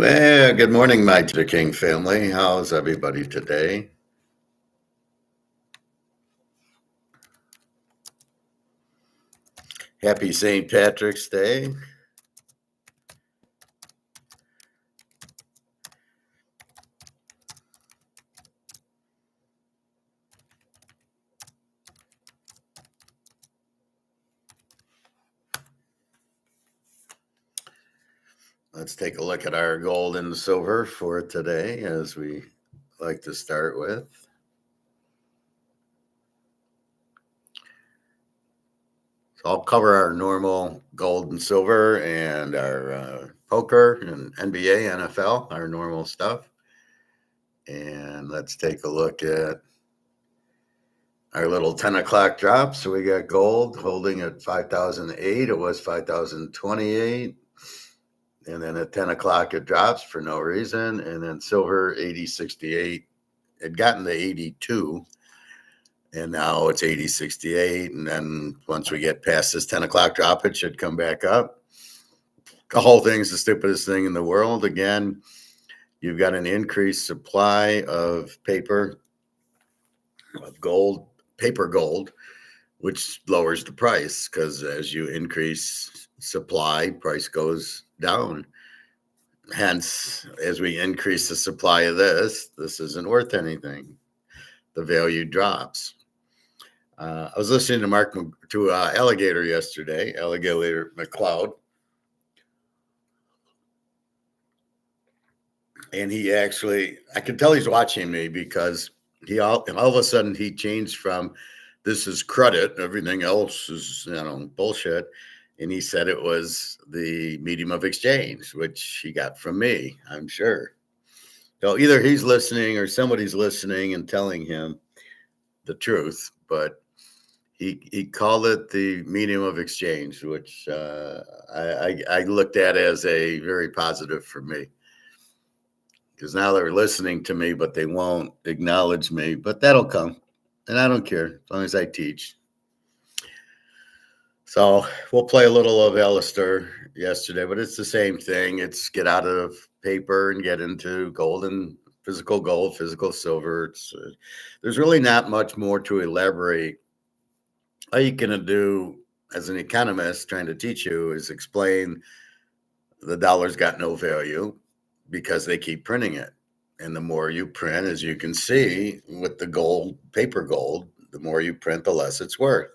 Well, good morning, my the King family. How's everybody today? Happy St. Patrick's Day. Let's take a look at our gold and silver for today, as we like to start with. So I'll cover our normal gold and silver and our poker and NBA, NFL, our normal stuff. And let's take a look at our little 10 o'clock drop. So we got gold holding at 5,008. It was 5,028. And then at 10 o'clock, it drops for no reason. And then silver, 80.68. It gotten to 82. And now it's 80.68. And then once we get past this 10 o'clock drop, it should come back up. The whole thing's the stupidest thing in the world. Again, you've got an increased supply of paper, of gold, paper gold, which lowers the price because as you increase supply, price goes down. Hence, as we increase the supply of this isn't worth anything. The value drops. I was listening to Alligator yesterday, Alligator McCloud, and he actually, I could tell he's watching me because all of a sudden he changed from this is credit, everything else is bullshit. And he said it was the medium of exchange, which he got from me, I'm sure. So either he's listening or somebody's listening and telling him the truth, but he called it the medium of exchange, which I looked at as a very positive for me. Because now they're listening to me, but they won't acknowledge me. But that'll come. And I don't care as long as I teach. So we'll play a little of Alistair yesterday, but it's the same thing. It's get out of paper and get into gold, physical silver. There's really not much more to elaborate. All you can do as an economist trying to teach you is explain the dollar's got no value because they keep printing it. And the more you print, as you can see with the gold, paper gold, the more you print, the less it's worth.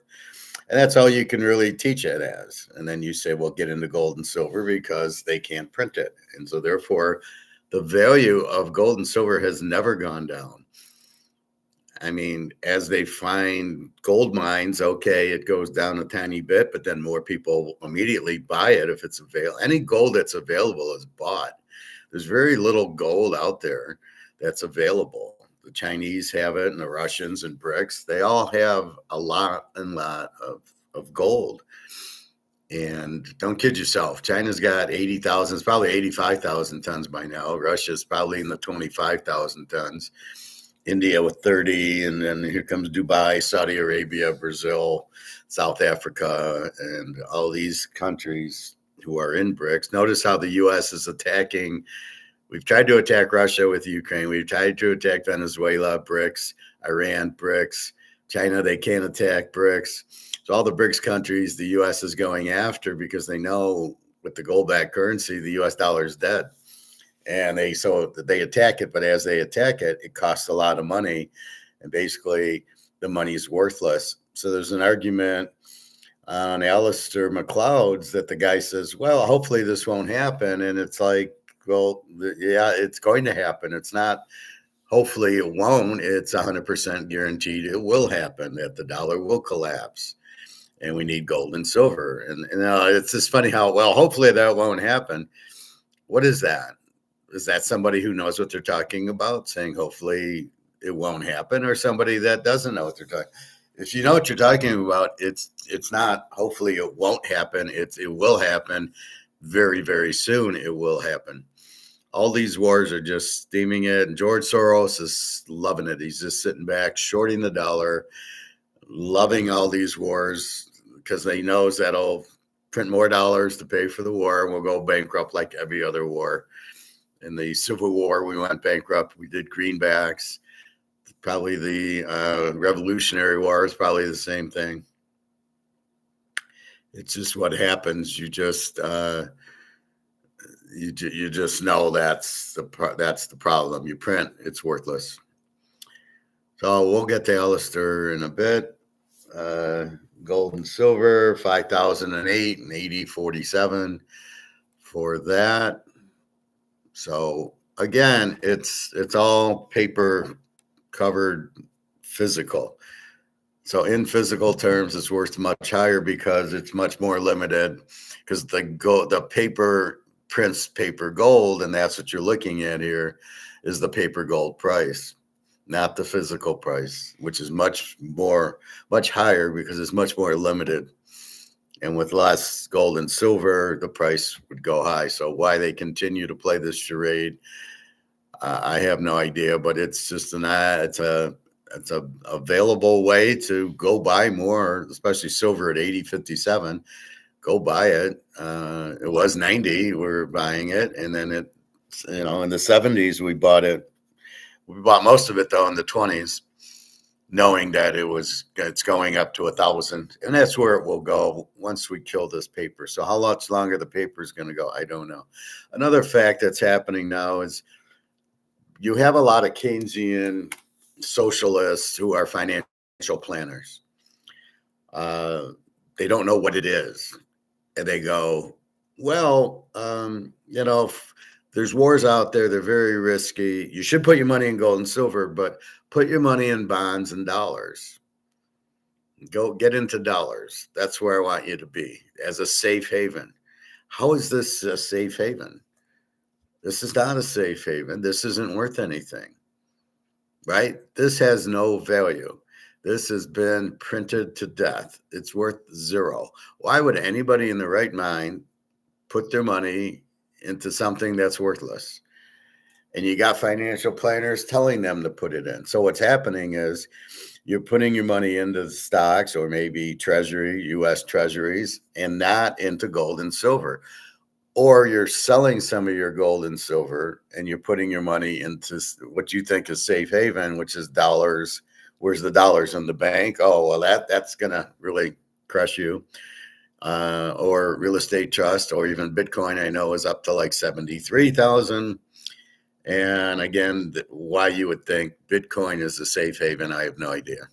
And that's all you can really teach it as. And then you say, well, get into gold and silver because they can't print it. And so therefore, the value of gold and silver has never gone down. I mean, as they find gold mines, okay, it goes down a tiny bit, but then more people immediately buy it if it's available. Any gold that's available is bought. There's very little gold out there that's available. The Chinese have it, and the Russians and BRICS, they all have a lot of gold. And don't kid yourself, China's got 80,000, it's probably 85,000 tons by now. Russia's probably in the 25,000 tons. India with 30, and then here comes Dubai, Saudi Arabia, Brazil, South Africa, and all these countries who are in BRICS. Notice how the U.S. is attacking. We've tried to attack Russia with Ukraine. We've tried to attack Venezuela, BRICS, Iran, BRICS, China, they can't attack BRICS. So all the BRICS countries the U.S. is going after because they know with the gold-backed currency, the U.S. dollar is dead. And they attack it, but as they attack it, it costs a lot of money, and basically the money is worthless. So there's an argument on Alistair McCloud's that the guy says, well, hopefully this won't happen. And it's like, well, yeah, it's going to happen. It's not, hopefully it won't. It's 100% guaranteed it will happen, that the dollar will collapse. And we need gold and silver. And it's just funny how, well, hopefully that won't happen. What is that? Is that somebody who knows what they're talking about saying hopefully it won't happen, or somebody that doesn't know what they're talking? If you know what you're talking about, it's not hopefully it won't happen. It will happen very, very soon. It will happen. All these wars are just steaming it. And George Soros is loving it. He's just sitting back, shorting the dollar, loving all these wars because he knows that'll print more dollars to pay for the war and we'll go bankrupt like every other war. In the Civil War, we went bankrupt. We did greenbacks. Probably the Revolutionary War is probably the same thing. It's just what happens. You just you just know that's the problem. You print, it's worthless. So we'll get to Alistair in a bit. Gold and silver, 5,008 and 80.47 for that. So again, it's all paper covered physical. So in physical terms, it's worth much higher because it's much more limited. Because the paper prints paper gold, and that's what you're looking at here, is the paper gold price, not the physical price, which is much higher because it's much more limited. And with less gold and silver, the price would go high. So why they continue to play this charade, I have no idea. But it's just it's a available way to go buy more, especially silver at 80.57. Go buy it. It was 90. We're buying it, and then in the 70s we bought it. We bought most of it though in the 20s, knowing that it's going up to 1,000, and that's where it will go once we kill this paper. So how much longer the paper is going to go, I don't know. Another fact that's happening now is you have a lot of Keynesian socialists who are financial planners. They don't know what it is. And they go, well, there's wars out there. They're very risky. You should put your money in gold and silver, but put your money in bonds and dollars. Go get into dollars. That's where I want you to be, as a safe haven. How is this a safe haven? This is not a safe haven. This isn't worth anything, right? This has no value. This has been printed to death. It's worth zero. Why would anybody in the right mind put their money into something that's worthless? And you got financial planners telling them to put it in. So what's happening is you're putting your money into stocks or maybe U.S. treasuries, and not into gold and silver. Or you're selling some of your gold and silver and you're putting your money into what you think is safe haven, which is dollars. Where's the dollars in the bank? Oh, well, that's going to really crush you. Or real estate trust, or even Bitcoin, I know is up to like 73,000. And again, why you would think Bitcoin is a safe haven, I have no idea.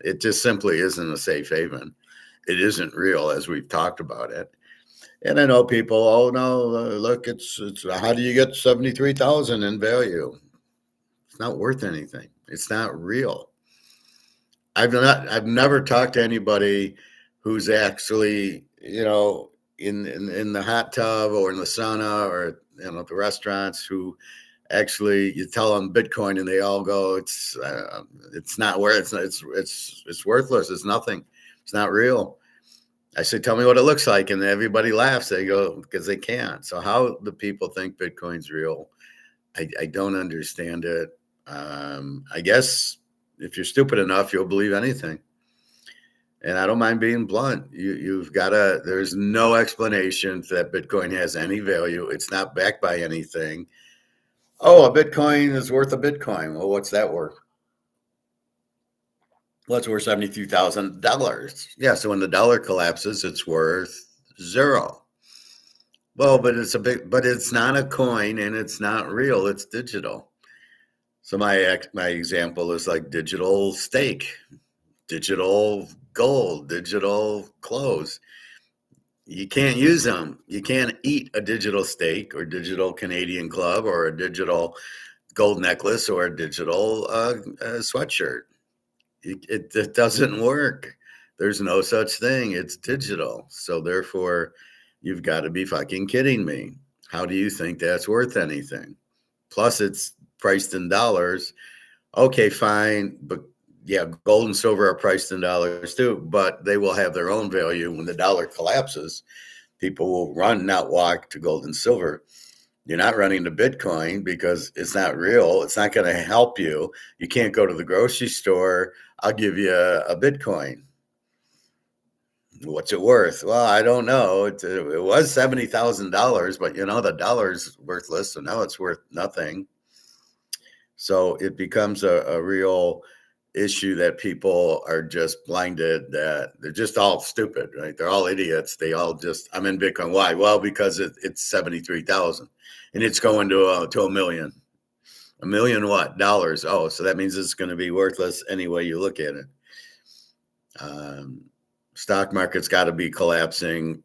It just simply isn't a safe haven. It isn't real, as we've talked about it. And I know people, oh no, look, it's how do you get 73,000 in value? It's not worth anything. It's not real. I've never talked to anybody who's actually, in the hot tub or in the sauna or the restaurants, who actually you tell them Bitcoin and they all go, it's not worth, it's worthless. It's nothing. It's not real. I say, tell me what it looks like, and everybody laughs. They go, because they can't. So how do people think Bitcoin's real? I don't understand it. I guess if you're stupid enough, you'll believe anything. And I don't mind being blunt. There's no explanation that Bitcoin has any value. It's not backed by anything. Oh, a Bitcoin is worth a Bitcoin. Well, what's that worth? Well, it's worth $72,000. Yeah, so when the dollar collapses, it's worth zero. Well, but it's not a coin and it's not real. It's digital. So my example is like digital steak, digital gold, digital clothes. You can't use them. You can't eat a digital steak or digital Canadian club or a digital gold necklace or a digital sweatshirt. It doesn't work. There's no such thing. It's digital. So therefore, you've got to be fucking kidding me. How do you think that's worth anything? Plus, it's priced in dollars. Okay, fine. But yeah, gold and silver are priced in dollars too, but they will have their own value. When the dollar collapses, people will run, not walk, to gold and silver. You're not running to Bitcoin because it's not real. It's not going to help you. You can't go to the grocery store. I'll give you a Bitcoin. What's it worth? Well, I don't know. It was $70,000, but the dollar's worthless, so now it's worth nothing. So it becomes a real issue that people are just blinded, that they're just all stupid, right? They're all idiots. They all just, I'm in Bitcoin. Why? Well, because it's 73,000 and it's going to a million. A million what? Dollars. Oh, so that means it's going to be worthless any way you look at it. Um, Stock market's got to be collapsing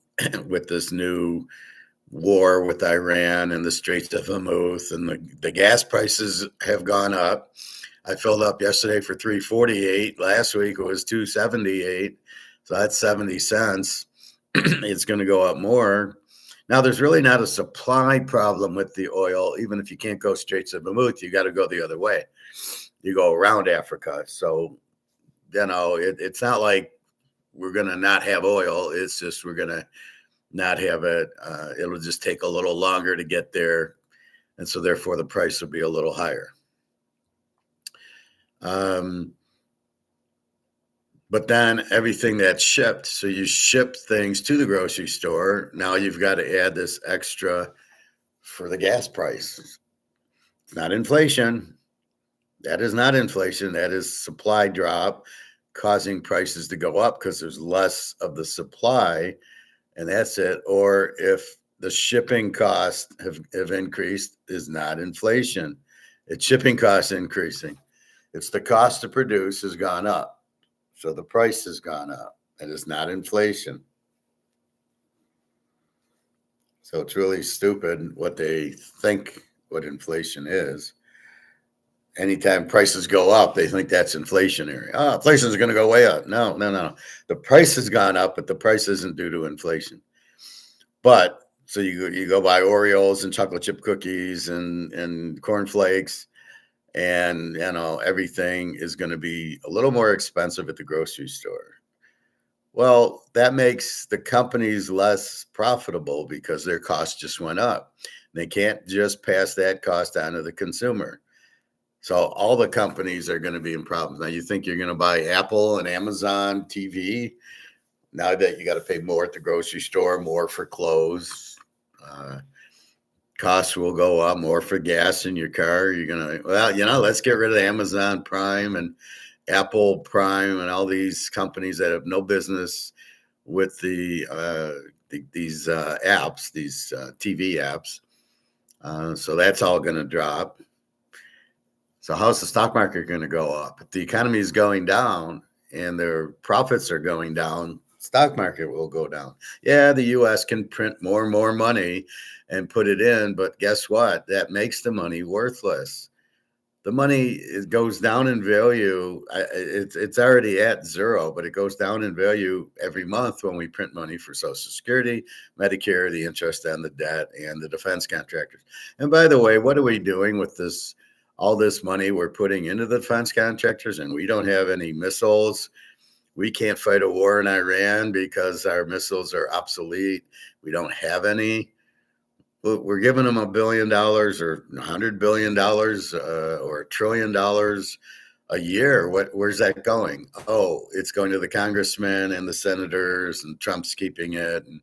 with this new war with Iran and the Straits of Hormuz, and the gas prices have gone up. I filled up yesterday for 348. Last week it was 278. So that's 70 cents. It's going to go up more. Now, there's really not a supply problem with the oil. Even if you can't go Straits of Hormuz, you got to go the other way. You go around Africa. So, it's not like we're going to not have oil. It's just we're going to not have it. It'll just take a little longer to get there. And so, therefore, the price will be a little higher. But then everything that's shipped, so you ship things to the grocery store. Now you've got to add this extra for the gas price. It's not inflation. That is not inflation. That is supply drop causing prices to go up because there's less of the supply, and that's it. Or if the shipping costs have increased, is not inflation. It's shipping costs increasing. It's the cost to produce has gone up. So the price has gone up. It is not inflation. So it's really stupid what they think what inflation is. Anytime prices go up, they think that's inflationary. Oh, inflation is going to go way up. No. The price has gone up, but the price isn't due to inflation. But so you go buy Oreos and chocolate chip cookies and cornflakes, and everything is going to be a little more expensive at the grocery store. Well, that makes the companies less profitable because their costs just went up. They can't just pass that cost on to the consumer. So all the companies are going to be in problems. Now you think you're going to buy Apple and Amazon TV. Now that you got to pay more at the grocery store, more for clothes. Costs will go up, more for gas in your car. You're going to, let's get rid of Amazon Prime and Apple Prime and all these companies that have no business with these apps, these TV apps. So that's all going to drop. So how's the stock market going to go up? If the economy is going down and their profits are going down, stock market will go down. Yeah, the U.S. can print more and more money and put it in, but guess what? That makes the money worthless. The money goes down in value. It's already at zero, but it goes down in value every month when we print money for Social Security, Medicare, the interest on the debt, and the defense contractors. And by the way, what are we doing with this? All this money we're putting into the defense contractors, and we don't have any missiles. We can't fight a war in Iran because our missiles are obsolete. We don't have any. We're giving them $1 billion or $100 billion or $1 trillion a year. Where's that going? Oh, it's going to the congressmen and the senators, and Trump's keeping it, and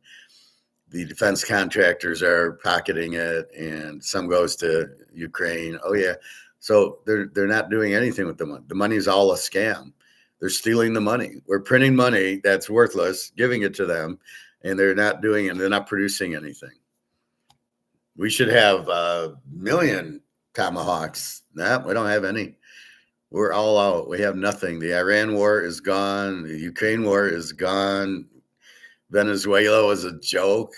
the defense contractors are pocketing it, and some goes to Ukraine. Oh yeah. So they're not doing anything with the money. The money is all a scam. They're stealing the money. We're printing money that's worthless, giving it to them, and they're not doing it. They're not producing anything. We should have a million tomahawks. No, we don't have any. We're all out. We have nothing. The Iran war is gone. The Ukraine war is gone. Venezuela was a joke.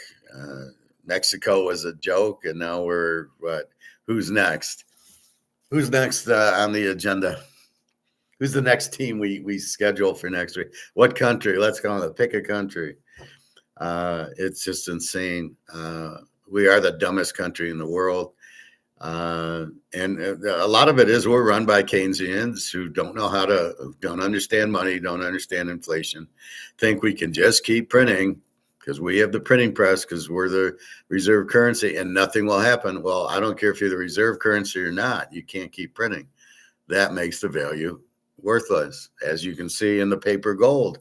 Mexico was a joke. And now we're what? Who's next? Who's next on the agenda? Who's the next team we schedule for next week? What country? Let's go. Pick a country. It's just insane. We are the dumbest country in the world. And a lot of it is we're run by Keynesians who don't understand money, don't understand inflation, think we can just keep printing because we have the printing press, because we're the reserve currency and nothing will happen. Well, I don't care if you're the reserve currency or not, you can't keep printing. That makes the value worthless. As you can see in the paper gold,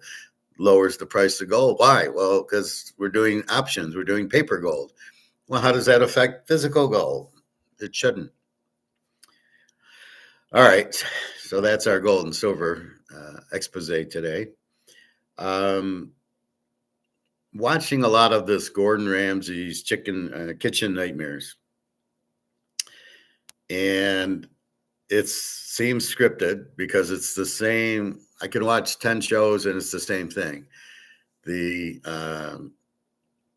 lowers the price of gold. Why? Well, because we're doing options, we're doing paper gold. Well, how does that affect physical gold? It shouldn't. All right, so that's our gold and silver expose today. Um, Watching a lot of this Gordon Ramsay's kitchen nightmares, and it seems scripted because it's the same. I can watch 10 shows and it's the same thing. The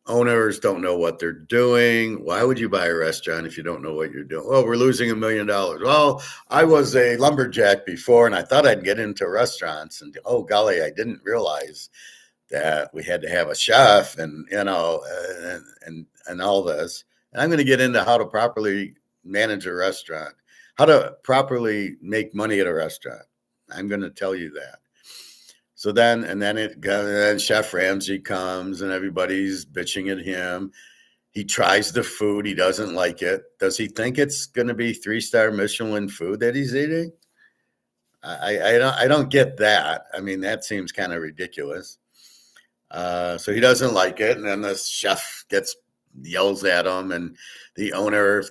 owners don't know what they're doing. Why would you buy a restaurant if you don't know what you're doing? Oh, we're losing $1 million. Well, I was a lumberjack before and I thought I'd get into restaurants, and oh golly, I didn't realize that we had to have a chef and and all this. And I'm going to get into how to properly manage a restaurant, how to properly make money at a restaurant. I'm going to tell you that. So then Chef Ramsey comes and everybody's bitching at him. He tries the food. He doesn't like it. Does he think it's going to be 3-star Michelin food that he's eating? I don't get that. I mean, that seems kind of ridiculous. So he doesn't like it. And then the chef yells at him, and the owner's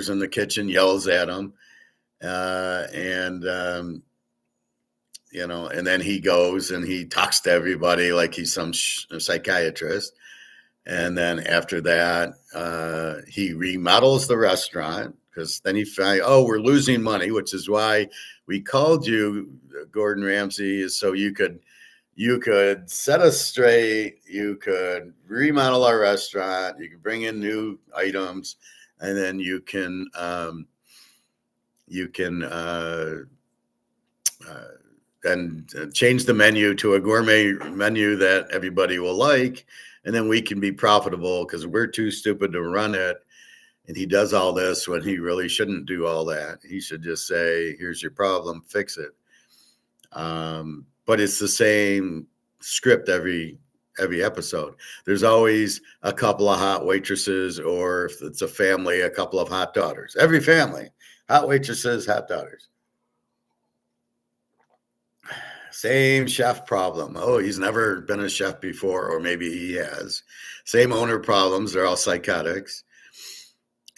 in the kitchen yells at him. And then he goes and he talks to everybody like he's some psychiatrist. And then after that, he remodels the restaurant, because then he finds, oh, we're losing money, which is why we called you, Gordon Ramsay, is so you could set us straight, you could remodel our restaurant, you could bring in new items, and then you can and change the menu to a gourmet menu that everybody will like, and then we can be profitable because we're too stupid to run it. And he does all this when he really shouldn't do all that. He should just say, here's your problem, fix it. But it's the same script every episode. There's always a couple of hot waitresses, or if it's a family, a couple of hot daughters. Every family, hot waitresses, hot daughters. Same chef problem. Oh, he's never been a chef before, or maybe he has. Same owner problems. They're all psychotics.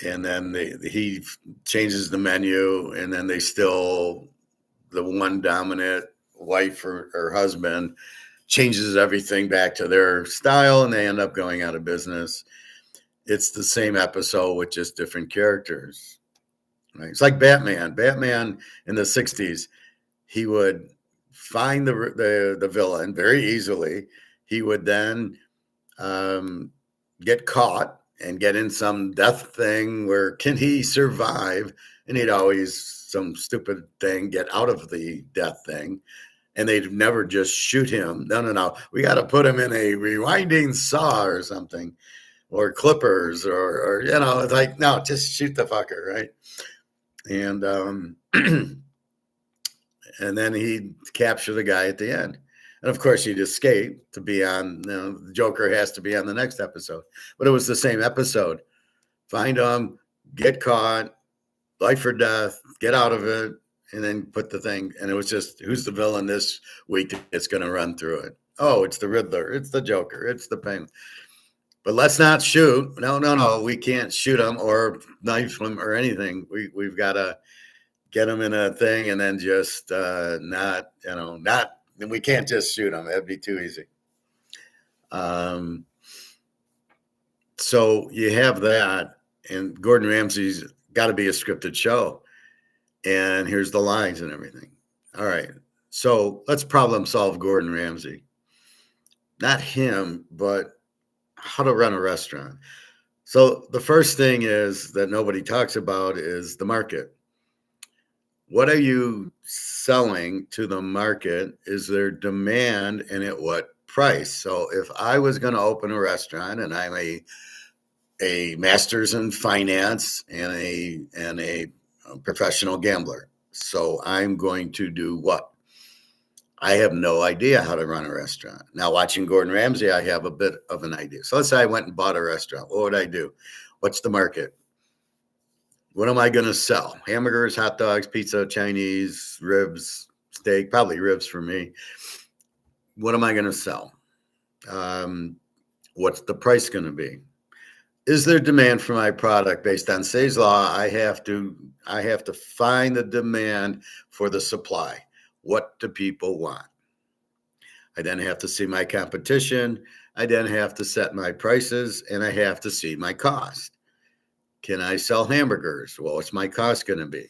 And then he changes the menu, and then the one dominant wife or husband changes everything back to their style, and they end up going out of business. It's the same episode with just different characters. Right? It's like Batman. Batman in the 60s, he would find the villain very easily. He would then get caught and get in some death thing where can he survive? And he'd always some stupid thing get out of the death thing. And they'd never just shoot him. No. We got to put him in a rewinding saw or something, or clippers, or it's like, no, just shoot the fucker, right? And and then he'd capture the guy at the end. And of course, he'd escape to be on, the Joker has to be on the next episode. But it was the same episode. Find him, get caught, life or death, get out of it, and then put the thing. And it was just, who's the villain this week that's going to run through it? Oh, it's the Riddler. It's the Joker. It's the Penguin. But let's not shoot. No. We can't shoot him or knife him or anything. We've got to get him in a thing and then just we can't just shoot him. That'd be too easy. So you have that, and Gordon Ramsay's got to be a scripted show. And here's the lines and everything. All right. So let's problem solve Gordon Ramsay. Not him, but how to run a restaurant. So the first thing is that nobody talks about is the market. What are you selling to the market? Is there demand, and at what price? So if I was going to open a restaurant, and I'm a master's in finance and a professional gambler, so I'm going to do what? I have no idea how to run a restaurant. Now, watching Gordon Ramsay, I have a bit of an idea. So let's say I went and bought a restaurant. What would I do? What's the market? What am I going to sell? Hamburgers, hot dogs, pizza, Chinese, ribs, steak, probably ribs for me. What am I going to sell? Um, what's the price going to be? Is there demand for my product? Based on Say's law, I have to find the demand for the supply. What do people want? I then have to see my competition. I then have to set my prices, and I have to see my cost. Can I sell hamburgers? Well, what's my cost going to be?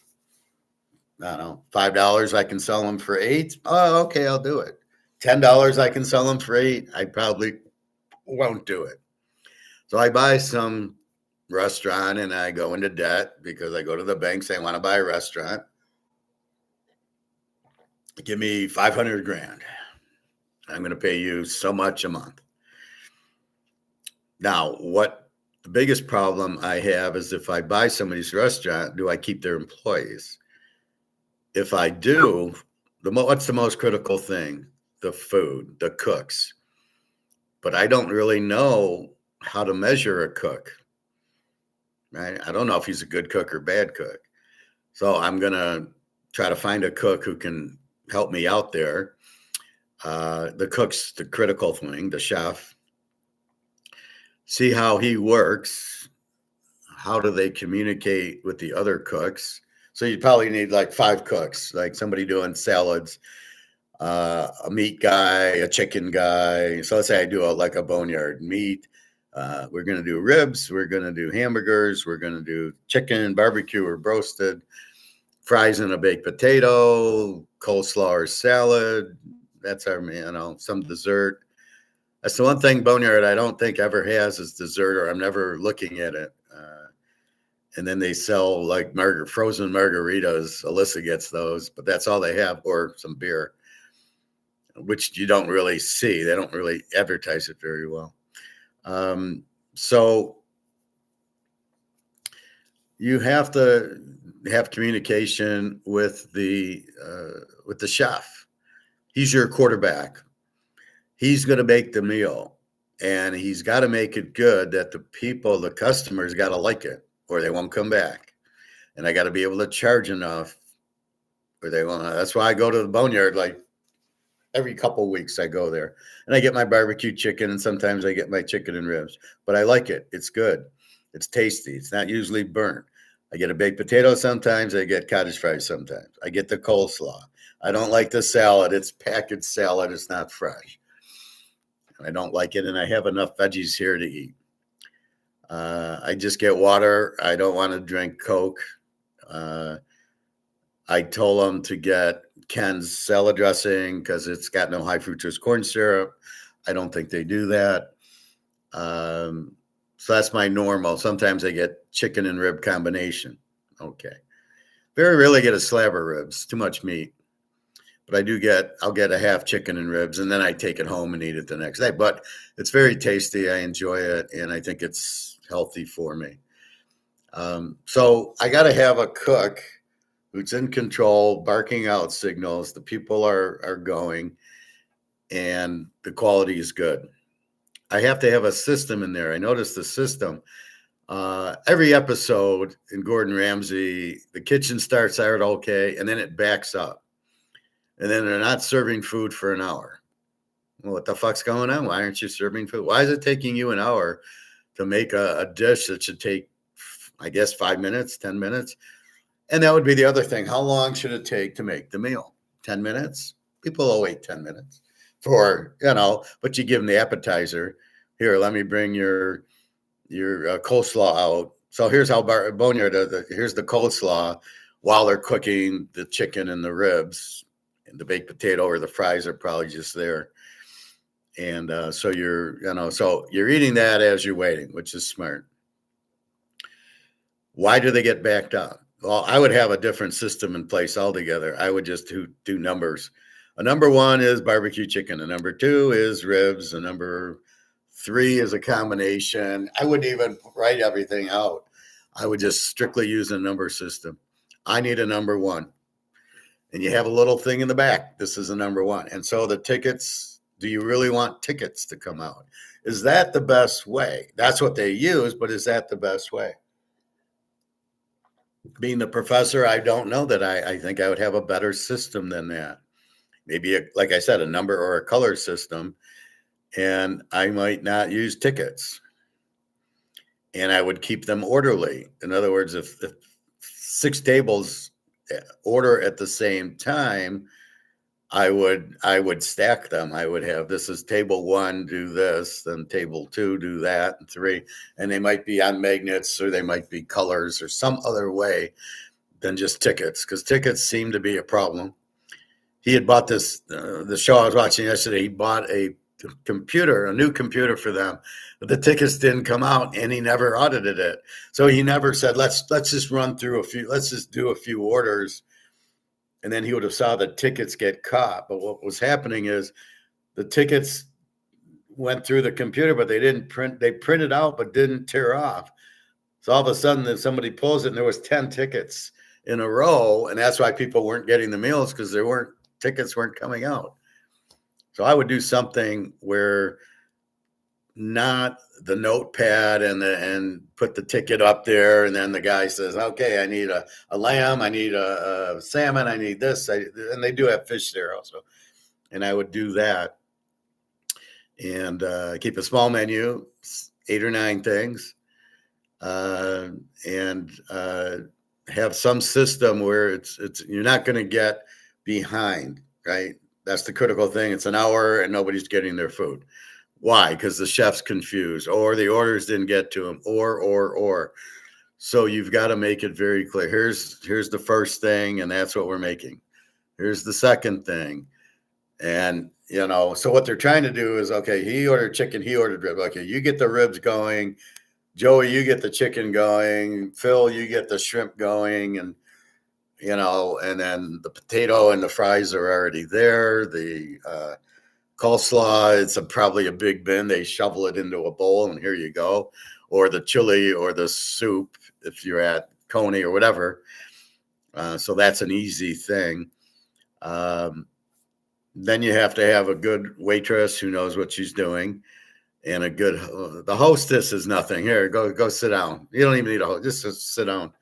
I don't know, $5. I can sell them for 8. Oh, okay, I'll do it. $10. I can sell them for 8. I probably won't do it. So I buy some restaurant and I go into debt because I go to the bank saying I want to buy a restaurant. Give me 500 grand. I'm going to pay you so much a month. Now, what the biggest problem I have is if I buy somebody's restaurant, do I keep their employees? If I do, what's the most critical thing? The food, the cooks. But I don't really know how to measure a cook. Right? I don't know if he's a good cook or bad cook. So I'm going to try to find a cook who can help me out there. The cook's the critical thing, the chef. See how he works. How do they communicate with the other cooks? So you probably need like 5 cooks, like somebody doing salads, a meat guy, a chicken guy. So let's say I do a boneyard meat. We're going to do ribs. We're going to do hamburgers. We're going to do chicken, barbecue or roasted, fries and a baked potato, coleslaw or salad. That's our, some dessert. That's the one thing Boneyard I don't think ever has is dessert, or I'm never looking at it. And then they sell like frozen margaritas. Alyssa gets those, but that's all they have, or some beer, which you don't really see. They don't really advertise it very well. So you have to have communication with the chef. He's your quarterback. He's going to make the meal, and he's got to make it good that the customers got to like it, or they won't come back. And I got to be able to charge enough, or they won't. That's why I go to the Boneyard like every couple of weeks. I go there, and I get my barbecue chicken, and sometimes I get my chicken and ribs. But I like it. It's good. It's tasty. It's not usually burnt. I get a baked potato sometimes. I get cottage fries sometimes. I get the coleslaw. I don't like the salad. It's packaged salad. It's not fresh. I don't like it, and I have enough veggies here to eat. I just get water. I don't want to drink Coke. I told them to get Ken's salad dressing because it's got no high fructose corn syrup. I don't think they do that. So that's my normal. Sometimes I get chicken and rib combination. Okay. Very rarely get a slab of ribs, too much meat. But I'll get a half chicken and ribs, and then I take it home and eat it the next day. But it's very tasty. I enjoy it, and I think it's healthy for me. So I got to have a cook who's in control, barking out signals. The people are going, and the quality is good. I have to have a system in there. I noticed the system. Every episode in Gordon Ramsay, the kitchen starts out okay, and then it backs up. And then they're not serving food for an hour. Well, what the fuck's going on? Why aren't you serving food? Why is it taking you an hour to make a dish that should take, I guess, 5 minutes, 10 minutes? And that would be the other thing. How long should it take to make the meal? 10 minutes? People will wait 10 minutes but you give them the appetizer. Here, let me bring your coleslaw out. So here's how Boneyard does it. Here's the coleslaw while they're cooking the chicken and the ribs. And the baked potato or the fries are probably just there. And so you're eating that as you're waiting, which is smart. Why do they get backed up? Well, I would have a different system in place altogether. I would just do numbers. A number 1 is barbecue chicken. A number 2 is ribs. A number 3 is a combination. I wouldn't even write everything out. I would just strictly use a number system. I need a number 1. And you have a little thing in the back. This is a number 1. And so the tickets, do you really want tickets to come out? Is that the best way? That's what they use, but is that the best way? Being the professor, I don't know that I think I would have a better system than that. maybe like I said, a number or a color system, and I might not use tickets, and I would keep them orderly. In other words, if six tables order at the same time, I would stack them. I would have, this is table one, do this, then table two, do that, and three, and they might be on magnets or they might be colors or some other way than just tickets, because tickets seem to be a problem. He had bought this, the show I was watching yesterday. He bought a new computer for them, but the tickets didn't come out, and he never audited it. So he never said, let's just run through a few, let's just do a few orders, and then he would have saw the tickets get caught. But what was happening is the tickets went through the computer, but they didn't print. They printed out, but didn't tear off. So all of a sudden, if somebody pulls it, and there was 10 tickets in a row, and that's why people weren't getting the meals, because tickets weren't coming out. So I would do something where not the notepad and put the ticket up there, and then the guy says, okay, I need a lamb, I need a salmon, I need this, and they do have fish there also. And I would do that, and keep a small menu, 8 or 9 things, and have some system where it's you're not going to get behind, right? That's the critical thing. It's an hour and nobody's getting their food. Why? Because the chef's confused, or the orders didn't get to him, or. So you've got to make it very clear. Here's the first thing, and that's what we're making. Here's the second thing. And, so what they're trying to do is, okay, he ordered chicken, he ordered ribs. Okay, you get the ribs going. Joey, you get the chicken going. Phil, you get the shrimp going. And, and then the potato and the fries are already there. The coleslaw, it's probably a big bin. They shovel it into a bowl, and here you go. Or the chili or the soup, if you're at Coney or whatever. So that's an easy thing. Then you have to have a good waitress who knows what she's doing, and the hostess is nothing. Here, go sit down. You don't even need a host, just sit down.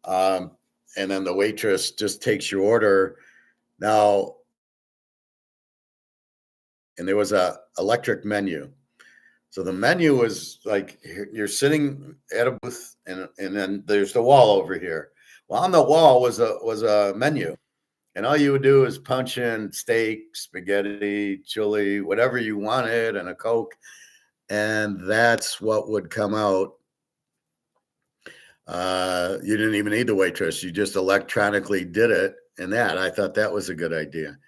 And then the waitress just takes your order. Now, and there was a electric menu. So the menu was like, you're sitting at a booth, and then there's the wall over here. Well, on the wall was a menu. And all you would do is punch in steak, spaghetti, chili, whatever you wanted, and a Coke. And that's what would come out. You didn't even need the waitress. You just electronically did it. And I thought that was a good idea.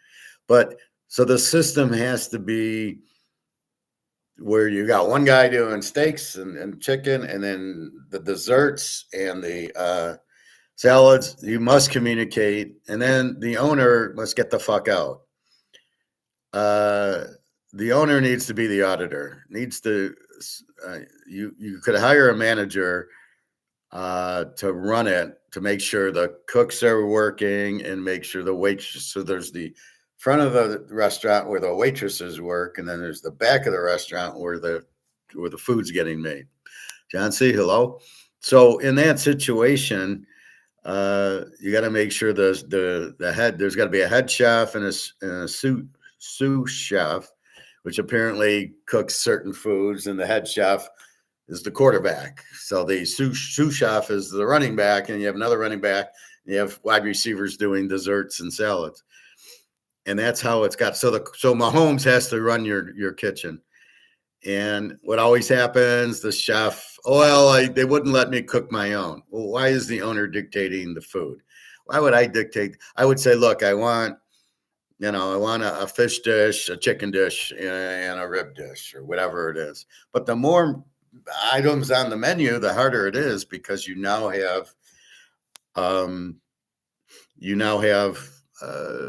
But so the system has to be where you got one guy doing steaks and chicken, and then the desserts and the salads, you must communicate, and then the owner must get the fuck out. The owner needs to be the auditor. You could hire a manager to run it, to make sure the cooks are working and make sure the waitress. So there's the front of the restaurant where the waitresses work, and then there's the back of the restaurant where the food's getting made. John C., hello. So in that situation, you got to make sure there's got to be a head chef and a sous chef, which apparently cooks certain foods, and the head chef is the quarterback. So the sous chef is the running back, and you have another running back, and you have wide receivers doing desserts and salads. And that's how it's got. So Mahomes has to run your kitchen. And what always happens, the chef, they wouldn't let me cook my own. Well, why is the owner dictating the food? Why would I dictate? I would say, look, I want a fish dish, a chicken dish, and a rib dish, or whatever it is. But the more items on the menu, the harder it is, because you now have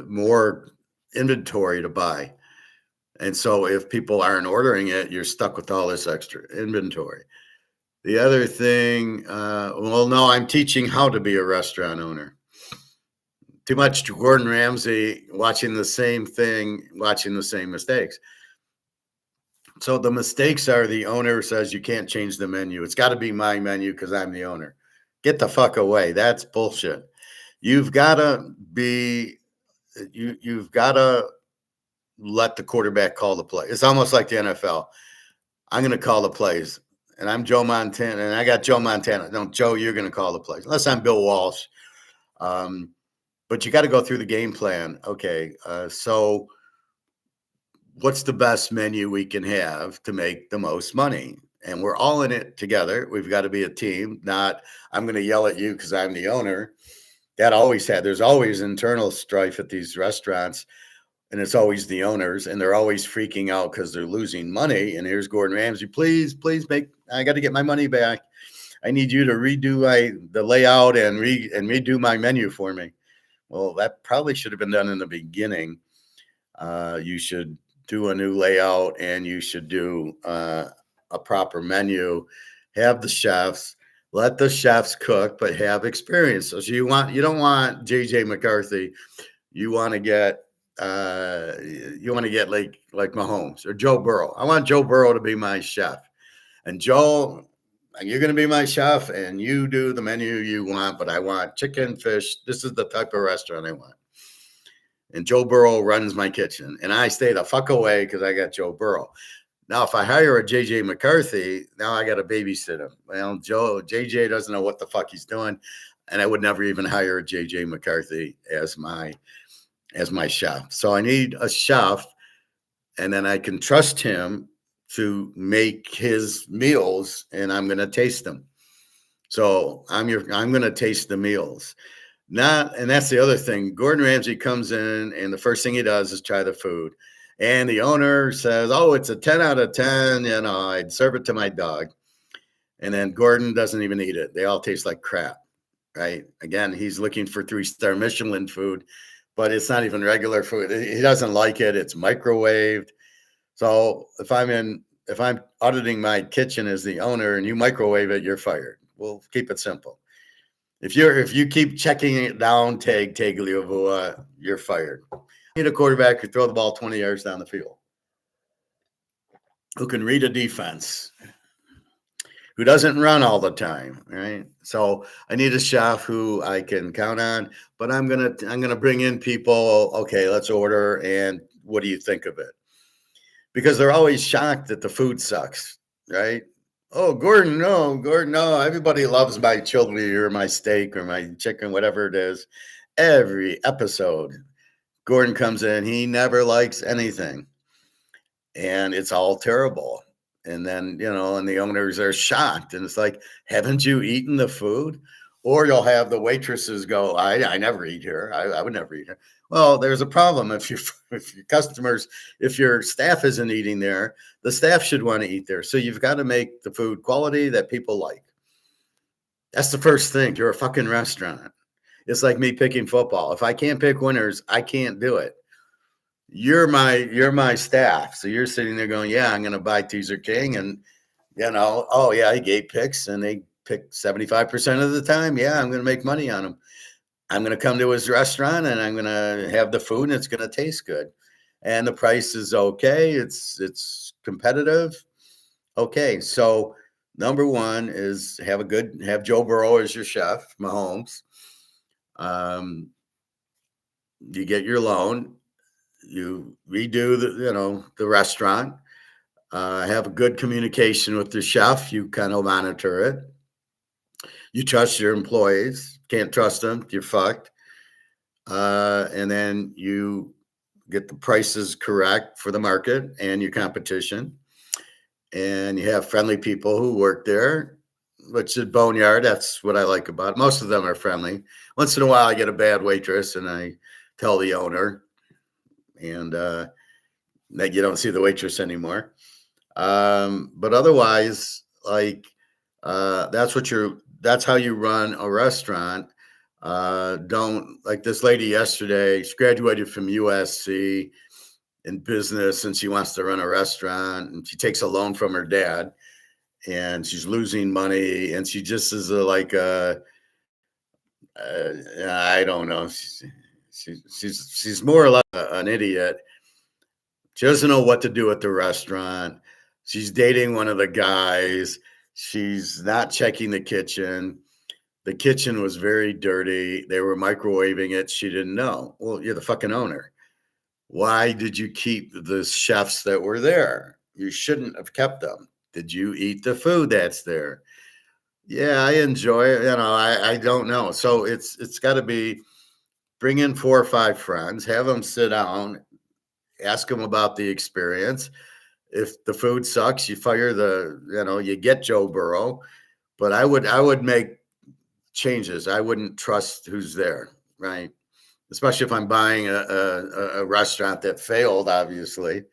more inventory to buy. And so if people aren't ordering it, you're stuck with all this extra inventory. The other thing, no, I'm teaching how to be a restaurant owner. Too much Gordon Ramsay, watching the same thing, watching the same mistakes. So the mistakes are, the owner says you can't change the menu. It's got to be my menu because I'm the owner. Get the fuck away. That's bullshit. You've got to let the quarterback call the play. It's almost like the NFL. I'm going to call the plays, and I'm Joe Montana, and I got Joe Montana. No, Joe, you're going to call the plays, unless I'm Bill Walsh. But you got to go through the game plan. Okay, so what's the best menu we can have to make the most money? And we're all in it together. We've got to be a team, not I'm going to yell at you because I'm the owner. There's always internal strife at these restaurants, and it's always the owners, and they're always freaking out because they're losing money. And here's Gordon Ramsay, please I got to get my money back. I need you to redo the layout and redo my menu for me. Well, that probably should have been done in the beginning. You should do a new layout, and you should do a proper menu. Have the chefs. Let the chefs cook, but have experience. So you don't want JJ McCarthy. You want to get like Mahomes or Joe Burrow. I want Joe Burrow to be my chef, and Joe, you're going to be my chef, and you do the menu you want. But I want chicken, fish. This is the type of restaurant I want. And Joe Burrow runs my kitchen, and I stay the fuck away because I got Joe Burrow. Now, if I hire a JJ McCarthy, now I got to babysit him. Well, JJ doesn't know what the fuck he's doing, and I would never even hire a JJ McCarthy as my chef. So I need a chef, and then I can trust him to make his meals, and I'm going to taste them. So I'm going to taste the meals. And that's the other thing. Gordon Ramsay comes in, and the first thing he does is try the food. And the owner says, oh, it's a 10 out of 10. I'd serve it to my dog. And then Gordon doesn't even eat it. They all taste like crap, right? Again, he's looking for 3-star Michelin food, but it's not even regular food. He doesn't like it. It's microwaved. So if I'm auditing my kitchen as the owner and you microwave it, you're fired. We'll keep it simple. If you keep checking it down, Tagliavua, you're fired. You need a quarterback who throw the ball 20 yards down the field, who can read a defense, who doesn't run all the time, right? So I need a chef who I can count on, but I'm gonna bring in people. Okay, let's order, and what do you think of it? Because they're always shocked that the food sucks, right? Oh, Gordon, no. Everybody loves my chili or my steak or my chicken, whatever it is. Every episode, Gordon comes in. He never likes anything, and it's all terrible. And then, and the owners are shocked. And it's like, haven't you eaten the food? Or you'll have the waitresses go, I never eat here. I would never eat here. Well, there's a problem. If your staff isn't eating there, the staff should want to eat there. So you've got to make the food quality that people like. That's the first thing. You're a fucking restaurant. It's like me picking football. If I can't pick winners, I can't do it. You're my staff. So you're sitting there going, yeah, I'm going to buy Teaser King. And, oh, yeah, he gave picks and they pick 75% of the time. Yeah, I'm going to make money on him. I'm going to come to his restaurant and I'm going to have the food and it's going to taste good. And the price is okay. It's competitive. Okay. So number one is have Joe Burrow as your chef, Mahomes. You get your loan. You redo the restaurant, have a good communication with the chef. You kind of monitor it. You trust your employees. Can't trust them. You're fucked. And then you get the prices correct for the market and your competition. And you have friendly people who work there, which is boneyard. That's what I like about it. Most of them are friendly. Once in a while, I get a bad waitress and I tell the owner, and that you don't see the waitress anymore. But otherwise, that's how you run a restaurant. Don't, like this lady yesterday, she graduated from USC in business and she wants to run a restaurant, and she takes a loan from her dad and she's losing money, and she just is I don't know. She's more or less an idiot. She doesn't know what to do at the restaurant. She's dating one of the guys. She's not checking the kitchen. The kitchen was very dirty. They were microwaving it. She didn't know. Well, you're the fucking owner. Why did you keep the chefs that were there? You shouldn't have kept them. Did you eat the food that's there? Yeah, I enjoy it. I don't know. So it's got to be bring in 4 or 5 friends, have them sit down, ask them about the experience. If the food sucks, you fire you get Joe Burrow. But I would make changes. I wouldn't trust who's there, right? Especially if I'm buying a restaurant that failed, obviously,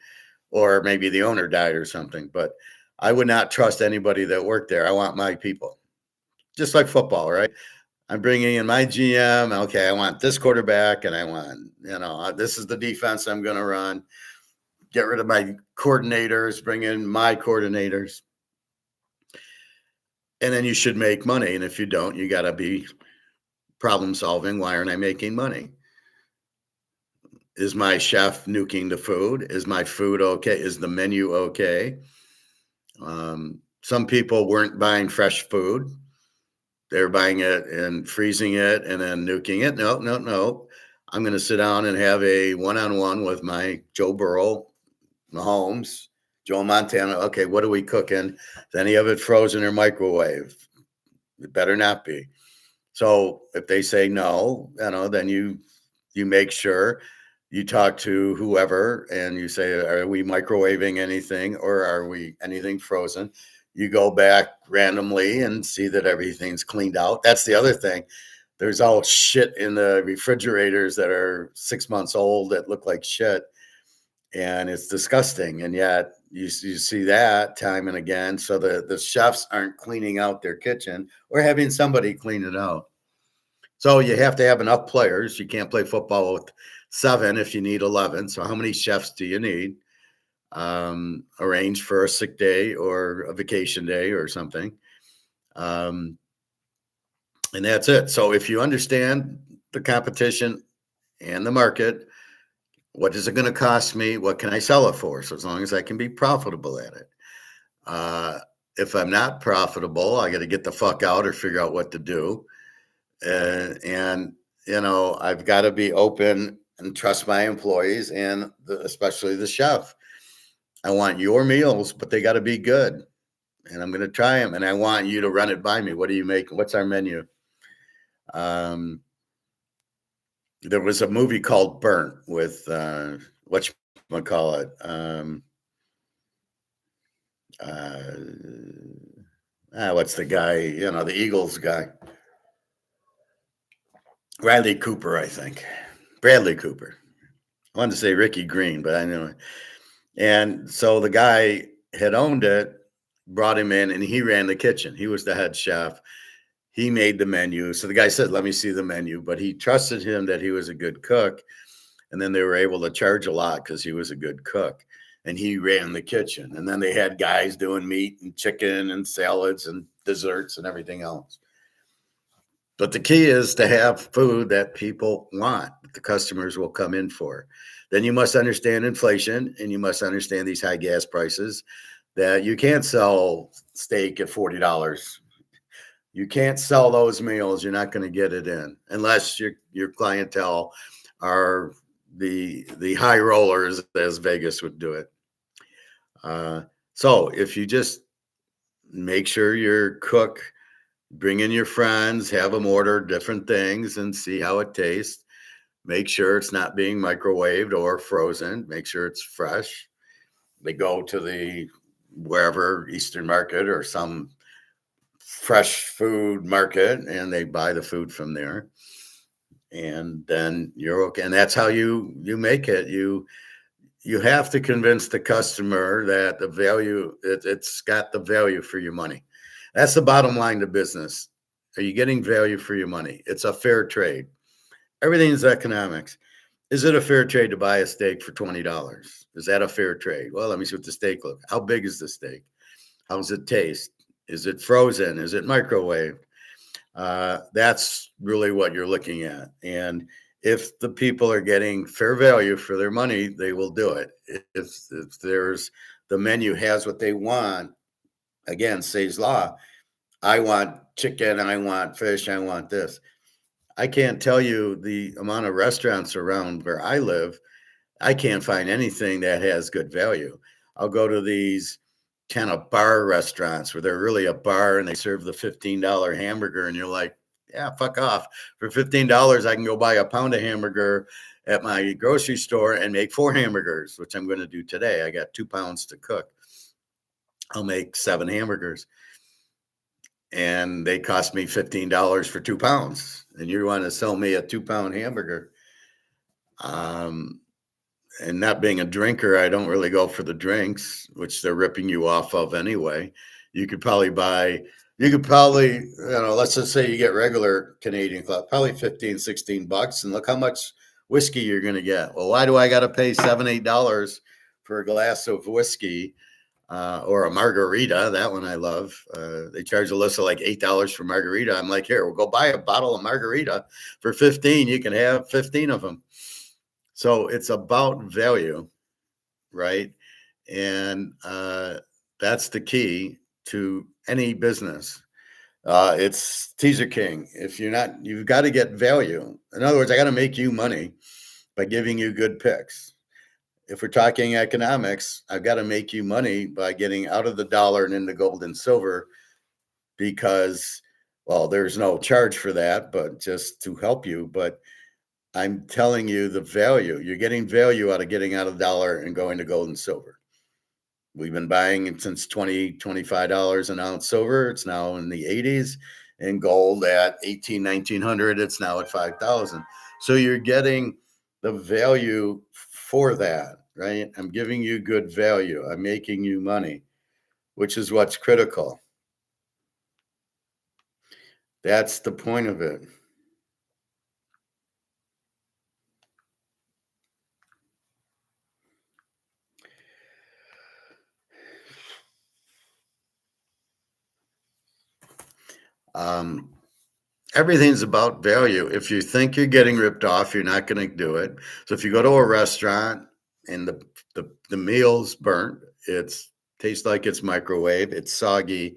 or maybe the owner died or something. But I would not trust anybody that worked there. I want my people, just like football, right? I'm bringing in my GM. Okay, I want this quarterback, and I want this is the defense I'm going to run. Get rid of my coordinators, bring in my coordinators, and then you should make money. And if you don't, you got to be problem solving. Why aren't I making money? Is my chef nuking the food? Is my food okay? Is the menu okay? Some people weren't buying fresh food. They're buying it and freezing it and then nuking it. No, no, no. I'm going to sit down and have a one-on-one with my Joe Burrow, Mahomes, Joe Montana. Okay, what are we cooking? Is any of it frozen or microwave? It better not be. So if they say no, then you make sure you talk to whoever and you say, are we microwaving anything or are we anything frozen? You go back randomly and see that everything's cleaned out. That's the other thing. There's all shit in the refrigerators that are 6 months old that look like shit. And it's disgusting. And yet you see that time and again. So the chefs aren't cleaning out their kitchen or having somebody clean it out. So you have to have enough players. You can't play football with 7 if you need 11. So how many chefs do you need? Arrange for a sick day or a vacation day or something. And that's it. So if you understand the competition and the market, what is it going to cost me? What can I sell it for? So as long as I can be profitable at it. If I'm not profitable, I got to get the fuck out or figure out what to do. And I've got to be open and trust my employees and especially the chef. I want your meals, but they got to be good. And I'm going to try them. And I want you to run it by me. What do you make? What's our menu? There was a movie called Burnt with whatchamacallit. What's the guy? The Eagles guy. Riley Cooper, I think. Bradley Cooper. I wanted to say Ricky Green, but I know. And so the guy had owned it, brought him in, and he ran the kitchen. He was the head chef. He made the menu. So the guy said, let me see the menu. But he trusted him that he was a good cook. And then they were able to charge a lot because he was a good cook. And he ran the kitchen. And then they had guys doing meat and chicken and salads and desserts and everything else. But the key is to have food that people want, that the customers will come in for. Then you must understand inflation and you must understand these high gas prices, that you can't sell steak at $40. You can't sell those meals. You're not going to get it in unless your clientele are the high rollers, as Vegas would do it. So if you just make sure your cook, bring in your friends, have them order different things and see how it tastes. Make sure it's not being microwaved or frozen. Make sure it's fresh. They go to the wherever Eastern Market or some fresh food market and they buy the food from there. And then you're okay. And that's how you make it. You have to convince the customer that the value, it's got the value for your money. That's the bottom line to business. Are you getting value for your money? It's a fair trade. Everything's economics. Is it a fair trade to buy a steak for $20? Is that a fair trade? Well, let me see what the steak looks. How big is the steak? How does it taste? Is it frozen? Is it microwaved? That's really what you're looking at. And if the people are getting fair value for their money, they will do it. If there's the menu has what they want, again, Say's law. I want chicken, I want fish, I want this. I can't tell you the amount of restaurants around where I live I can't find anything that has good value. I'll go to these kind of bar restaurants where they're really a bar and they serve the $15 hamburger, and you're like, yeah, fuck off. For $15, I can go buy a pound of hamburger at my grocery store and make 4 hamburgers, which I'm going to do today. I got 2 pounds to cook. I'll make 7 hamburgers, and they cost me $15 for 2 pounds. And you want to sell me a 2 pound hamburger? Um, and not being a drinker, I don't really go for the drinks, which they're ripping you off of anyway. You could probably buy, let's just say you get regular Canadian Club, probably 15, $16. And look how much whiskey you're going to get. Well, why do I got to pay $7, $8 for a glass of whiskey or a margarita? That one I love. They charge Alyssa like $8 for margarita. I'm like, here, we'll go buy a bottle of margarita for 15. You can have 15 of them. So it's about value, right? And that's the key to any business. It's teaser king. If you're not, you've got to get value. In other words, I got to make you money by giving you good picks. If we're talking economics, I've got to make you money by getting out of the dollar and into gold and silver because, well, there's no charge for that, but just to help you. But I'm telling you the value. You're getting value out of getting out of the dollar and going to gold and silver. We've been buying it since $20, $25 an ounce silver. It's now in the 80s, and gold at 18, 1900. It's now at 5,000. So you're getting the value for that, right? I'm giving you good value. I'm making you money, which is what's critical. That's the point of it. Um, Everything's about value. If you think you're getting ripped off, you're not going to do it. So if you go to a restaurant and the meal's burnt, it's tastes like it's microwave, it's soggy,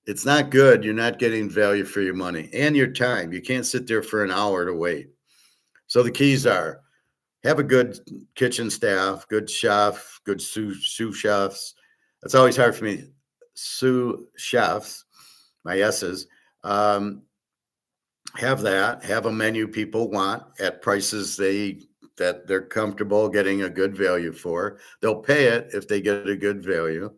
it's not good. You're not getting value for your money and your time. You can't sit there for an hour to wait. So the keys are have a good kitchen staff, good chef, good sous chefs. That's always hard for me. Sous chefs, my S's. Um, have that. Have a menu people want at prices that they're comfortable getting a good value for. They'll pay it if they get a good value.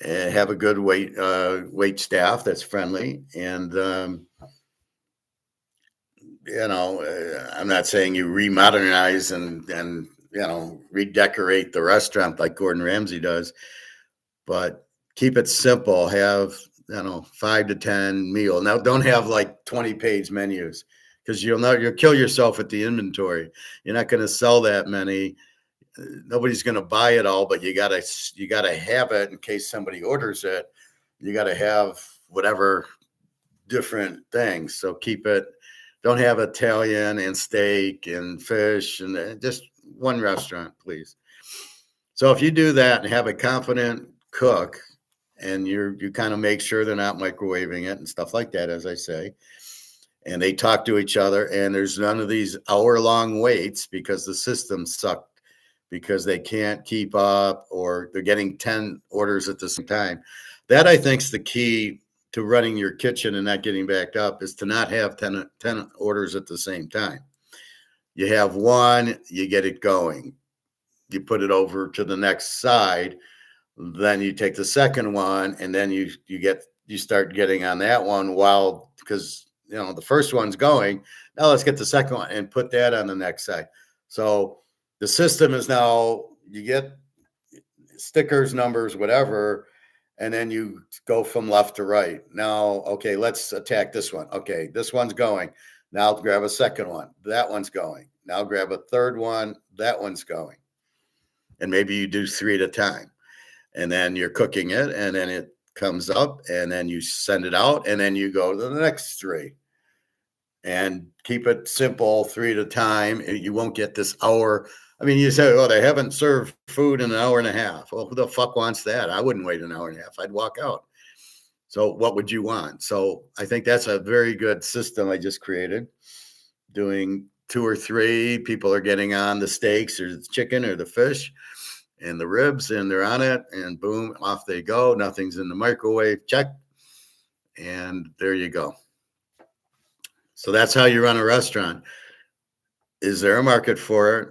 And have a good wait staff that's friendly. And I'm not saying you remodernize and redecorate the restaurant like Gordon Ramsay does, but keep it simple. Have 5 to 10 meal. Now don't have like 20-page menus because you'll kill yourself with the inventory. You're not going to sell that many. Nobody's going to buy it all, but you gotta have it in case somebody orders it. You got to have whatever different things. So keep it. Don't have Italian and steak and fish and just one restaurant, please. So if you do that and have a confident cook, and you kind of make sure they're not microwaving it and stuff like that, as I say, and they talk to each other, and there's none of these hour-long waits because the system sucked because they can't keep up or they're getting 10 orders at the same time. That I think is the key to running your kitchen and not getting backed up is to not have 10 orders at the same time. You have one, you get it going. You put it over to the next side, then you take the second one, and then you start getting on that one while because the first one's going. Now let's get the second one and put that on the next side. So the system is now you get stickers, numbers, whatever, and then you go from left to right. Now, okay, let's attack this one. Okay, this one's going. Now grab a second one. That one's going. Now grab a third one. That one's going. And maybe you do 3 at a time. And then you're cooking it, and then it comes up, and then you send it out, and then you go to the next 3. And keep it simple, 3 at a time. You won't get this hour. I mean, you say, oh, they haven't served food in an hour and a half. Well, who the fuck wants that? I wouldn't wait an hour and a half. I'd walk out. So what would you want? So I think that's a very good system I just created, doing two or three people are getting on the steaks or the chicken or the fish and the ribs, and they're on it, and boom, off they go. Nothing's in the microwave. Check. And there you go. So that's how you run a restaurant. Is there a market for it?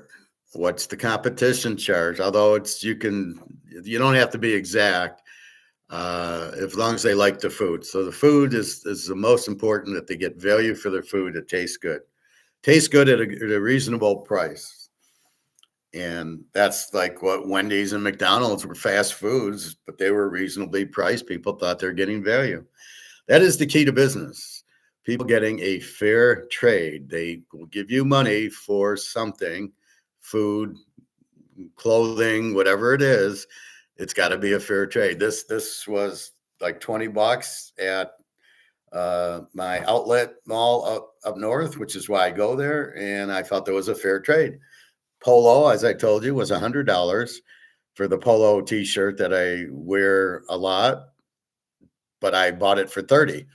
What's the competition charge? Although you don't have to be exact, as long as they like the food. So the food is the most important, that they get value for their food. It tastes good. Tastes good at a reasonable price. And that's like what Wendy's and McDonald's were, fast foods, but they were reasonably priced. People thought they're getting value. That is the key to business. People getting a fair trade. They will give you money for something, food, clothing, whatever it is. It's got to be a fair trade. This was like $20 at my outlet mall up north, which is why I go there. And I felt there was a fair trade. Polo, as I told you, was $100 for the polo t-shirt that I wear a lot, but I bought it for 30.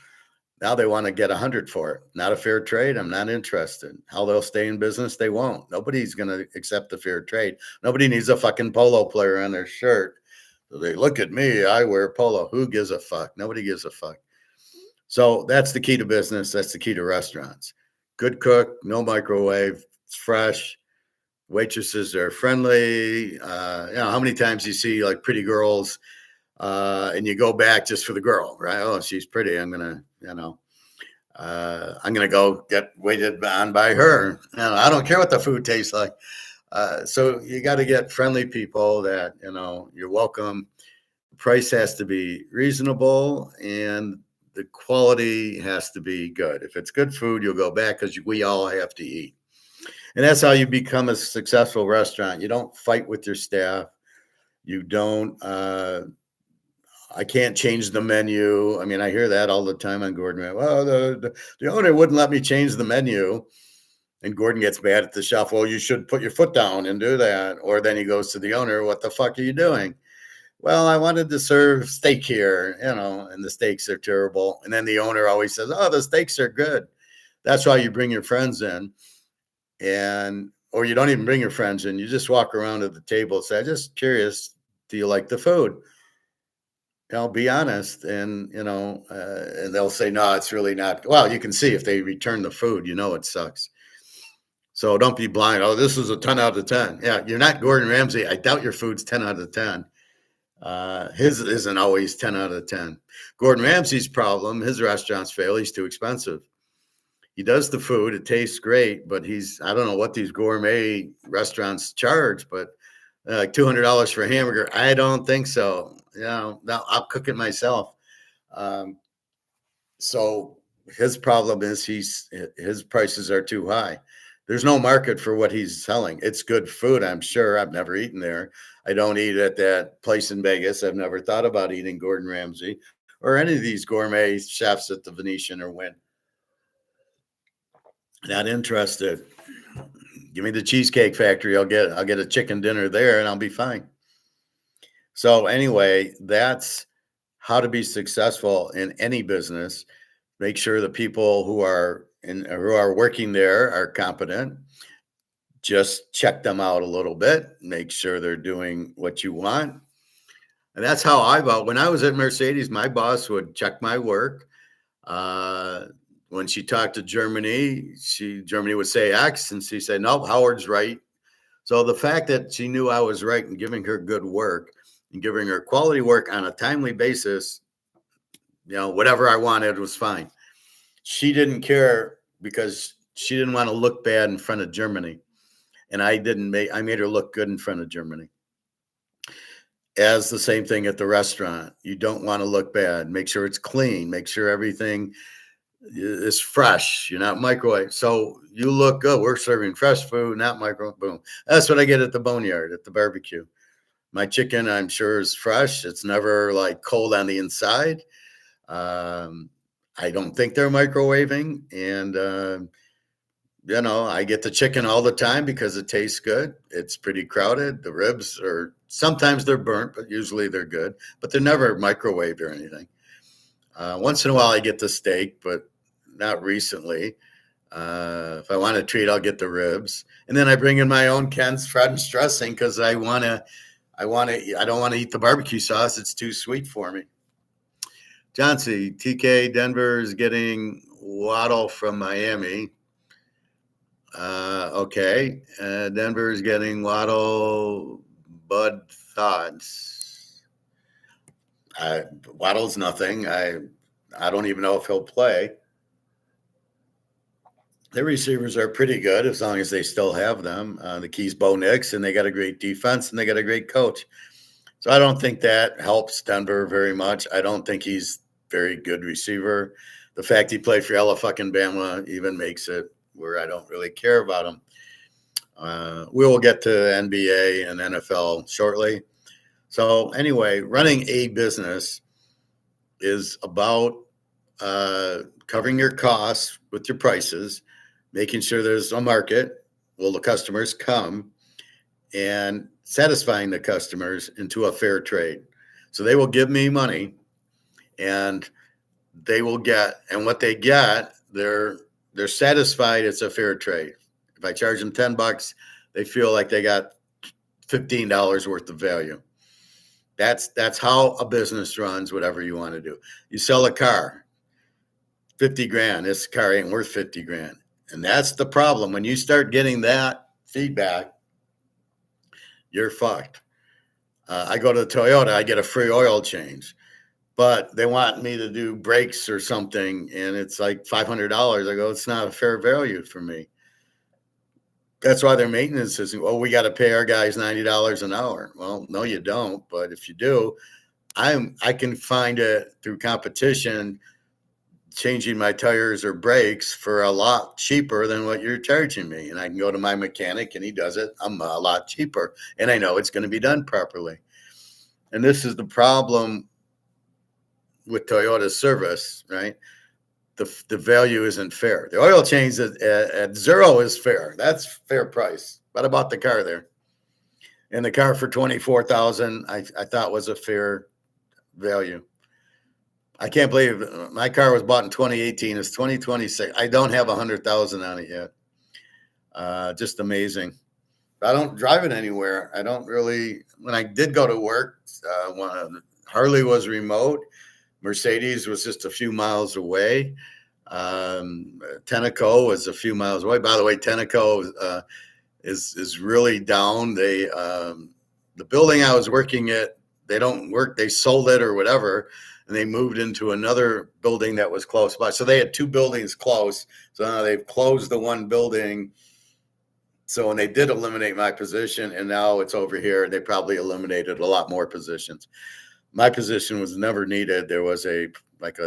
Now they want to get 100 for it. Not a fair trade. I'm not interested. How they'll stay in business, they won't. Nobody's going to accept a fair trade. Nobody needs a fucking polo player on their shirt. So they look at me, I wear polo. Who gives a fuck? Nobody gives a fuck. So that's the key to business. That's the key to restaurants. Good cook, no microwave, it's fresh. Waitresses are friendly. How many times you see like pretty girls and you go back just for the girl, right? Oh, she's pretty. I'm going to go get waited on by her. I don't care what the food tastes like. So you got to get friendly people that, you're welcome. The price has to be reasonable and the quality has to be good. If it's good food, you'll go back because we all have to eat. And that's how you become a successful restaurant. You don't fight with your staff. You don't, I can't change the menu. I mean, I hear that all the time on Gordon. Well, the owner wouldn't let me change the menu. And Gordon gets mad at the chef. Well, you should put your foot down and do that. Or then he goes to the owner, what the fuck are you doing? Well, I wanted to serve steak here, and the steaks are terrible. And then the owner always says, oh, the steaks are good. That's why you bring your friends in. Or you don't even bring your friends in. You just walk around to the table and say, I'm just curious, do you like the food? Be honest. And they'll say, no, it's really not. Well, you can see if they return the food, it sucks. So don't be blind. Oh, this is a 10 out of 10. Yeah, you're not Gordon Ramsay. I doubt your food's 10 out of 10. His isn't always 10 out of 10. Gordon Ramsay's problem, his restaurants fail. He's too expensive. He does the food. It tastes great, but I don't know what these gourmet restaurants charge, but like $200 for a hamburger. I don't think so. No, I'll cook it myself. So his problem is his prices are too high. There's no market for what he's selling. It's good food, I'm sure. I've never eaten there. I don't eat at that place in Vegas. I've never thought about eating Gordon Ramsay or any of these gourmet chefs at the Venetian or Wynn. Not interested. Give me the Cheesecake Factory. I'll get a chicken dinner there and I'll be fine. So anyway, that's how to be successful in any business. Make sure the people who are working there are competent. Just check them out a little bit. Make sure they're doing what you want. And that's how when I was at Mercedes, my boss would check my work. When she talked to Germany would say X, and she said, no, Howard's right. So the fact that she knew I was right and giving her good work and giving her quality work on a timely basis, whatever I wanted was fine. She didn't care because she didn't want to look bad in front of Germany. And I made her look good in front of Germany. As the same thing at the restaurant. You don't want to look bad. Make sure it's clean. Make sure everything is fresh. You're not microwave. So you look good. We're serving fresh food, not microwave. Boom. That's what I get at the boneyard, at the barbecue. My chicken, I'm sure, is fresh. It's never like cold on the inside. I don't think they're microwaving. And, I get the chicken all the time because it tastes good. It's pretty crowded. The ribs sometimes they're burnt, but usually they're good. But they're never microwaved or anything. Once in a while I get the steak, but not recently. If I want a treat, I'll get the ribs, and then I bring in my own Ken's French dressing because I don't want to eat the barbecue sauce. It's too sweet for me. John C. TK Denver is getting Waddle from Miami. Okay. Denver is getting Waddle. Bud thoughts. Waddle's nothing. I don't even know if he'll play. Their receivers are pretty good as long as they still have them. The key's Bo Nix, and they got a great defense, and they got a great coach. So I don't think that helps Denver very much. I don't think he's very good receiver. The fact he played for Bama even makes it where I don't really care about him. We will get to NBA and NFL shortly. So anyway, running a business is about covering your costs with your prices, making sure there's a market. Will the customers come? And satisfying the customers into a fair trade. So they will give me money and they will get, and what they get, they're satisfied it's a fair trade. If I charge them $10, they feel like they got $15 worth of value. That's how a business runs, whatever you want to do. You sell a car, 50 grand, this car ain't worth 50 grand. And that's the problem. When you start getting that feedback, you're fucked. I go to Toyota, I get a free oil change, but they want me to do brakes or something, and it's like $500. I go, it's not a fair value for me. That's why their maintenance is, well, we got to pay our guys $90 an hour. Well, no, you don't. But if you do, I can find it through competition, changing my tires or brakes for a lot cheaper than what you're charging me. And I can go to my mechanic and he does it. I'm a lot cheaper. And I know it's going to be done properly. And this is the problem with Toyota's service, right? The value isn't fair. The oil change at zero is fair. That's fair price. But I bought the car there. And the car for $24,000, I thought was a fair value. I can't believe my car was bought in 2018. It's 2026. I don't have 100,000 on it yet. Just amazing. I don't drive it anywhere. I don't really. When I did go to work, Harley was remote. Mercedes was just a few miles away. Tenneco was a few miles away. By the way, Tenneco is really down. They the building I was working at, they don't work. They sold it or whatever. And they moved into another building that was close by. So they had two buildings close. So now they've closed the one building. So when they did eliminate my position, and now it's over here, they probably eliminated a lot more positions. My position was never needed. There was a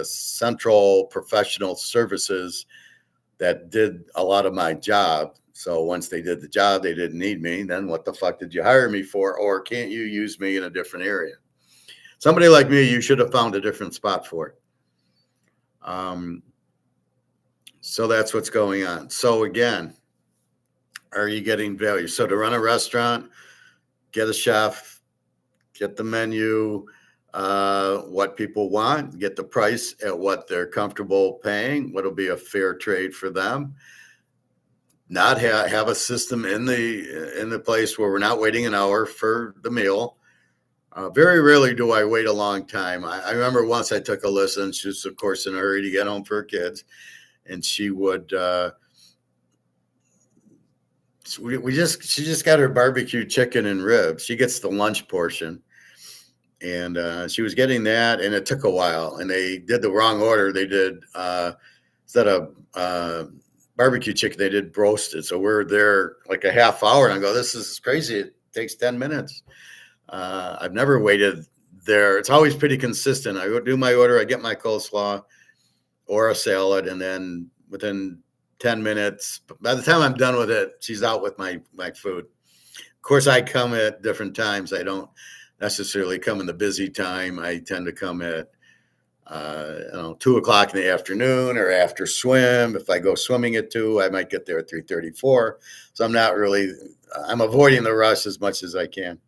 central professional services that did a lot of my job. So once they did the job, they didn't need me. Then what the fuck did you hire me for? Or can't you use me in a different area? Somebody like me, you should have found a different spot for. So that's what's going on. So again, are you getting value? So to run a restaurant, get a chef, get the menu, what people want, get the price at what they're comfortable paying, what'll be a fair trade for them. Not have a system in the place where we're not waiting an hour for the meal. Very rarely do I wait a long time. I remember once I took Alyssa, and she was, of course, in a hurry to get home for her kids. And she would, she just got her barbecue chicken and ribs. She gets the lunch portion. And she was getting that, and it took a while. And they did the wrong order. They did, instead of barbecue chicken, they did roasted. So we're there like a half hour, and I go, this is crazy. It takes 10 minutes. I've never waited there. It's always pretty consistent. I do my order, I get my coleslaw or a salad, and then within 10 minutes, by the time I'm done with it, she's out with my food. Of course, I come at different times. I don't necessarily come in the busy time. I tend to come at 2 o'clock in the afternoon or after swim. If I go swimming at 2, I might get there at 3:34. So I'm avoiding the rush as much as I can.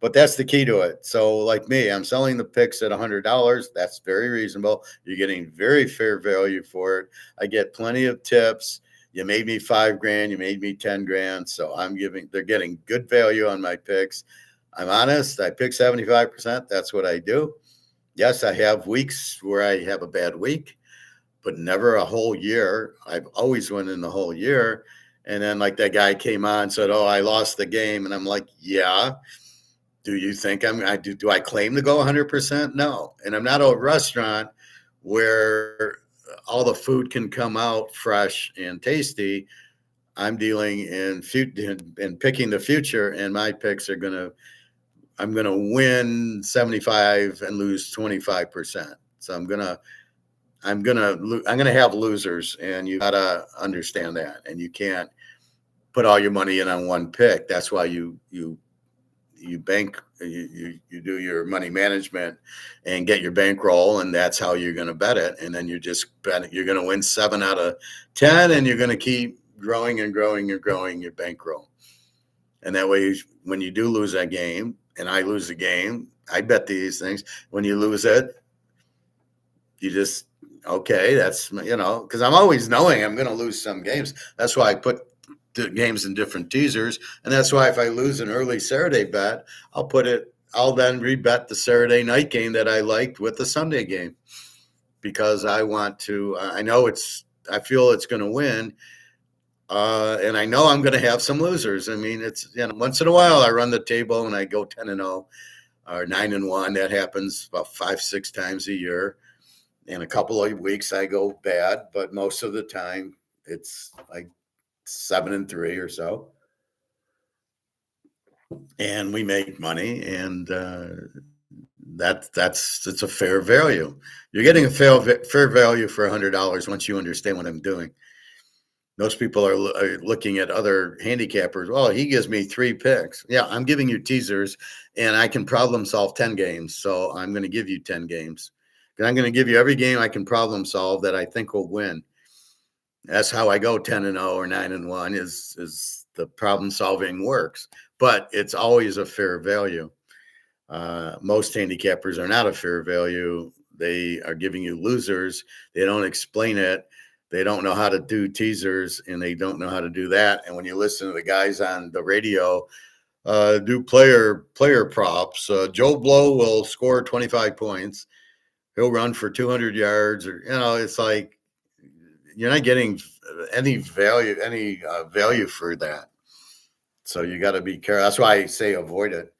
But that's the key to it. So like me, I'm selling the picks at $100. That's very reasonable. You're getting very fair value for it. I get plenty of tips. You made me 5 grand, you made me 10 grand. So they're getting good value on my picks. I'm honest. I pick 75%. That's what I do. Yes, I have weeks where I have a bad week, but never a whole year. I've always won in the whole year. And then like that guy came on and said, "Oh, I lost the game." And I'm like, "Yeah. Do you think do I claim to go 100%? No. And I'm not a restaurant where all the food can come out fresh and tasty. I'm dealing in picking the future, and my picks are I'm gonna win 75 and lose 25%. So I'm gonna have losers, and you gotta understand that. And you can't put all your money in on one pick. That's why you bank you do your money management and get your bankroll, and that's how you're going to bet it. And then you're going to win 7 out of 10, and you're going to keep growing and growing and growing your bankroll. And that way, when you do lose that game, and I lose the game, I bet these things. When you lose it, you just okay. That's because I'm always knowing I'm going to lose some games. That's why I put the games in different teasers, and that's why if I lose an early Saturday bet, I'll then rebet the Saturday night game that I liked with the Sunday game because I want to. I feel it's going to win, and I know I'm going to have some losers. I mean, it's once in a while I run the table and I go 10-0 or 9-1. That happens about 5-6 times a year. In a couple of weeks I go bad, but most of the time it's like 7-3 or so, and we make money, and it's a fair value. You're getting a fair value for $100 once you understand what I'm doing. Most people are looking at other handicappers. Oh, he gives me 3 picks. Yeah, I'm giving you teasers, and I can problem solve 10 games. So I'm going to give you 10 games. And I'm going to give you every game I can problem solve that I think will win. That's how I go 10-0 or 9-1 is the problem solving works, but it's always a fair value. Most handicappers are not a fair value. They are giving you losers. They don't explain it. They don't know how to do teasers, and they don't know how to do that. And when you listen to the guys on the radio, do player props. Joe Blow will score 25 points. He'll run for 200 yards, or it's like you're not getting any value for that. So you got to be careful. That's why I say avoid it.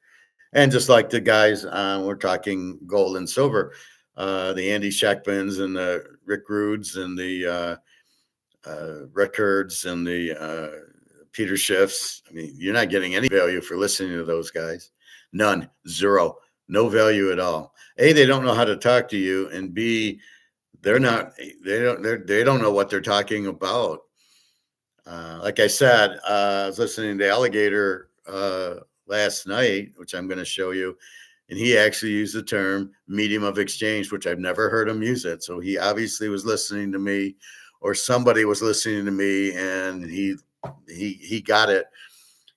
And just like the guys, we're talking gold and silver, the Andy Scheckmans and the Rick Rudes and the Rickards and the Peter Schiffs. I mean, you're not getting any value for listening to those guys. None, zero, no value at all. A, they don't know how to talk to you, and B, they don't know what they're talking about. Like I said, I was listening to Alligator last night, which I'm going to show you, and he actually used the term medium of exchange, which I've never heard him use it. So he obviously was listening to me, or somebody was listening to me, and he got it.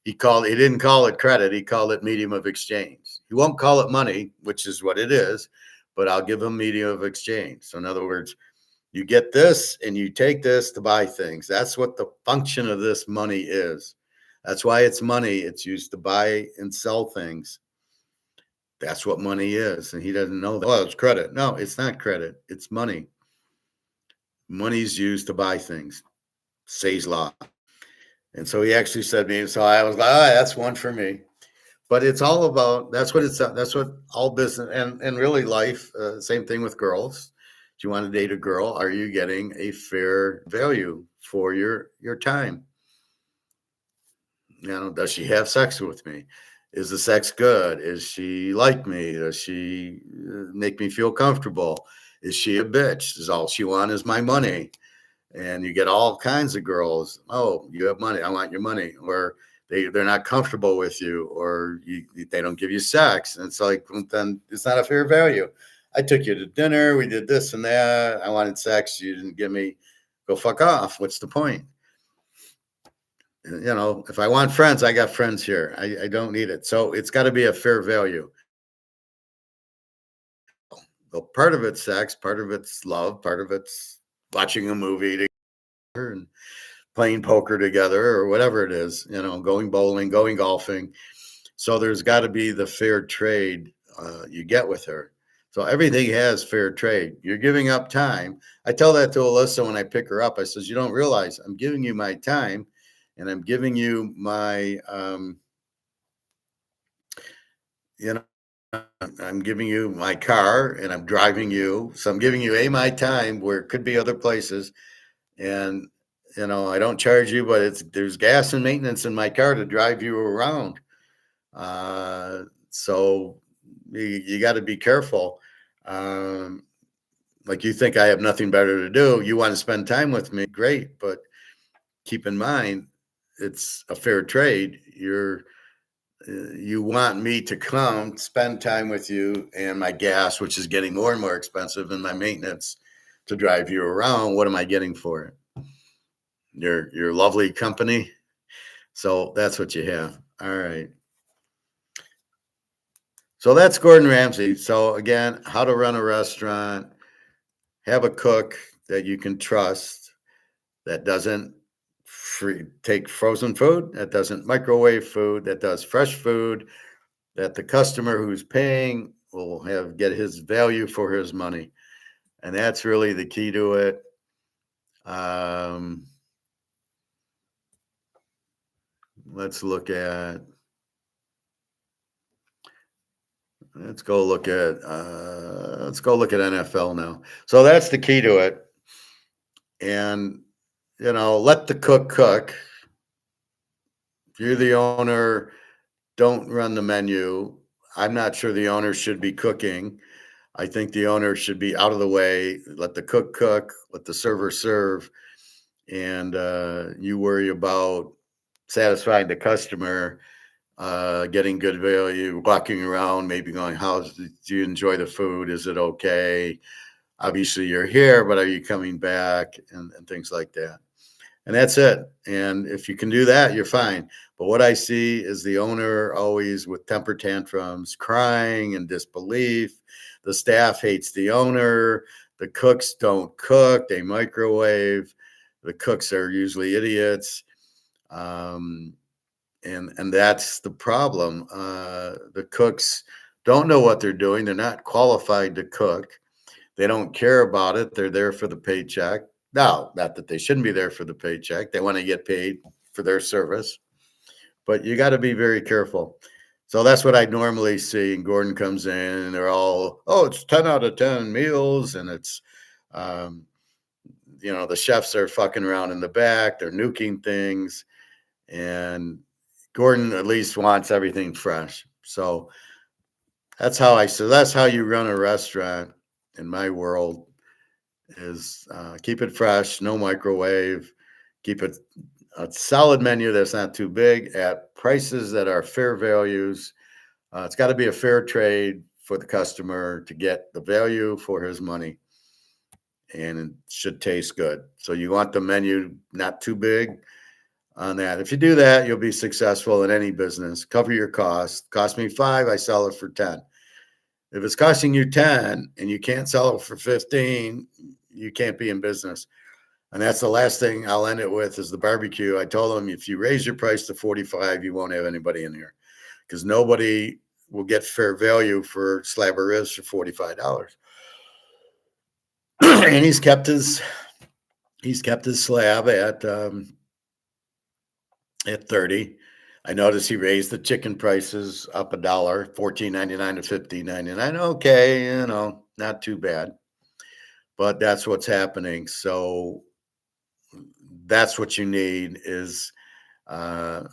He didn't call it credit. He called it medium of exchange. He won't call it money, which is what it is, but I'll give him medium of exchange. So in other words, you get this and you take this to buy things. That's what the function of this money is. That's why it's money. It's used to buy and sell things. That's what money is. And he doesn't know that. Oh, it's credit. No, it's not credit. It's money. Money's used to buy things. Say's law. And so he actually said to me, so I was like, that's one for me. But it's all about, that's what all business and really life, same thing with girls. Do you want to date a girl? Are you getting a fair value for your time? Does she have sex with me? Is the sex good? Is she like me? Does she make me feel comfortable? Is she a bitch? Is all she wants is my money? And you get all kinds of girls. Oh, you have money. I want your money. Or they're not comfortable with you, or they don't give you sex. And it's like, then it's not a fair value. I took you to dinner. We did this and that. I wanted sex. You didn't give me. Go fuck off. What's the point? If I want friends, I got friends here. I don't need it. So it's got to be a fair value. Well, part of it's sex, part of it's love, part of it's watching a movie together, playing poker together or whatever it is, going bowling, going golfing. So there's got to be the fair trade you get with her. So everything has fair trade. You're giving up time. I tell that to Alyssa when I pick her up. I says, you don't realize I'm giving you my time, and I'm giving you my, you know, I'm giving you my car, and I'm driving you. So I'm giving you my time where it could be other places, and I don't charge you, but there's gas and maintenance in my car to drive you around. So you got to be careful. Um, like, you think I have nothing better to do. You want to spend time with me, great, but keep in mind it's a fair trade. You want me to come spend time with you, and my gas, which is getting more and more expensive, and my maintenance to drive you around. What am I getting for it? Your lovely company. So that's what you have. All right. So that's Gordon Ramsay. So again, how to run a restaurant, have a cook that you can trust, that doesn't take frozen food, that doesn't microwave food, that does fresh food, that the customer who's paying will get his value for his money. And that's really the key to it. Um, let's look at let's go look at NFL now. So that's the key to it. And let the cook cook. If you're the owner, don't run the menu. I'm not sure the owner should be cooking. I think the owner should be out of the way. Let the cook cook, let the server serve, and you worry about satisfying the customer, getting good value, walking around, maybe going, do you enjoy the food? Is it okay? Obviously, you're here, but are you coming back? And things like that. And that's it. And if you can do that, you're fine. But what I see is the owner always with temper tantrums, crying and disbelief. The staff hates the owner. The cooks don't cook, they microwave. The cooks are usually idiots. Um, and that's the problem. The cooks don't know what they're doing. They're not qualified to cook. They don't care about it. They're there for the paycheck. No, not that they shouldn't be there for the paycheck. They want to get paid for their service, but you got to be very careful. So that's what I normally see. And Gordon comes in, and they're all, oh, it's 10 out of 10 meals. And it's, um, the chefs are fucking around in the back. They're nuking things. And Gordon at least wants everything fresh. So that's how you run a restaurant in my world. Is keep it fresh, no microwave, keep it a solid menu that's not too big at prices that are fair values. It's got to be a fair trade for the customer to get the value for his money, and it should taste good. So you want the menu not too big on that. If you do that, you'll be successful in any business. Cover your costs. Cost me 5, I sell it for 10. If it's costing you 10 and you can't sell it for 15, you can't be in business. And that's the last thing I'll end it with is the barbecue. I told them, if you raise your price to 45, you won't have anybody in here because nobody will get fair value for slab of ribs for $45. And he's kept his slab at 30. I noticed he raised the chicken prices up $1, $14.99 to $15.99. Okay, not too bad. But that's what's happening. So that's what you need is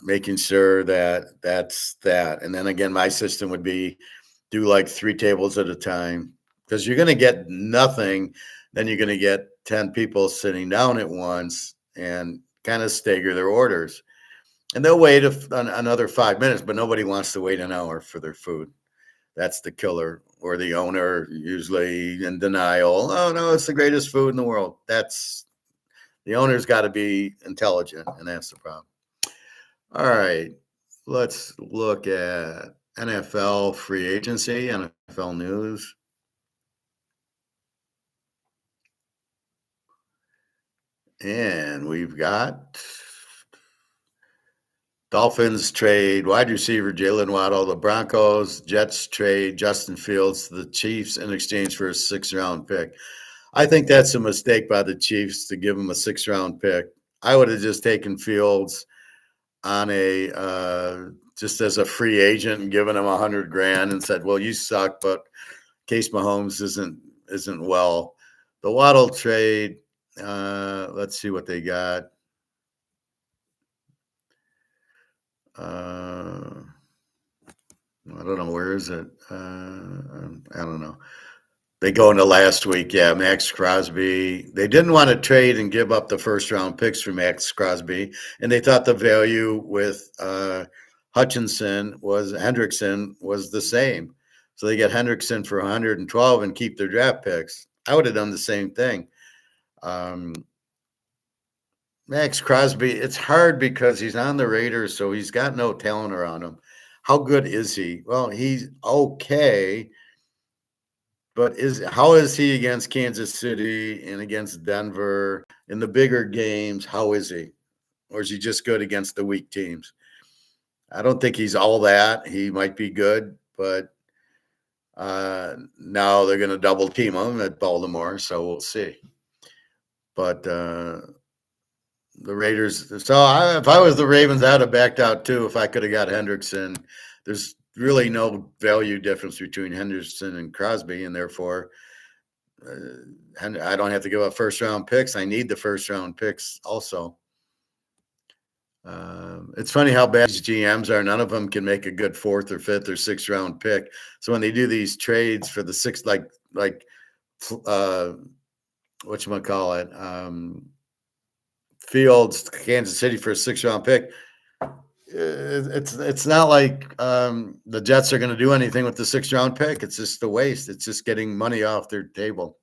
making sure that's that. And then again, my system would be do like 3 tables at a time because you're going to get nothing. Then you're going to get 10 people sitting down at once and kind of stagger their orders. And they'll wait another 5 minutes, but nobody wants to wait an hour for their food. That's the killer. Or the owner usually in denial. Oh, no, it's the greatest food in the world. The owner's got to be intelligent, and that's the problem. All right, let's look at NFL free agency, NFL news. And we've got Dolphins trade wide receiver Jalen Waddle. The Broncos, Jets trade Justin Fields to the Chiefs in exchange for a 6th-round pick. I think that's a mistake by the Chiefs to give him a 6th-round pick. I would have just taken Fields on a just as a free agent and given him 100 grand and said, "Well, you suck, but Case Mahomes isn't well." The Waddle trade. Let's see what they got. I don't know. Where is it? I don't know. They go into last week. Yeah, Max Crosby. They didn't want to trade and give up the 1st-round picks for Max Crosby, and they thought the value with Hendrickson was the same. So they get Hendrickson for 112 and keep their draft picks. I would have done the same thing. Max Crosby, it's hard because he's on the Raiders, so he's got no talent around him. How good is he? Well, he's okay, but how is he against Kansas City and against Denver in the bigger games? How is he? Or is he just good against the weak teams? I don't think he's all that. He might be good, but now they're going to double team him at Baltimore, so we'll see. But the Raiders. So if I was the Ravens, I'd have backed out too if I could have got Hendrickson. There's really no value difference between Henderson and Crosby, and therefore I don't have to give up 1st-round picks. I need the 1st-round picks also. It's funny how bad these GMs are. None of them can make a good 4th or 5th or 6th-round pick. So when they do these trades for the 6th, like whatchamacallit, Fields, Kansas City for a 6th-round pick. It's not like the Jets are going to do anything with the 6th-round pick. It's just a waste. It's just getting money off their table.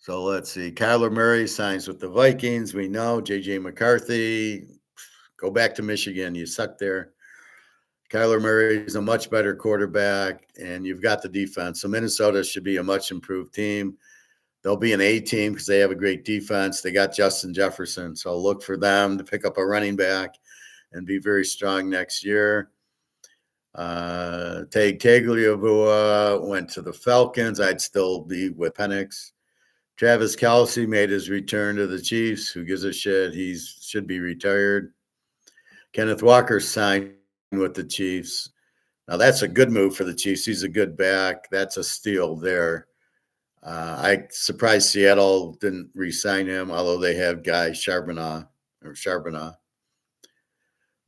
So let's see. Kyler Murray signs with the Vikings. We know J.J. McCarthy. Go back to Michigan. You suck there. Kyler Murray is a much better quarterback, and you've got the defense. So Minnesota should be a much improved team. They'll be an A team because they have a great defense. They got Justin Jefferson. So look for them to pick up a running back and be very strong next year. Tagovailoa went to the Falcons. I'd still be with Penix. Travis Kelce made his return to the Chiefs. Who gives a shit? He should be retired. Kenneth Walker signed with the Chiefs. Now, that's a good move for the Chiefs. He's a good back. That's a steal there. I surprised Seattle didn't re-sign him, although they have guy Charbonnet.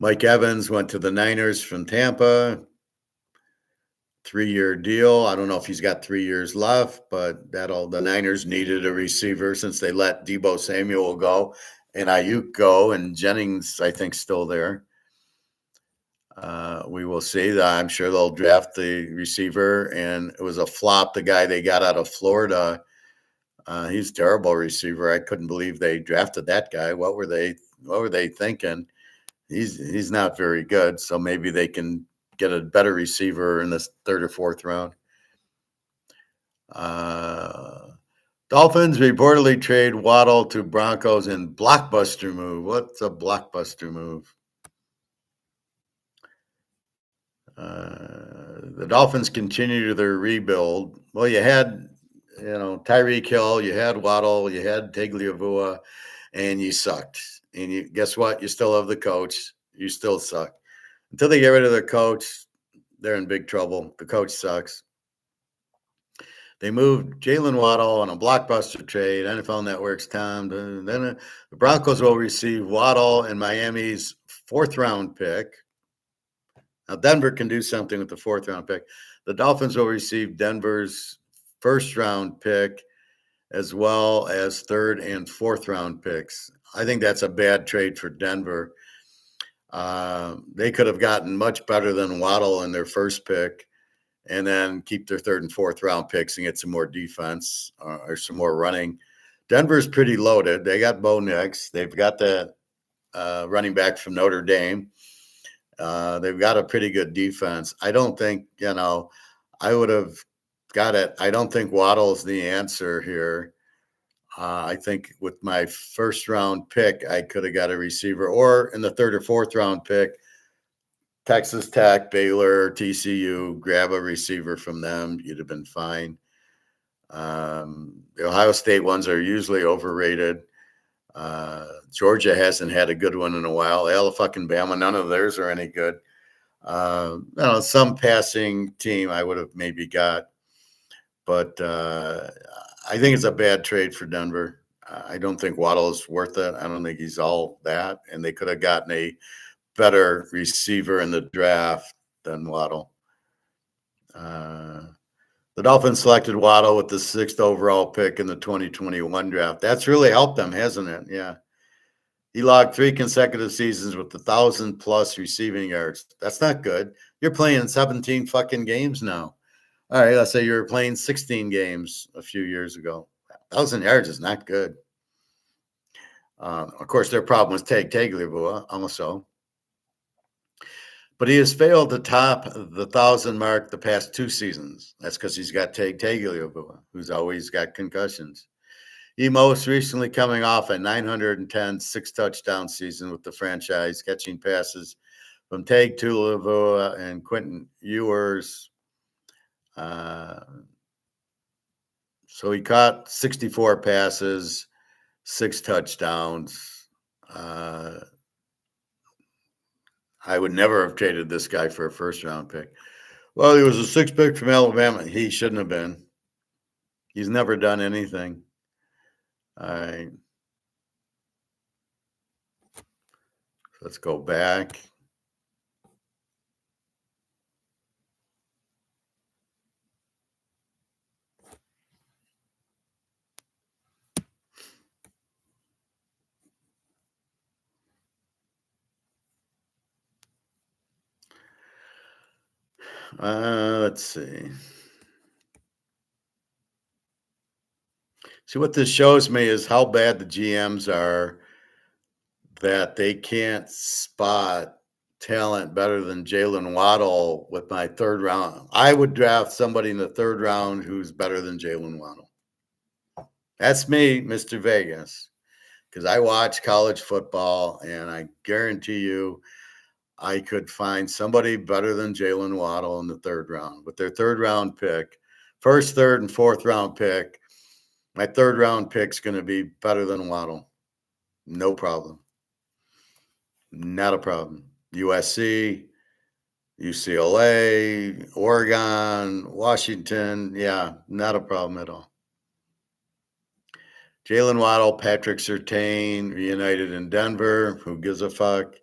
Mike Evans went to the Niners from Tampa. 3-year deal. I don't know if he's got 3 years left, but the Niners needed a receiver since they let Deebo Samuel go and Ayuk go, and Jennings, I think, still there. We will see. I'm sure they'll draft the receiver, and it was a flop. The guy they got out of Florida, he's a terrible receiver. I couldn't believe they drafted that guy. What were they thinking? He's not very good, so maybe they can get a better receiver in the 3rd or 4th round. Dolphins reportedly trade Waddle to Broncos in blockbuster move. What's a blockbuster move? The Dolphins continue their rebuild. Well, you had, Tyreek Hill, you had Waddle, you had Tagovailoa, and you sucked. And guess what? You still have the coach. You still suck. Until they get rid of their coach, they're in big trouble. The coach sucks. They moved Jalen Waddle on a blockbuster trade. NFL Network's Tom. Then the Broncos will receive Waddle and Miami's 4th-round pick. Now, Denver can do something with the 4th-round pick. The Dolphins will receive Denver's 1st-round pick as well as 3rd and 4th-round picks. I think that's a bad trade for Denver. They could have gotten much better than Waddle in their 1st pick and then keep their 3rd and 4th-round picks and get some more defense or some more running. Denver's pretty loaded. They got Bo Nix. They've got the running back from Notre Dame. They've got a pretty good defense. I don't think, I would have got it. I don't think Waddle's the answer here. I think with my first round pick, I could have got a receiver, or in the third or fourth round pick, Texas Tech, Baylor, TCU, grab a receiver from them. You'd have been fine. The Ohio State ones are usually overrated. Georgia hasn't had a good one in a while. Alabama, none of theirs are any good. Some passing team I would have maybe got, but I think it's a bad trade for Denver. I don't think Waddle is worth it. I don't think he's all that, and they could have gotten a better receiver in the draft than Waddle. The Dolphins selected Waddle with the 6th overall pick in the 2021 draft. That's really helped them, hasn't it? Yeah. He logged 3 consecutive seasons with 1,000+ receiving yards. That's not good. You're playing 17 fucking games now. All right, let's say you were playing 16 games a few years ago. 1,000 yards is not good. Of course, their problem was Tagovailoa also. But he has failed to top the 1,000 mark the past 2 seasons. That's because he's got Tagovailoa, who's always got concussions. He most recently coming off a 910 6-touchdown season with the franchise, catching passes from Tagovailoa and Quentin Ewers. So he caught 64 passes, 6 touchdowns. I would never have traded this guy for a first-round pick. Well, he was a 6th pick from Alabama. He shouldn't have been. He's never done anything. All right. Let's go back. Let's see. See, what this shows me is how bad the GMs are, that they can't spot talent better than Jalen Waddle with my 3rd round. I would draft somebody in the 3rd round who's better than Jalen Waddle. That's me, Mr. Vegas, because I watch college football, and I guarantee you I could find somebody better than Jalen Waddle in the 3rd round. With their 3rd round pick, 1st, 3rd, and 4th round pick, my 3rd round pick's going to be better than Waddle. No problem. Not a problem. USC, UCLA, Oregon, Washington. Yeah, not a problem at all. Jalen Waddle, Patrick Surtain, reunited in Denver. Who gives a fuck?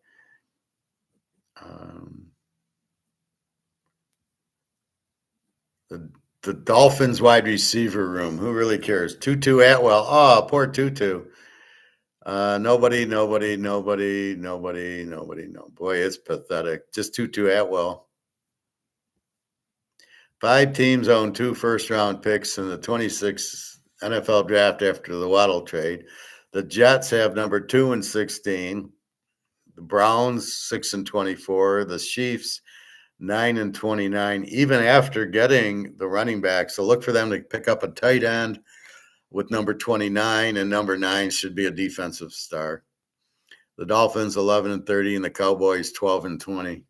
The Dolphins wide receiver room. Who really cares? Tutu Atwell. Oh, poor Tutu. Nobody. No. Boy, it's pathetic. Just Tutu Atwell. 5 teams own 2 first-round picks in the 26th NFL draft after the Waddle trade. The Jets have number 2 and 16. The Browns 6 and 24. The Chiefs 9 and 29. Even after getting the running back, so look for them to pick up a tight end with number 29, and number 9 should be a defensive star. The Dolphins 11 and 30, and the Cowboys 12 and 20.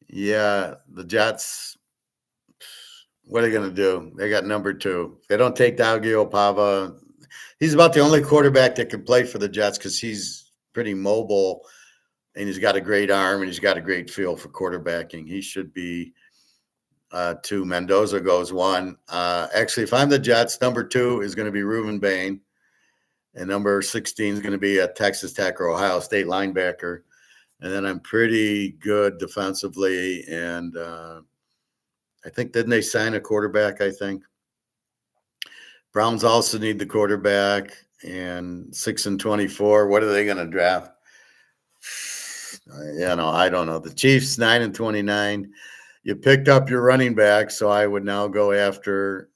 Yeah, the Jets. What are they going to do? They got number 2. If they don't take Tagovailoa, he's about the only quarterback that can play for the Jets because he's pretty mobile, and he's got a great arm, and he's got a great feel for quarterbacking. He should be 2. Mendoza goes 1. Actually, if I'm the Jets, number 2 is going to be Reuben Bain, and number 16 is going to be a Texas Tech or Ohio State linebacker. And then I'm pretty good defensively, and I think, didn't they sign a quarterback, I think? Browns also need the quarterback, and 6 and 24. What are they going to draft? I don't know. The Chiefs 9 and 29. You picked up your running back, so I would now go after,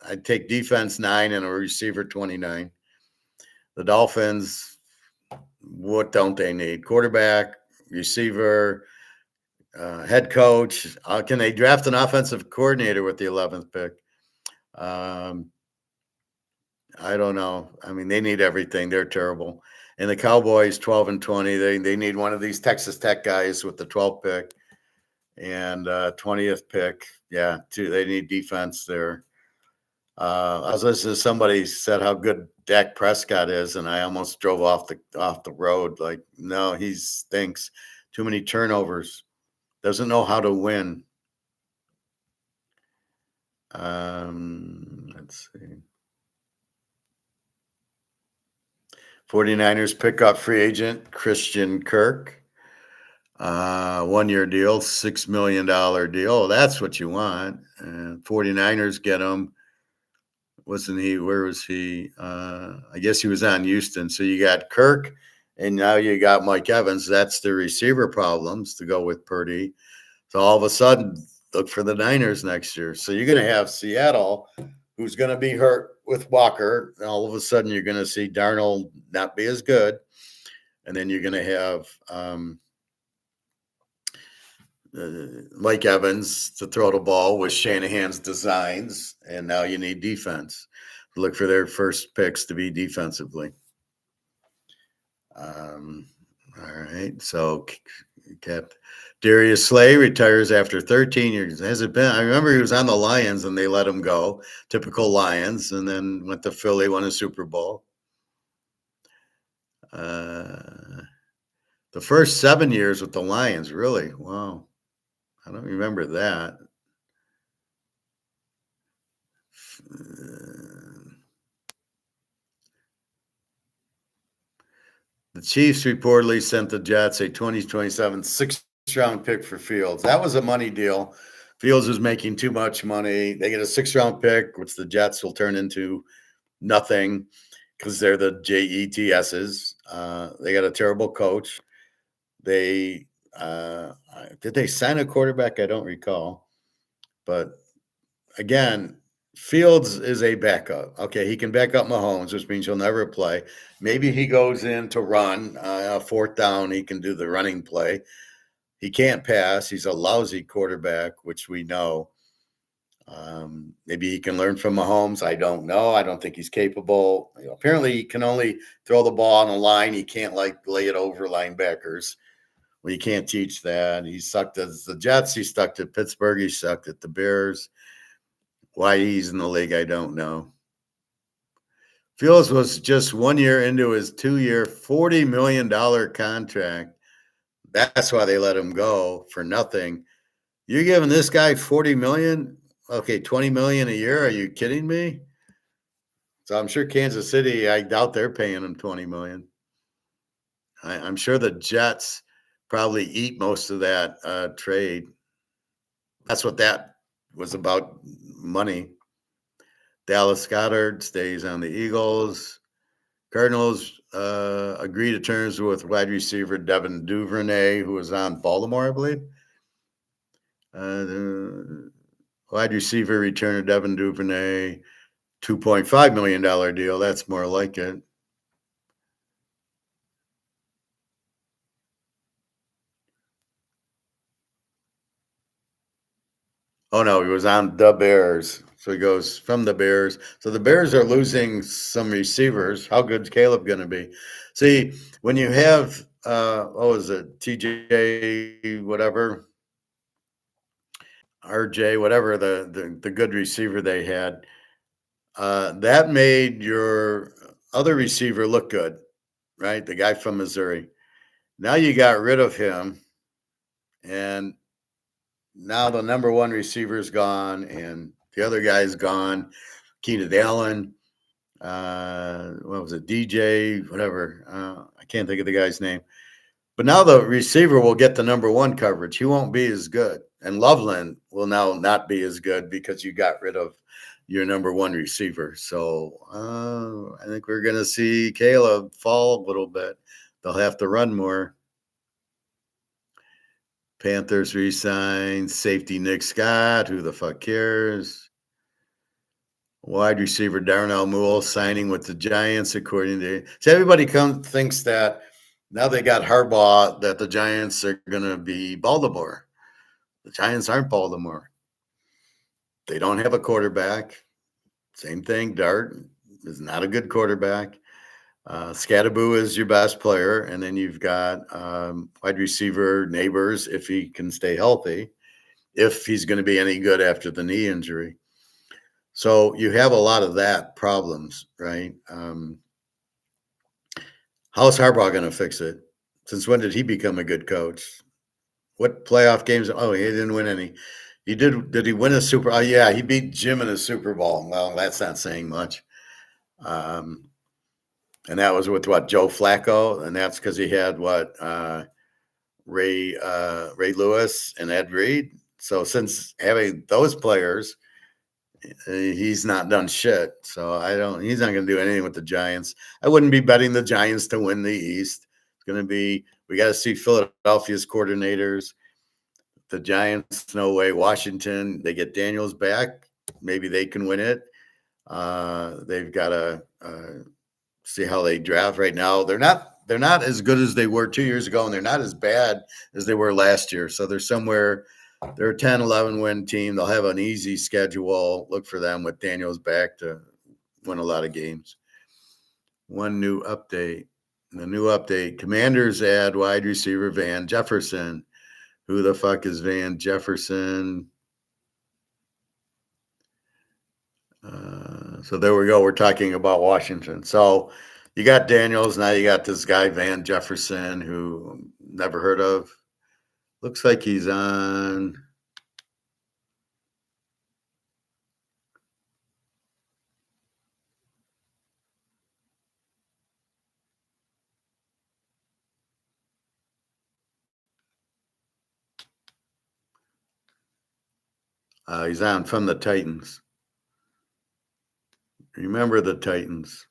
I'd take defense 9 and a receiver 29. The Dolphins, what don't they need? Quarterback, receiver, head coach. Can they draft an offensive coordinator with the 11th pick? I don't know. I mean, they need everything. They're terrible. And the Cowboys, 12-20. They need one of these Texas Tech guys with the 12th pick and 20th pick. Yeah, too. They need defense there. I was listening to somebody said how good Dak Prescott is, and I almost drove off the road. Like, no, he stinks. Too many turnovers. Doesn't know how to win. Let's see. 49ers pick up free agent Christian Kirk. 1 year deal, $6 million deal. Oh, that's what you want. And 49ers get him. Wasn't he? Where was he? I guess he was on Houston. So you got Kirk, and now you got Mike Evans. That's the receiver problems to go with Purdy. So all of a sudden, look for the Niners next year. So you're going to have Seattle, who's going to be hurt with Walker. And all of a sudden, you're going to see Darnold not be as good. And then you're going to have Mike Evans to throw the ball with Shanahan's designs. And now you need defense. Look for their first picks to be defensively. All right. So Darius Slay retires after 13 years. Has it been? I remember he was on the Lions and they let him go. Typical Lions, and then went to Philly, won a Super Bowl. The first 7 years with the Lions, really? Wow. I don't remember that. The Chiefs reportedly sent the Jets a 2027 sixth-round pick for Fields. That was a money deal. Fields was making too much money. They get a sixth-round pick, which the Jets will turn into nothing because they're the JETSs. They got a terrible coach. They did they sign a quarterback? I don't recall. But again, Fields is a backup. Okay, he can back up Mahomes, which means he'll never play. Maybe he goes in to run fourth down. He can do the running play. He can't pass. He's a lousy quarterback, which we know. Maybe he can learn from Mahomes. I don't know. I don't think he's capable. Apparently, he can only throw the ball on the line. He can't lay it over linebackers. Well, you can't teach that. He sucked at the Jets. He stuck at Pittsburgh. He sucked at the Bears. Why he's in the league, I don't know. Fields was just 1 year into his 2-year, $40 million contract. That's why they let him go for nothing. You're giving this guy $40 million? Okay, $20 million a year? Are you kidding me? So I'm sure Kansas City, I doubt they're paying him $20 million. I'm sure the Jets probably eat most of that trade. That's what that was about, money. Dallas Goedert stays on the Eagles. Cardinals agree to terms with wide receiver Devin Duvernay, who was on Baltimore, I believe. The wide receiver returner Devin Duvernay, $2.5 million deal. That's more like it. Oh, no, he was on the Bears. So he goes from the Bears. So the Bears are losing some receivers. How good's Caleb going to be? See, when you have, what was it, TJ, whatever, RJ, whatever the good receiver they had, that made your other receiver look good, right? The guy from Missouri. Now you got rid of him, and now the number one receiver is gone, and the other guy's gone. Keenan Allen, what was it, DJ, whatever. I can't think of the guy's name. But now the receiver will get the number one coverage. He won't be as good. And Loveland will now not be as good because you got rid of your number one receiver. So I think we're going to see Caleb fall a little bit. They'll have to run more. Panthers resign safety Nick Scott. Who the fuck cares? Wide receiver Darnell Moole signing with the Giants, according to. So everybody thinks that now they got Harbaugh, that the Giants are going to be Baltimore. The Giants aren't Baltimore. They don't have a quarterback. Same thing, Dart. is not a good quarterback. Scattaboo is your best player, and then you've got wide receiver Neighbors if he can stay healthy, if he's going to be any good after the knee injury. So you have a lot of that problems, right? How's Harbaugh going to fix it? Since when did he become a good coach? What playoff games? Oh, he didn't win any. He did. Did he win a Super? Oh, yeah, he beat Jim in a Super Bowl. Well, that's not saying much. Um, and that was with what, Joe Flacco, and that's because he had what, Ray Lewis and Ed Reed. So since having those players, he's not done shit. So I don't. He's not going to do anything with the Giants. I wouldn't be betting the Giants to win the East. It's going to be. We got to see Philadelphia's coordinators. The Giants, no way. Washington, they get Daniels back. Maybe they can win it. They've got to see how they draft right now. They're not as good as they were 2 years ago, and they're not as bad as they were last year. So they're somewhere. They're a 10, 11 win team. They'll have an easy schedule. Look for them with Daniels back to win a lot of games. One new update. The new update: Commanders add wide receiver Van Jefferson. Who the fuck is Van Jefferson? So there we go. We're talking about Washington. So you got Daniels. Now you got this guy, Van Jefferson, who never heard of. Looks like he's on. He's on from the Titans. Remember the Titans.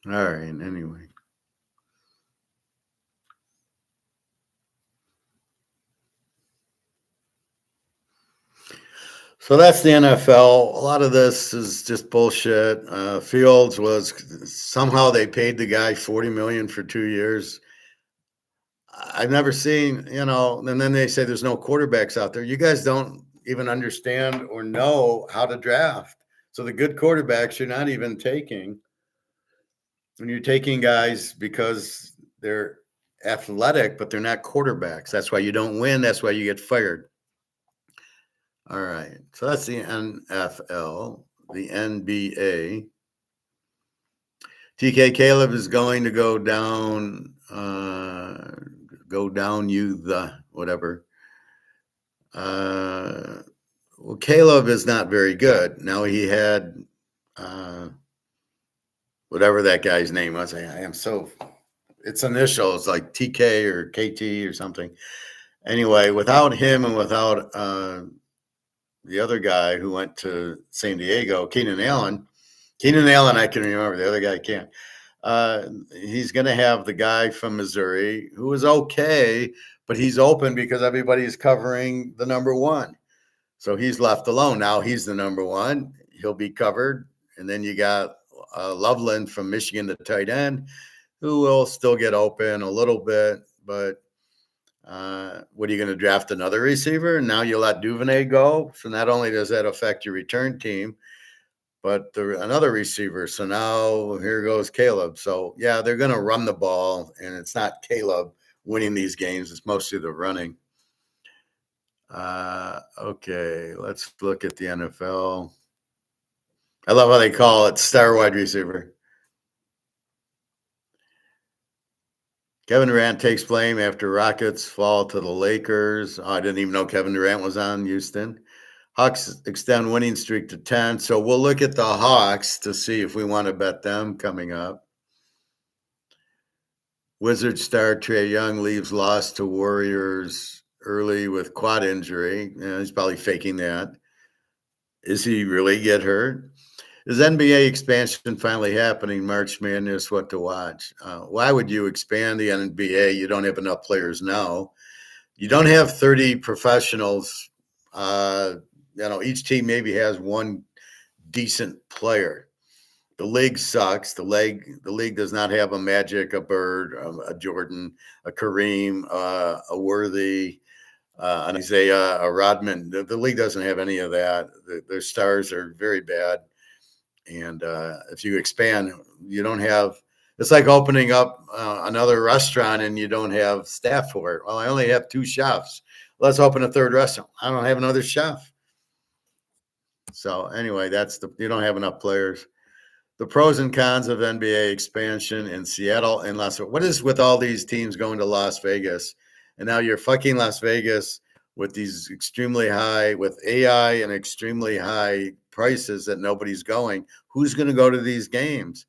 All right. Anyway. So that's the NFL. A lot of this is just bullshit. Fields was somehow they paid the guy $40 million for 2 years. I've never seen, and then they say there's no quarterbacks out there. You guys don't even understand or know how to draft. So the good quarterbacks you're not even taking. When you're taking guys because they're athletic, but they're not quarterbacks. That's why you don't win. That's why you get fired. All right. So that's the NFL, the NBA. TK Caleb is going to go down, you the whatever. Well, Caleb is not very good. Now he had whatever that guy's name was. I am so, it's initials like TK or KT or something. Anyway, without him and without the other guy who went to San Diego, Keenan Allen, I can remember. The other guy can't. He's going to have the guy from Missouri who is okay, but he's open because everybody's covering the number one. So he's left alone. Now he's the number one. He'll be covered. And then you got Loveland from Michigan, the tight end, who will still get open a little bit. But What are you going to draft another receiver? And now you let Duvernay go. So not only does that affect your return team, but another receiver. So now here goes Caleb. So yeah, they're going to run the ball, and it's not Caleb winning these games. It's mostly the running. Okay, let's look at the NFL. I love how they call it star wide receiver. Kevin Durant takes blame after Rockets fall to the Lakers. Oh, I didn't even know Kevin Durant was on Houston. Hawks extend winning streak to 10. So we'll look at the Hawks to see if we want to bet them coming up. Wizards star Trae Young leaves loss to Warriors early with quad injury. Yeah, he's probably faking that. Is he really get hurt? Is NBA expansion finally happening? March Madness, what to watch? Why would you expand the NBA? You don't have enough players now. You don't have 30 professionals. Each team maybe has one decent player. The league sucks. The league does not have a Magic, a Bird, a Jordan, a Kareem, a Worthy, an Isaiah, a Rodman. The league doesn't have any of that. Their stars are very bad. And if you expand, you don't have. It's like opening up another restaurant and you don't have staff for it. Well, I only have 2 chefs. Let's open a third restaurant. I don't have another chef. So anyway, you don't have enough players. The pros and cons of NBA expansion in Seattle and Las Vegas. What is with all these teams going to Las Vegas? And now you're fucking Las Vegas with these extremely high, with AI and extremely high prices that nobody's going. Who's going to go to these games?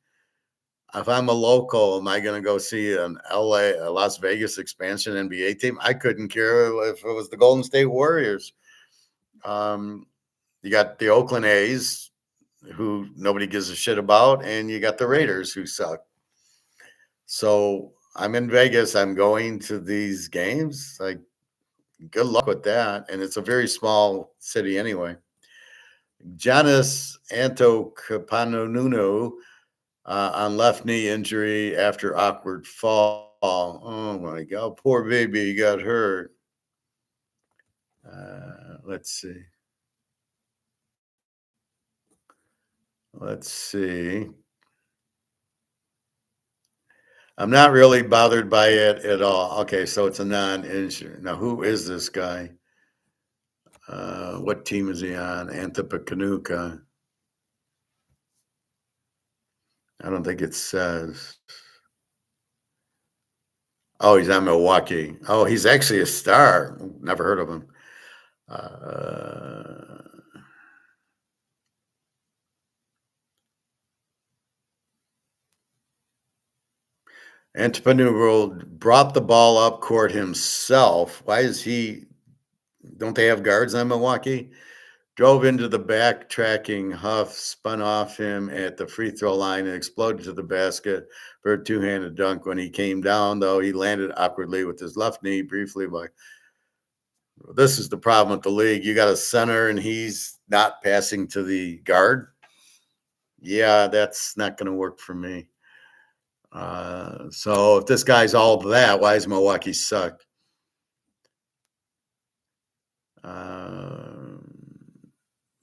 If I'm a local, am I going to go see an a Las Vegas expansion NBA team? I couldn't care if it was the Golden State Warriors. You got the Oakland A's, who nobody gives a shit about, and you got the Raiders, who suck. So I'm in Vegas. I'm going to these games. Like, good luck with that. And it's a very small city anyway. Giannis Antetokounmpo on left knee injury after awkward fall. Oh my God, poor baby got hurt. Let's see. Let's see. I'm not really bothered by it at all. Okay, so it's a non-injury. Now, who is this guy? What team is he on? Antetokounmpo. I don't think it says. Oh, he's on Milwaukee. Oh, he's actually a star. Never heard of him. Uh, Antetokounmpo brought the ball up court himself. Why is he? Don't they have guards on Milwaukee? Drove into the backtracking Huff, spun off him at the free throw line and exploded to the basket for a two-handed dunk. When he came down, though, he landed awkwardly with his left knee briefly. But this is the problem with the league. You got a center and he's not passing to the guard. Yeah, that's not going to work for me. So if this guy's all that, why does Milwaukee suck?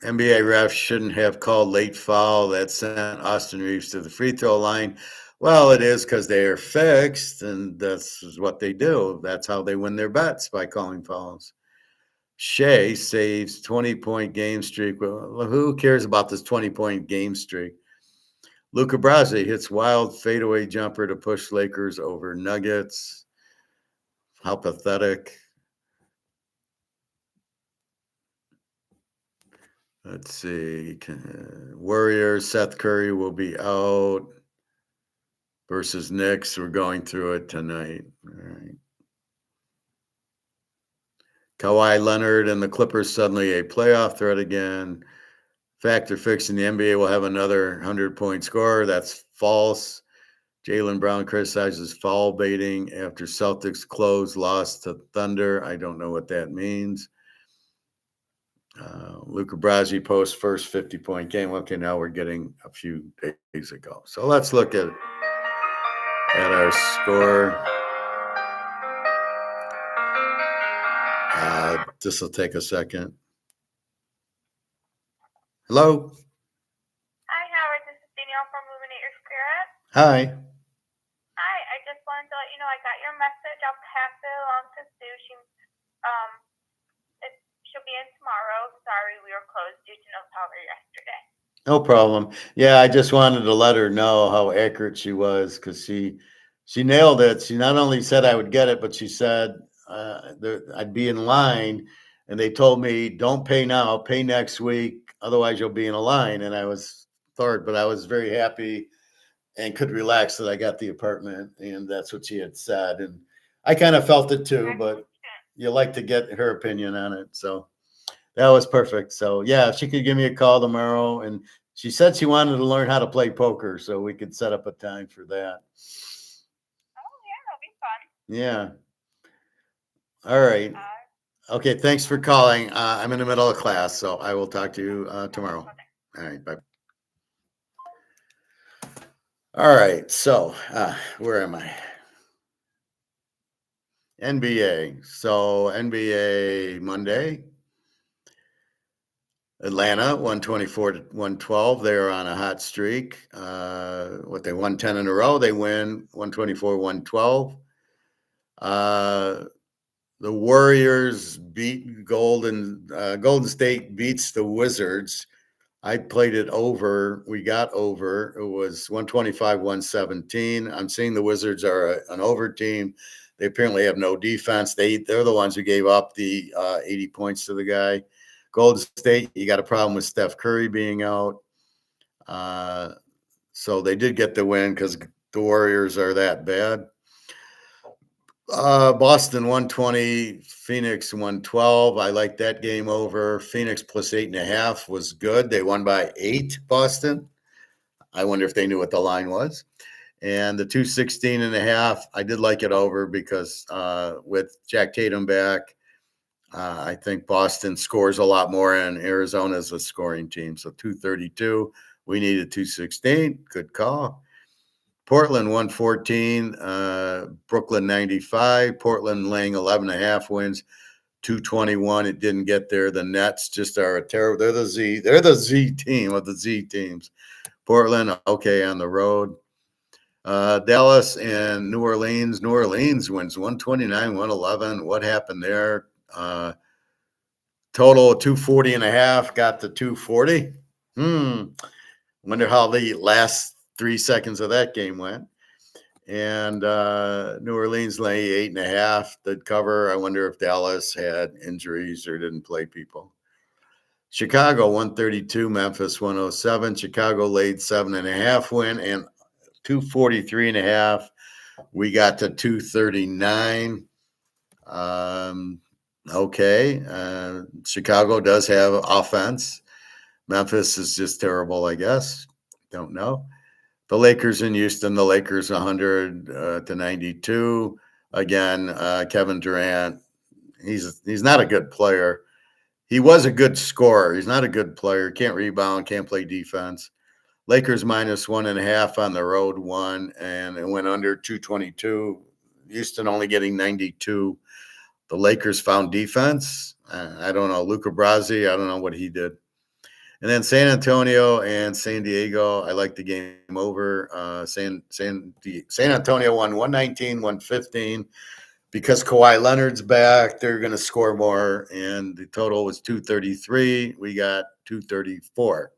NBA refs shouldn't have called late foul that sent Austin Reeves to the free throw line. Well, it is because they are fixed, and that's what they do. That's how they win their bets, by calling fouls. Shea saves 20-point game streak. Well, who cares about this 20-point game streak? Luca Brasi hits wild fadeaway jumper to push Lakers over Nuggets. How pathetic. Let's see. Warriors, Seth Curry will be out versus Knicks. We're going through it tonight. All right. Kawhi Leonard and the Clippers suddenly a playoff threat again. Factor fixing the NBA will have another 100-point scorer. That's false. Jaylen Brown criticizes foul baiting after Celtics close loss to Thunder. I don't know what that means. Luca Brasi posts first 50-point game. Okay, now we're getting a few days ago. So let's look at, our score. This will take a second. Hello. Hi, Howard. This is Danielle from Illuminate Your Spirit. Hi. Hi, I just wanted to let you know I got your message. I'll pass it along to Sue. She'll be in tomorrow. Sorry, we were closed due to no power yesterday. No problem. Yeah, I just wanted to let her know how accurate she was because she nailed it. She not only said I would get it, but she said I'd be in line, and they told me don't pay now, pay next week, otherwise you'll be in a line. And I was third, but I was very happy and could relax that I got the apartment, and that's what she had said. And I kind of felt it too, but you like to get her opinion on it, so. That was perfect. So yeah, if she could give me a call tomorrow, and she said she wanted to learn how to play poker, so we could set up a time for that. Oh, yeah, that'll be fun. Yeah. All right. Okay. Thanks for calling. I'm in the middle of class, so I will talk to you tomorrow. All right. Bye. All right. So where am I? NBA. So NBA Monday. Atlanta 124 to 112. They're on a hot streak. They won 10 in a row. They win 124, 112. The Warriors beat Golden State beats the Wizards. I played it over. We got over. It was 125, 117. I'm seeing the Wizards are an over team. They apparently have no defense. They're the ones who gave up the 80 points to the guy. Golden State, you got a problem with Steph Curry being out. So they did get the win because the Warriors are that bad. Boston 120, Phoenix 112. I like that game over. Phoenix plus 8.5 was good. They won by 8, Boston. I wonder if they knew what the line was. And the 216.5, I did like it over because with Jack Tatum back, I think Boston scores a lot more, and Arizona's a scoring team. So 232, we needed 216. Good call. Portland 114, Brooklyn 95. Portland laying 11.5 wins, 221. It didn't get there. The Nets just are a terrible. They're the Z team of the Z teams. Portland okay on the road. Dallas and New Orleans. New Orleans wins 129, 111. What happened there? Total 240.5, got to 240. Wonder how the last 3 seconds of that game went. And New Orleans lay 8.5. Did cover. I wonder if Dallas had injuries or didn't play people. Chicago 132, Memphis 107. Chicago laid 7.5 win, and 243.5. We got to 239. Okay. Chicago does have offense. Memphis is just terrible, I guess. Don't know. The Lakers in Houston, the Lakers 100 to 92. Again, Kevin Durant, he's not a good player. He was a good scorer. He's not a good player. Can't rebound, can't play defense. Lakers minus 1.5 on the road, won, and it went under 222. Houston only getting 92. The Lakers found defense. I don't know. Luca Brasi, I don't know what he did. And then San Antonio and San Diego, I like the game over. San Antonio won 119, 115. Because Kawhi Leonard's back, they're going to score more. And the total was 233. We got 234.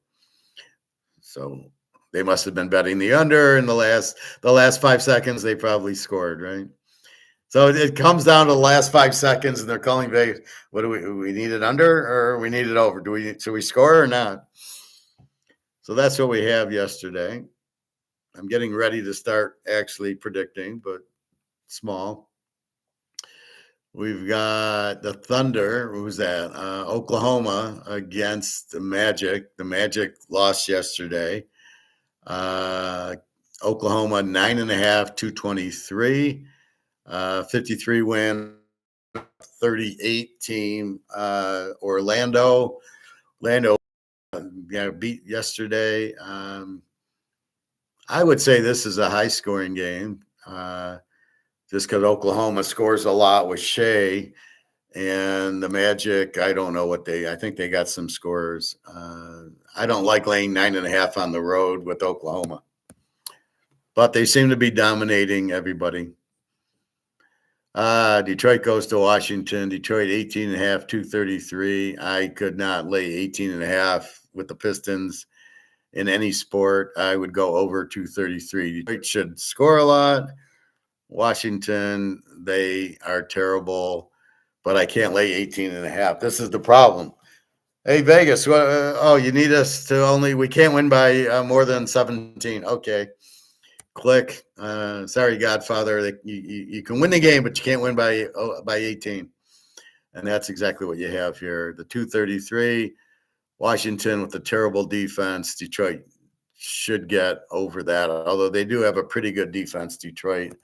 So they must have been betting the under in the last 5 seconds. They probably scored, right? So it comes down to the last 5 seconds, and they're calling Vegas. What do we need it under or we need it over? Should we score or not? So that's what we have yesterday. I'm getting ready to start actually predicting, but small. We've got the Thunder. Who's that? Oklahoma against the Magic. The Magic lost yesterday. Oklahoma 9.5, 223. 53 win, 38 team. Orlando beat yesterday. I would say this is a high scoring game just because Oklahoma scores a lot with Shea. And the Magic, I don't know I think they got some scorers. I don't like laying 9.5 on the road with Oklahoma, but they seem to be dominating everybody. Detroit goes to Washington. Detroit 18.5, 233. I could not lay 18.5 with the Pistons in any sport. I would go over 233. Detroit should score a lot. Washington, they are terrible, but I can't lay 18.5. This is the problem. Hey, Vegas, you need us to we can't win by more than 17. Okay. Click. Sorry, Godfather. You can win the game, but you can't win by 18. And that's exactly what you have here. The 233, Washington with the terrible defense. Detroit should get over that, although they do have a pretty good defense. Detroit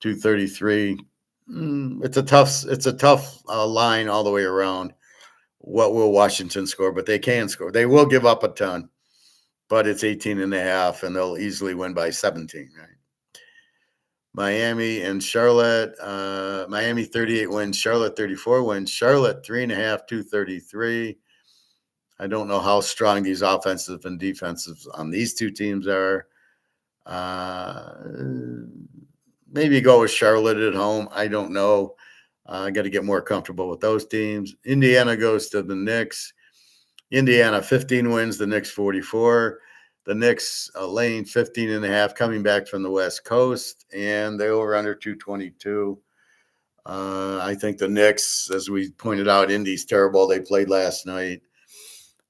233. It's a tough line all the way around. What will Washington score? But they can score. They will give up a ton, but it's 18.5, and they'll easily win by 17, right? Miami and Charlotte. Miami 38 wins, Charlotte 34 wins. Charlotte 3.5, 233. I don't know how strong these offensive and defensive on these two teams are. Maybe go with Charlotte at home. I don't know. I got to get more comfortable with those teams. Indiana goes to the Knicks. Indiana 15 wins, the Knicks 44. The Knicks laying 15.5, coming back from the West Coast, and they over under 222. I think the Knicks, as we pointed out, Indy's terrible. They played last night,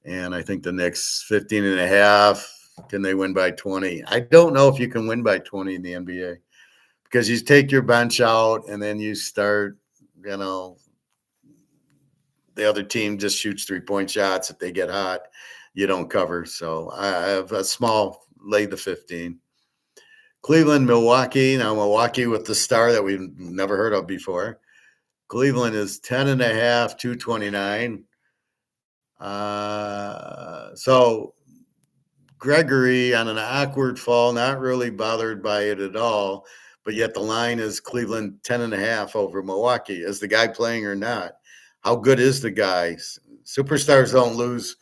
and I think the Knicks 15.5. Can they win by 20? I don't know if you can win by 20 in the NBA because you take your bench out and then you start, the other team just shoots 3-point shots. If they get hot, you don't cover. So I have a small lay the 15. Cleveland, Milwaukee. Now Milwaukee with the star that we've never heard of before. Cleveland is 10.5, 229. So Gregory on an awkward fall, not really bothered by it at all, but yet the line is Cleveland 10.5 over Milwaukee. Is the guy playing or not? How good is the guy? Superstars don't lose,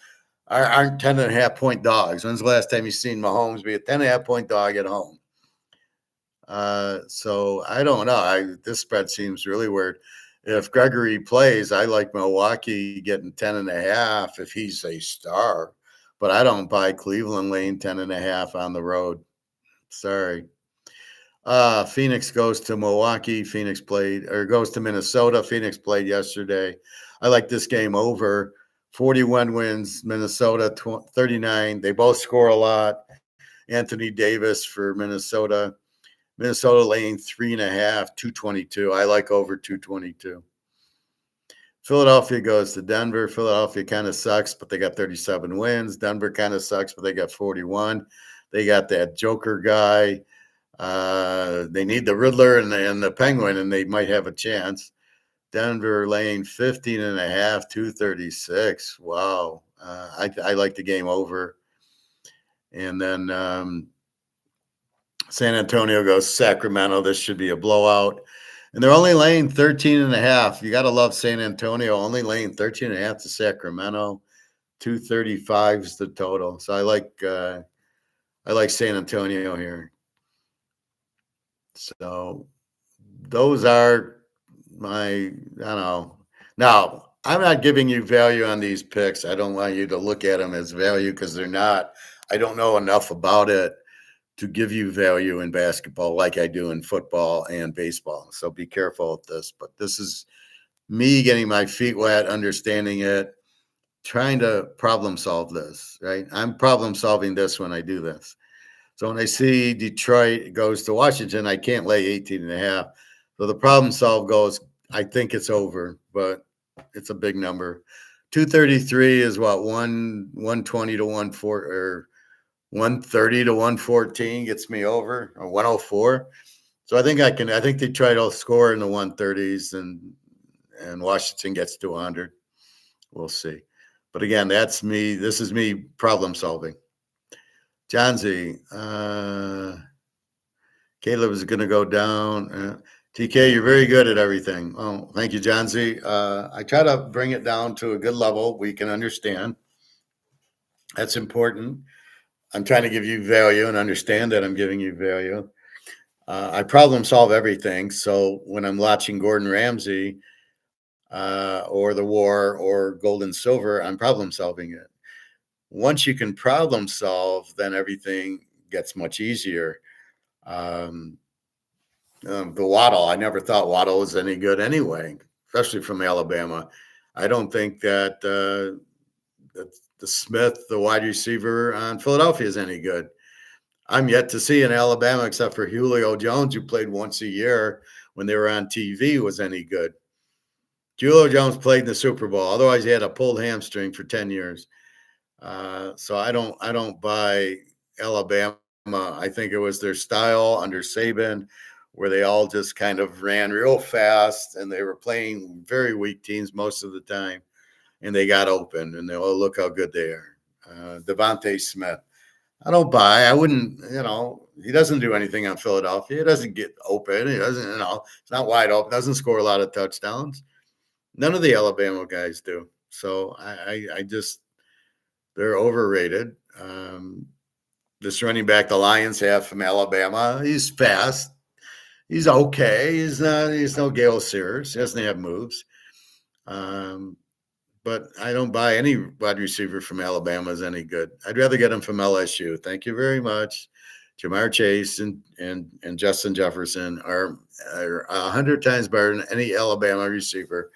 aren't 10.5 point dogs. When's the last time you seen Mahomes be a 10.5 point dog at home? So I don't know. This spread seems really weird. If Gregory plays, I like Milwaukee getting 10.5 if he's a star, but I don't buy Cleveland laying 10.5 on the road. Sorry. Phoenix goes to Milwaukee. Goes to Minnesota. Phoenix played yesterday. I like this game over. 41 wins, Minnesota 39. They both score a lot. Anthony Davis for Minnesota. Minnesota laying 3.5, 222. I like over 222. Philadelphia goes to Denver. Philadelphia kind of sucks, but they got 37 wins. Denver kind of sucks, but they got 41. They got that Joker guy. They need the Riddler and the Penguin, and they might have a chance. Denver laying 15.5, 236. Wow. I like the game over. And then San Antonio goes Sacramento. This should be a blowout. And they're only laying 13.5. You got to love San Antonio. Only laying 13.5 to Sacramento. 235 is the total. So I like San Antonio here. So those are I don't know. Now, I'm not giving you value on these picks. I don't want you to look at them as value because they're not. I don't know enough about it to give you value in basketball like I do in football and baseball. So be careful with this. But this is me getting my feet wet, understanding it, trying to problem solve this, right? I'm problem solving this when I do this. So when I see Detroit goes to Washington, I can't lay 18.5. So the problem solve goes, I think it's over, but it's a big number. 233 is what, 120 to 14 or 130 to 114 gets me over, or 104. So I think Detroit will score in the 130s and Washington gets to 100. We'll see. But again, that's me. This is me problem solving. John Z. Caleb is going to go down. TK, you're very good at everything. Oh, thank you, John Z. I try to bring it down to a good level we can understand. That's important. I'm trying to give you value and understand that I'm giving you value. I problem solve everything. So when I'm watching Gordon Ramsay or The War or Gold and Silver, I'm problem solving it. Once you can problem solve, then everything gets much easier. Um, the Waddle, I never thought Waddle was any good anyway, especially from Alabama. I don't think that the Smith, the wide receiver on Philadelphia, is any good. I'm yet to see in Alabama, except for Julio Jones, who played once a year when they were on TV, was any good. Julio Jones played in the Super Bowl. Otherwise, he had a pulled hamstring for 10 years. So I don't buy Alabama. I think it was their style under Saban, where they all just kind of ran real fast and they were playing very weak teams most of the time, and they got open. And they, oh, look how good they are. Devontae Smith. I don't buy. I wouldn't. He doesn't do anything on Philadelphia. He doesn't get open. He doesn't. It's not wide open. Doesn't score a lot of touchdowns. None of the Alabama guys do. So I just they're overrated. This running back the Lions have from Alabama, he's fast. He's okay. He's not. He's no Gale Sears. He doesn't have moves. Um, but I don't buy any wide receiver from Alabama is any good. I'd rather get him from LSU. Thank you very much. Jamar Chase and Justin Jefferson are 100 times better than any Alabama receiver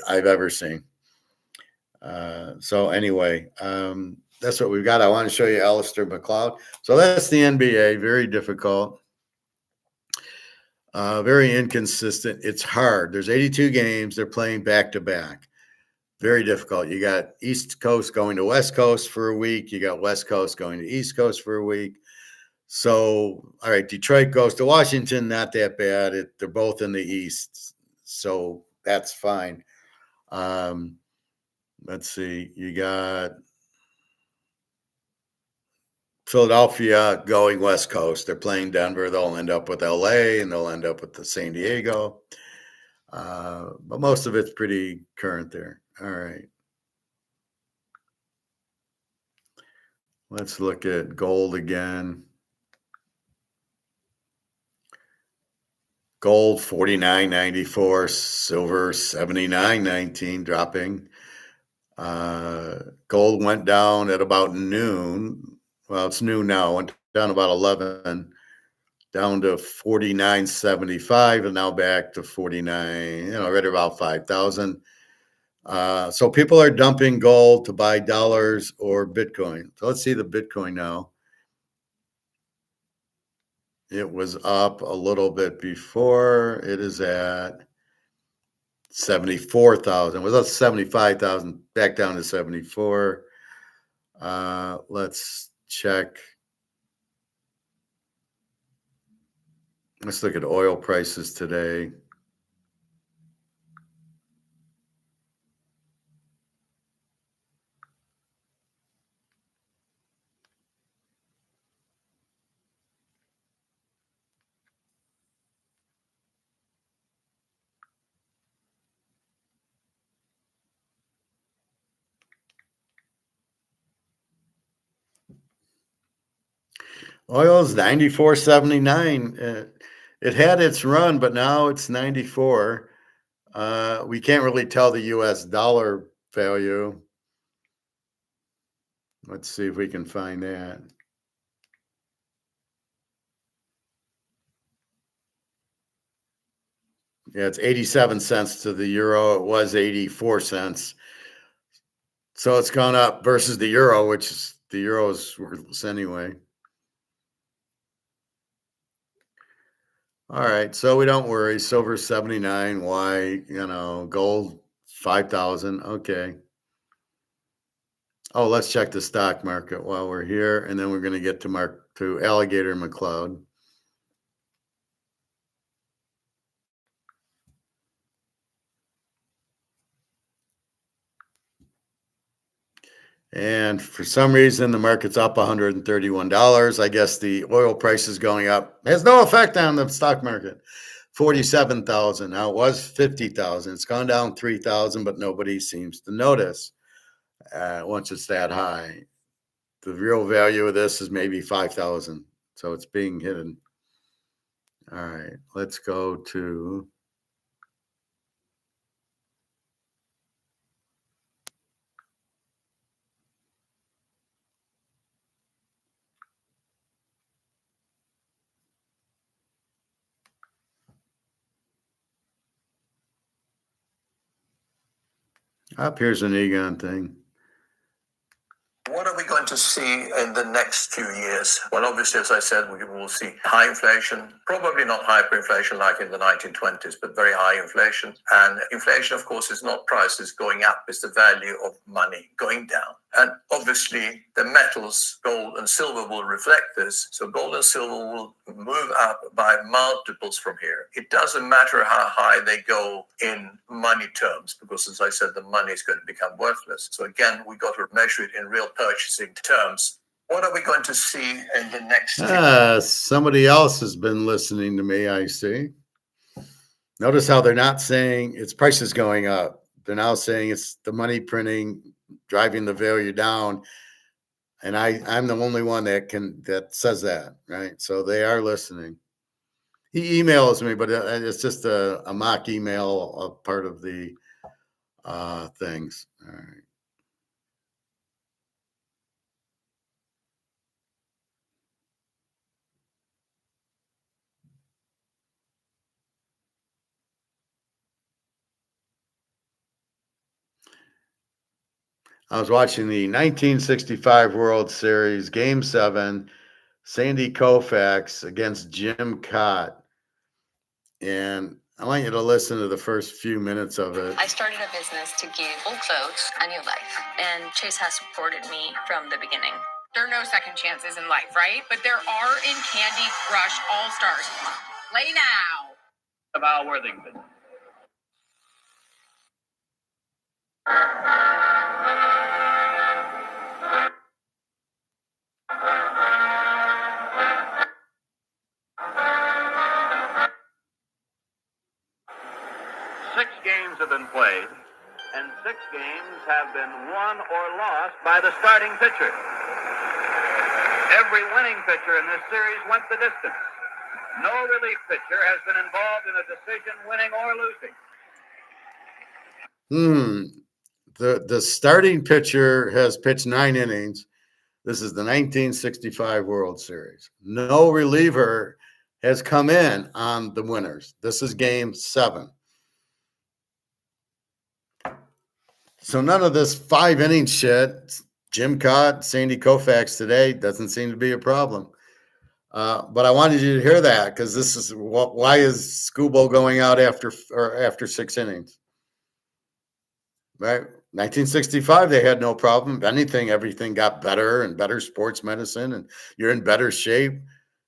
I've ever seen. So anyway, that's what we've got. I want to show you Alistair McLeod. So that's the NBA. Very difficult. Very inconsistent. It's hard. There's 82 games. They're playing back to back. Very difficult. You got East Coast going to West Coast for a week. You got West Coast going to East Coast for a week. So, all right, Detroit goes to Washington. Not that bad. They're both in the East. So that's fine. Let's see. You got Philadelphia going West Coast. They're playing Denver. They'll end up with LA and they'll end up with the San Diego. But most of it's pretty current there. All right. Let's look at gold again. Gold 49.94, silver 79.19, dropping. Gold went down at about noon. Well, it's noon now. Went down about 11, down to 49.75, and now back to 49. Right about 5,000. So people are dumping gold to buy dollars or Bitcoin. So let's see the Bitcoin now. It was up a little bit before. It is at 74,000. It was up 75,000, back down to 74. Let's check. Let's look at oil prices today. Oil is 94.79. It had its run, but now it's 94. We can't really tell the US dollar value. Let's see if we can find that. Yeah, it's 87 cents to the euro. It was 84 cents. So it's gone up versus the euro, which is the euro is worthless anyway. All right, so we don't worry. Silver 79, why, gold 5,000. Okay. Oh, let's check the stock market while we're here, and then we're going to get to Alligator McLeod. And for some reason, the market's up $131. I guess the oil price is going up. It has no effect on the stock market. 47,000. Now it was 50,000. It's gone down 3,000, but nobody seems to notice once it's that high. The real value of this is maybe 5,000. So it's being hidden. All right, let's go to. Up here's an Egon thing. What are we going to see in the next few years? Well, obviously, as I said, we will see high inflation, probably not hyperinflation like in the 1920s, but very high inflation. And inflation, of course, is not prices going up, it's the value of money going down. And obviously, the metals, gold and silver, will reflect this. So gold and silver will move up by multiples from here. It doesn't matter how high they go in money terms, because as I said, the money is going to become worthless. So again, we got to measure it in real purchasing terms. What are we going to see in the next somebody else has been listening to me, I see. Notice how they're not saying its prices going up. They're now saying it's the money printing driving the value down. And I'm the only one that says that, right? So they are listening. He emails me, but it's just a mock email of part of the things. All right. I was watching the 1965 World Series, Game 7, Sandy Koufax against Jim Cott. And I want you to listen to the first few minutes of it. I started a business to give old folks a new life, and Chase has supported me from the beginning. There are no second chances in life, right? But there are in Candy Crush All-Stars. Play now. Val Worthington. Six games have been played, and 6 games have been won or lost by the starting pitcher. Every winning pitcher in this series went the distance. No relief pitcher has been involved in a decision, winning or losing. The starting pitcher has pitched 9 innings. This is the 1965 World Series. No reliever has come in on the winners. This is Game 7. So none of this 5-inning shit. Jim Cott, Sandy Koufax today doesn't seem to be a problem. But I wanted you to hear that because this is why is Scubo going out after 6 innings? Right? 1965, they had no problem. If anything, everything got better and better sports medicine, and you're in better shape.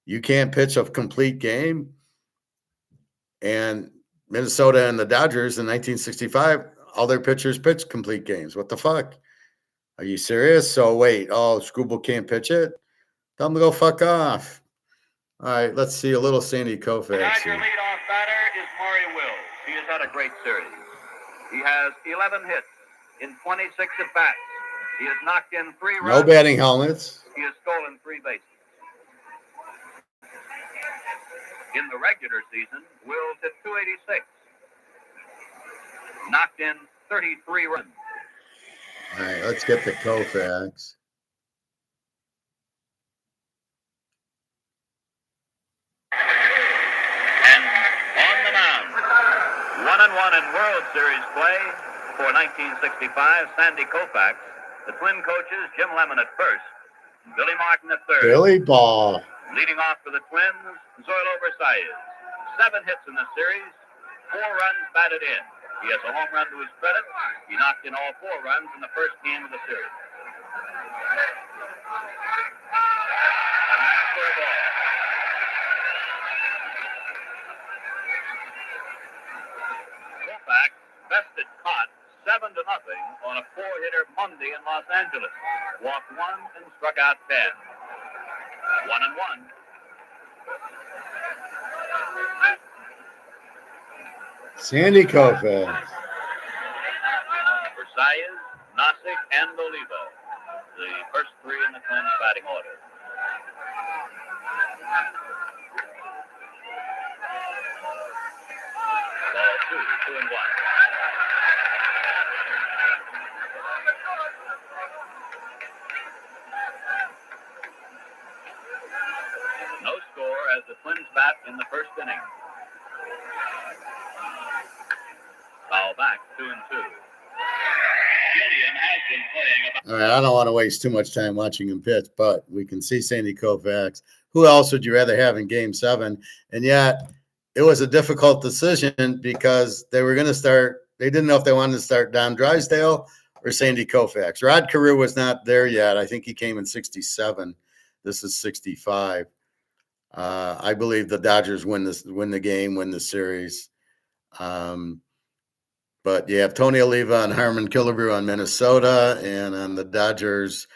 You can't pitch a complete game. And Minnesota and the Dodgers in 1965, all their pitchers pitched complete games. What the fuck? Are you serious? So wait, Scuba can't pitch it? Tell them to go fuck off. All right, let's see a little Sandy Koufax. Your leadoff batter is Maury Wills. He has had a great series. He has 11 hits in 26 at-bats. He has knocked in 3 runs. No batting helmets. He has stolen 3 bases. In the regular season, Wills hit .286. Knocked in 33 runs. All right, let's get the Koufax. And on the mound, 1-1 in World Series play for 1965, Sandy Koufax. The Twin coaches, Jim Lemon at first, Billy Martin at third. Billy Ball. Leading off for the Twins, Zoilo Versailles. 7 hits in the series, 4 runs batted in. He has a home run to his credit. He knocked in all 4 runs in the first game of the series. And that's for a ball. Koufax bested Cott 7-0 on a 4-hitter Monday in Los Angeles. Walked 1 and struck out 10. 1-1. Sandy Koufax. Versailles, Nosick, and Oliva, the first three in the Twins batting order. Ball two and one. No score as the Twins bat in the first inning. Foul back, 2-2. Gilliam has been playing about. All right, I don't want to waste too much time watching him pitch, but we can see Sandy Koufax. Who else would you rather have in Game 7? And yet, it was a difficult decision because they were going to start. They didn't know if they wanted to start Don Drysdale or Sandy Koufax. Rod Carew was not there yet. I think he came in 67. This is 65. I believe the Dodgers win the game, win the series. But you have Tony Oliva and Harmon Killebrew on Minnesota, and on the Dodgers,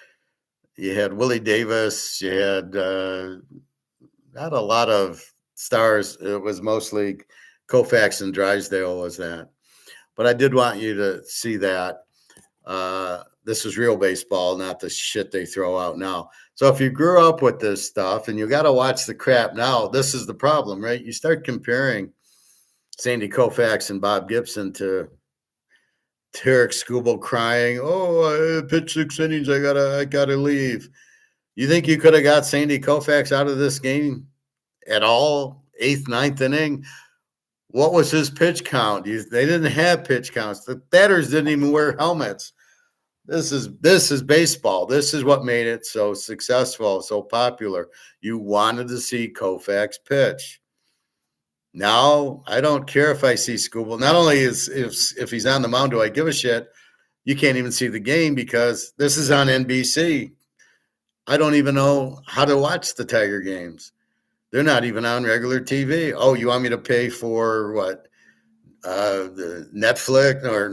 you had Willie Davis. You had not a lot of stars. It was mostly Koufax and Drysdale was that. But I did want you to see that. This is real baseball, not the shit they throw out now. So if you grew up with this stuff and you got to watch the crap now, this is the problem, right? You start comparing Sandy Koufax and Bob Gibson to Tarek Skubal crying, "Oh, I pitched 6 innings. I gotta leave." You think you could have got Sandy Koufax out of this game at all? 8th, 9th inning. What was his pitch count? They didn't have pitch counts. The batters didn't even wear helmets. This is baseball. This is what made it so successful, so popular. You wanted to see Koufax pitch. Now, I don't care if I see Skubal. Not only if he's on the mound, do I give a shit? You can't even see the game because this is on NBC. I don't even know how to watch the Tiger games. They're not even on regular TV. Oh, you want me to pay for what? The Netflix or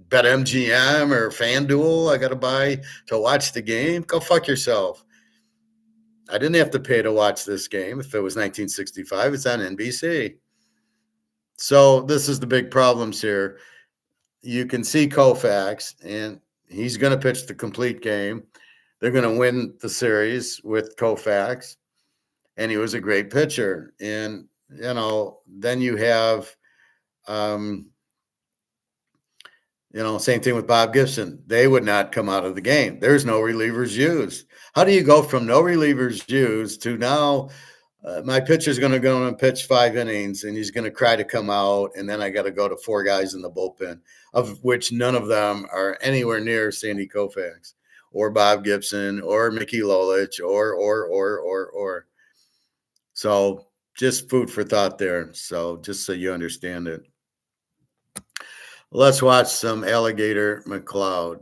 BetMGM or FanDuel I got to buy to watch the game? Go fuck yourself. I didn't have to pay to watch this game. If it was 1965, it's on NBC. So this is the big problems here. You can see Koufax, and he's going to pitch the complete game. They're going to win the series with Koufax, and he was a great pitcher. And, then you have, same thing with Bob Gibson. They would not come out of the game. There's no relievers used. How do you go from no relievers used to now my pitcher's going to go and pitch 5 innings and he's going to cry to come out, and then I got to go to 4 guys in the bullpen, of which none of them are anywhere near Sandy Koufax or Bob Gibson or Mickey Lolich or. So just food for thought there. So just so you understand it. Let's watch some Alligator McLeod.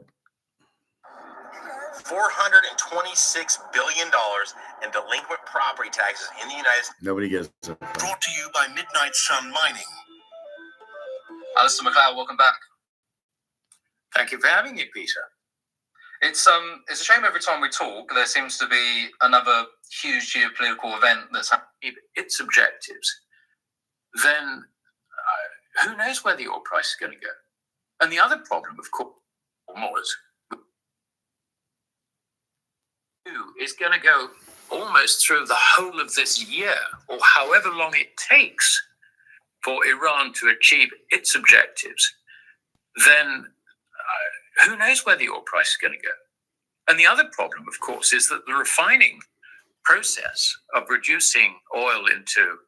$426 billion in delinquent property taxes in the United States. Nobody gets it. Brought to you by Midnight Sun Mining. Alistair McLeod, welcome back. Thank you for having me, Peter. It's a shame every time we talk, there seems to be another huge geopolitical event that's happening. If it's objectives, then who knows where the oil price is going to go? And the other problem, of course, is going to go almost through the whole of this year, or however long it takes for Iran to achieve its objectives, then who knows where the oil price is going to go? And the other problem, of course, is that the refining process of reducing oil into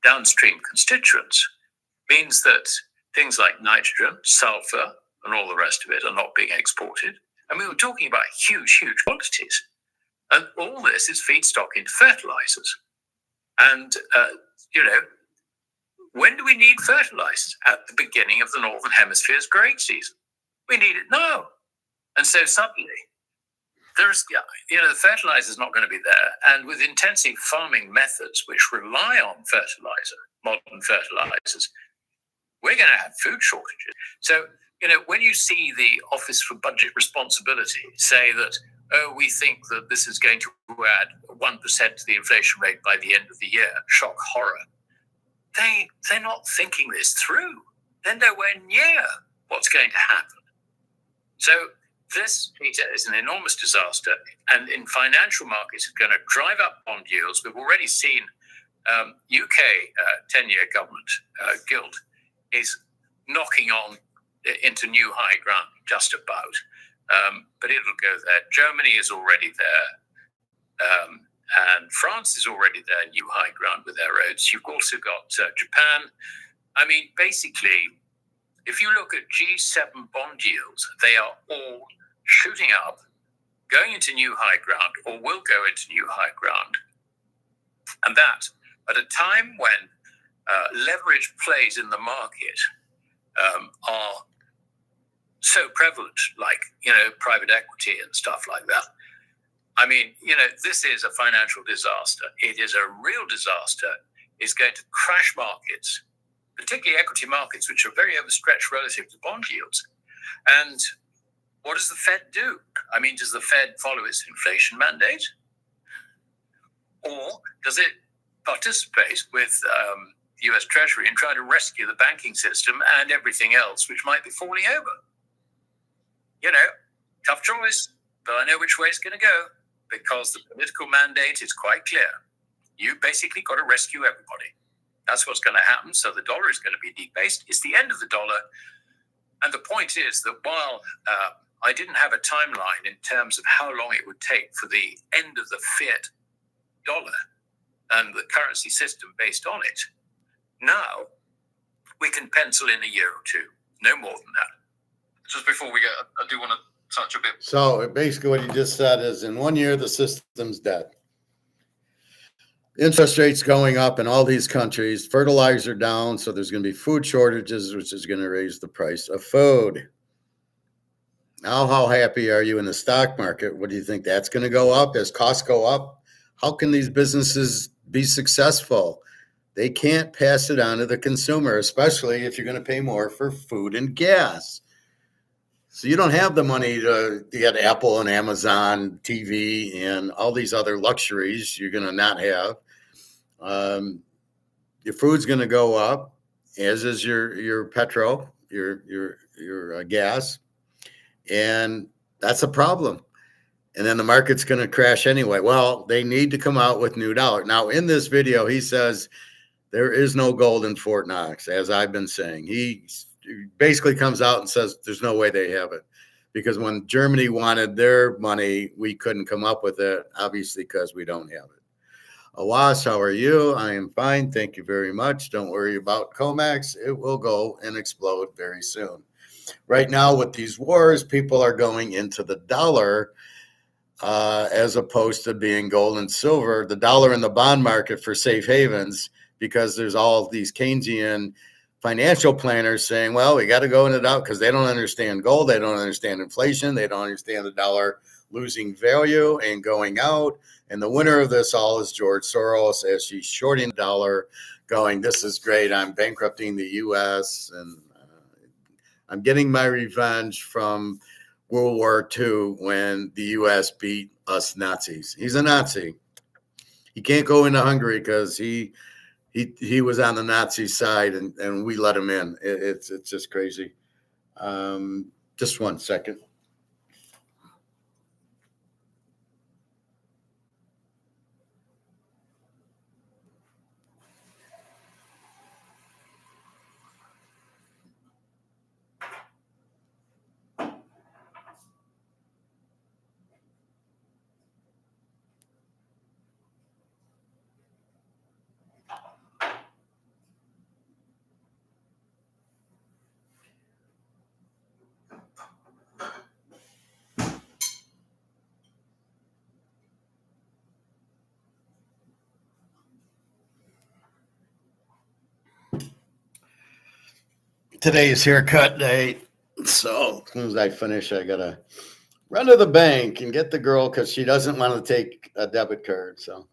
downstream constituents means that things like nitrogen, sulfur, and all the rest of it are not being exported. I mean, we're talking about huge, huge quantities. And all this is feedstock into fertilizers. And, when do we need fertilizers? At the beginning of the Northern Hemisphere's growing season. We need it now. And so suddenly, the fertilizer is not going to be there. And with intensive farming methods which rely on modern fertilizers, we're going to have food shortages. So, when you see the Office for Budget Responsibility say that, we think that this is going to add 1% to the inflation rate by the end of the year, shock horror, they're not thinking this through. They're nowhere near what's going to happen. So this, Peter, is an enormous disaster, and in financial markets, it's going to drive up bond yields. We've already seen UK 10-year government gilt is knocking on into new high ground, just about. But it'll go there. Germany is already there. And France is already there, new high ground with their roads. You've also got Japan. I mean, basically, if you look at G7 bond yields, they are all shooting up, going into new high ground, or will go into new high ground. And that at a time when leverage plays in the market are so prevalent, like, private equity and stuff like that. I mean, this is a financial disaster. It is a real disaster. It's going to crash markets, particularly equity markets, which are very overstretched relative to bond yields. And what does the Fed do? I mean, does the Fed follow its inflation mandate? Or does it participate with the US Treasury in trying to rescue the banking system and everything else which might be falling over? Tough choice, but I know which way it's going to go, because the political mandate is quite clear. You basically got to rescue everybody. That's what's going to happen. So the dollar is going to be debased. It's the end of the dollar. And the point is that while I didn't have a timeline in terms of how long it would take for the end of the fiat dollar and the currency system based on it, now we can pencil in a year or two, no more than that. Just before we go, I do want to touch a bit. So basically what you just said is in 1 year, the system's dead. Interest rates going up in all these countries, fertilizer down, so there's going to be food shortages, which is going to raise the price of food. Now, how happy are you in the stock market? What do you think that's going to go up as costs go up? How can these businesses be successful? They can't pass it on to the consumer, especially if you're going to pay more for food and gas. So you don't have the money to get Apple and Amazon TV and all these other luxuries you're going to not have. Your food's going to go up, as is your petrol, your gas, and that's a problem. And then the market's going to crash anyway. Well, they need to come out with new dollar. Now, in this video, he says there is no gold in Fort Knox, as I've been saying. He basically comes out and says there's no way they have it, because when Germany wanted their money, we couldn't come up with it, obviously, because we don't have it. Awas, how are you? I am fine. Thank you very much. Don't worry about COMEX. It will go and explode very soon. Right now, with these wars, people are going into the dollar as opposed to being gold and silver, the dollar in the bond market for safe havens, because there's all these Keynesian financial planners saying, well, we got to go in it out because they don't understand gold. They don't understand inflation. They don't understand the dollar losing value and going out. And the winner of this all is George Soros, as she's shorting the dollar, going, this is great. I'm bankrupting the U.S. and I'm getting my revenge from World War II when the U.S. beat us Nazis. He's a Nazi. He can't go into Hungary because he was on the Nazi side and we let him in. It's just crazy. Just 1 second. Today's haircut day. So as soon as I finish, I got to run to the bank and get the girl because she doesn't want to take a debit card. So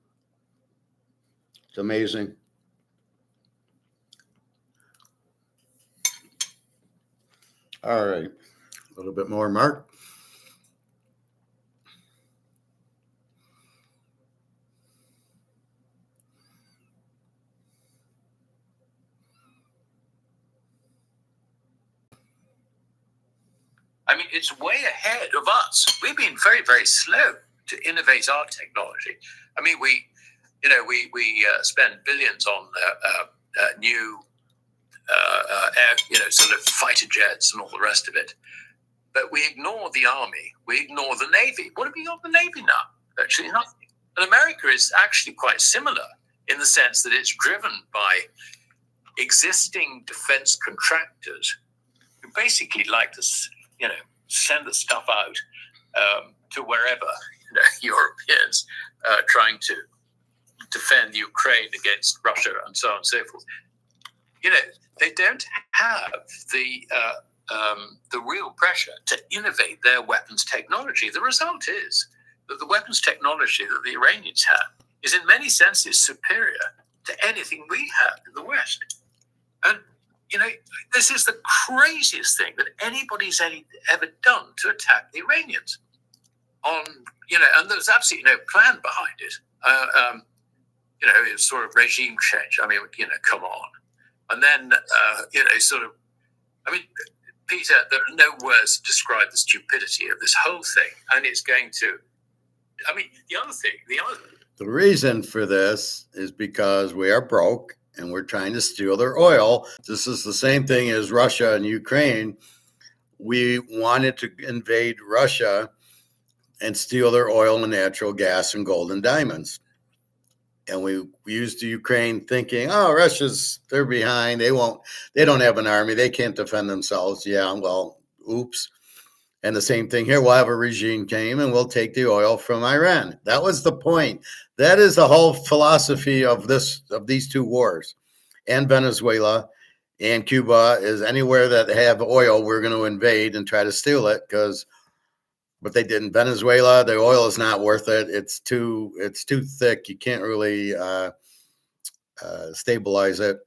it's amazing. All right. A little bit more, Mark. I mean, it's way ahead of us. We've been very, very slow to innovate our technology. I mean, we spend billions on new, sort of fighter jets and all the rest of it. But we ignore the Army. We ignore the Navy. What have we got the Navy now? Actually, nothing. And America is actually quite similar in the sense that it's driven by existing defense contractors who basically like to, send the stuff out to wherever Europeans trying to defend Ukraine against Russia and so on and so forth. They don't have the real pressure to innovate their weapons technology. The result is that the weapons technology that the Iranians have is in many senses superior to anything we have in the West. And, this is the craziest thing that anybody's ever done to attack the Iranians. And there's absolutely no plan behind it. It's sort of regime change. I mean, come on. And then, Peter, there are no words to describe the stupidity of this whole thing. And it's going to, the reason for this is because we are broke and we're trying to steal their oil. This is the same thing as Russia and Ukraine. We wanted to invade Russia and steal their oil and natural gas and gold and diamonds. And we used the Ukraine thinking, oh, they're behind. They don't have an army. They can't defend themselves. Yeah, well, oops. And the same thing here. We'll have a regime came and we'll take the oil from Iran. That was the point. That is the whole philosophy of these two wars. And Venezuela and Cuba is anywhere that have oil, we're going to invade and try to steal it but they didn't. Venezuela, the oil is not worth it. It's too thick. You can't really stabilize it.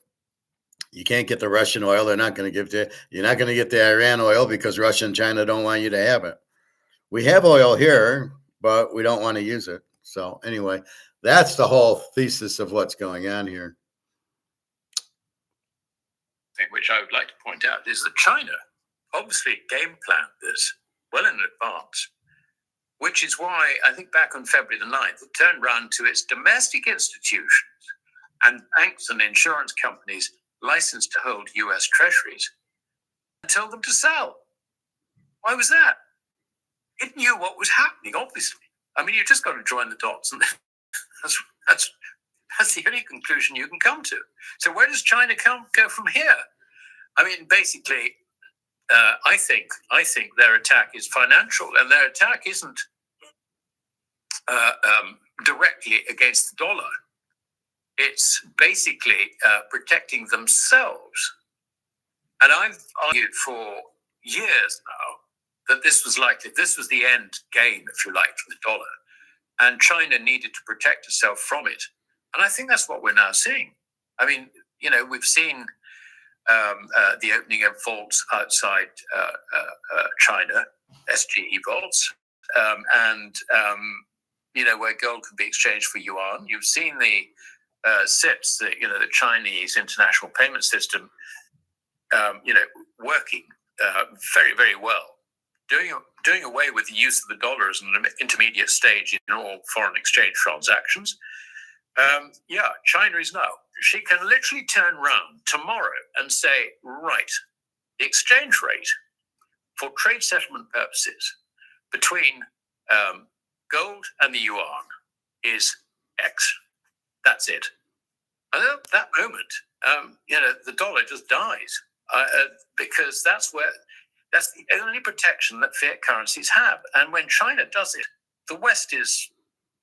You can't get the Russian oil. They're not going to give it. You're not going to get the Iran oil because Russia and China don't want you to have it. We have oil here, but we don't want to use it. So anyway, that's the whole thesis of what's going on here. Which I would like to point out is that China obviously game planned this well in advance, which is why I think back on February the 9th, it turned around to its domestic institutions and banks and insurance companies licensed to hold US treasuries and told them to sell. Why was that? It knew what was happening, obviously. I mean, you just got to join the dots, and that's the only conclusion you can come to. So where does China go from here? I mean, basically, I think their attack is financial, and their attack isn't directly against the dollar. It's basically protecting themselves. And I've argued for years now that this was the end game, if you like, for the dollar. And China needed to protect itself from it. And I think that's what we're now seeing. I mean, we've seen the opening of vaults outside China, SGE vaults, where gold can be exchanged for yuan. You've seen the CIPS, the Chinese international payment system, working very, very well, doing away with the use of the dollar as an intermediate stage in all foreign exchange transactions. China is now. She can literally turn around tomorrow and say, right, the exchange rate for trade settlement purposes between gold and the yuan is X. That's it. And at that moment, the dollar just dies because that's the only protection that fiat currencies have. And when China does it, the West is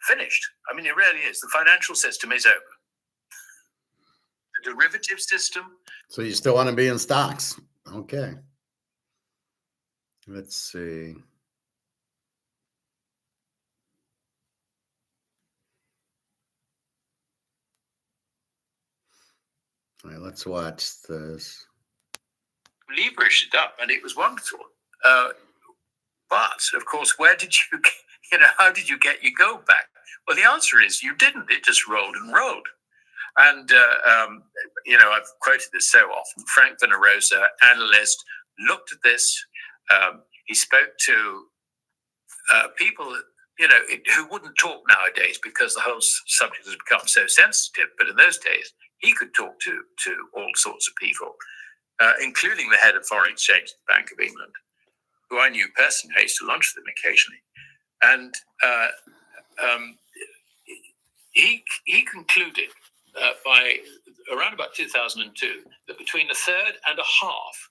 finished. I mean, it really is. The financial system is over. The derivative system. So you still want to be in stocks. Okay. Let's see. All right, let's watch this. Leveraged it up, and it was wonderful. But, of course, where did you, how did you get your gold back? Well, the answer is you didn't. It just rolled and rolled. And, I've quoted this so often. Frank Venerosa, analyst, looked at this. He spoke to people, who wouldn't talk nowadays because the whole subject has become so sensitive. But in those days, he could talk to all sorts of people, including the head of foreign exchange at the Bank of England, who I knew personally. I used to lunch with him occasionally. And he concluded by around about 2002 that between a third and a half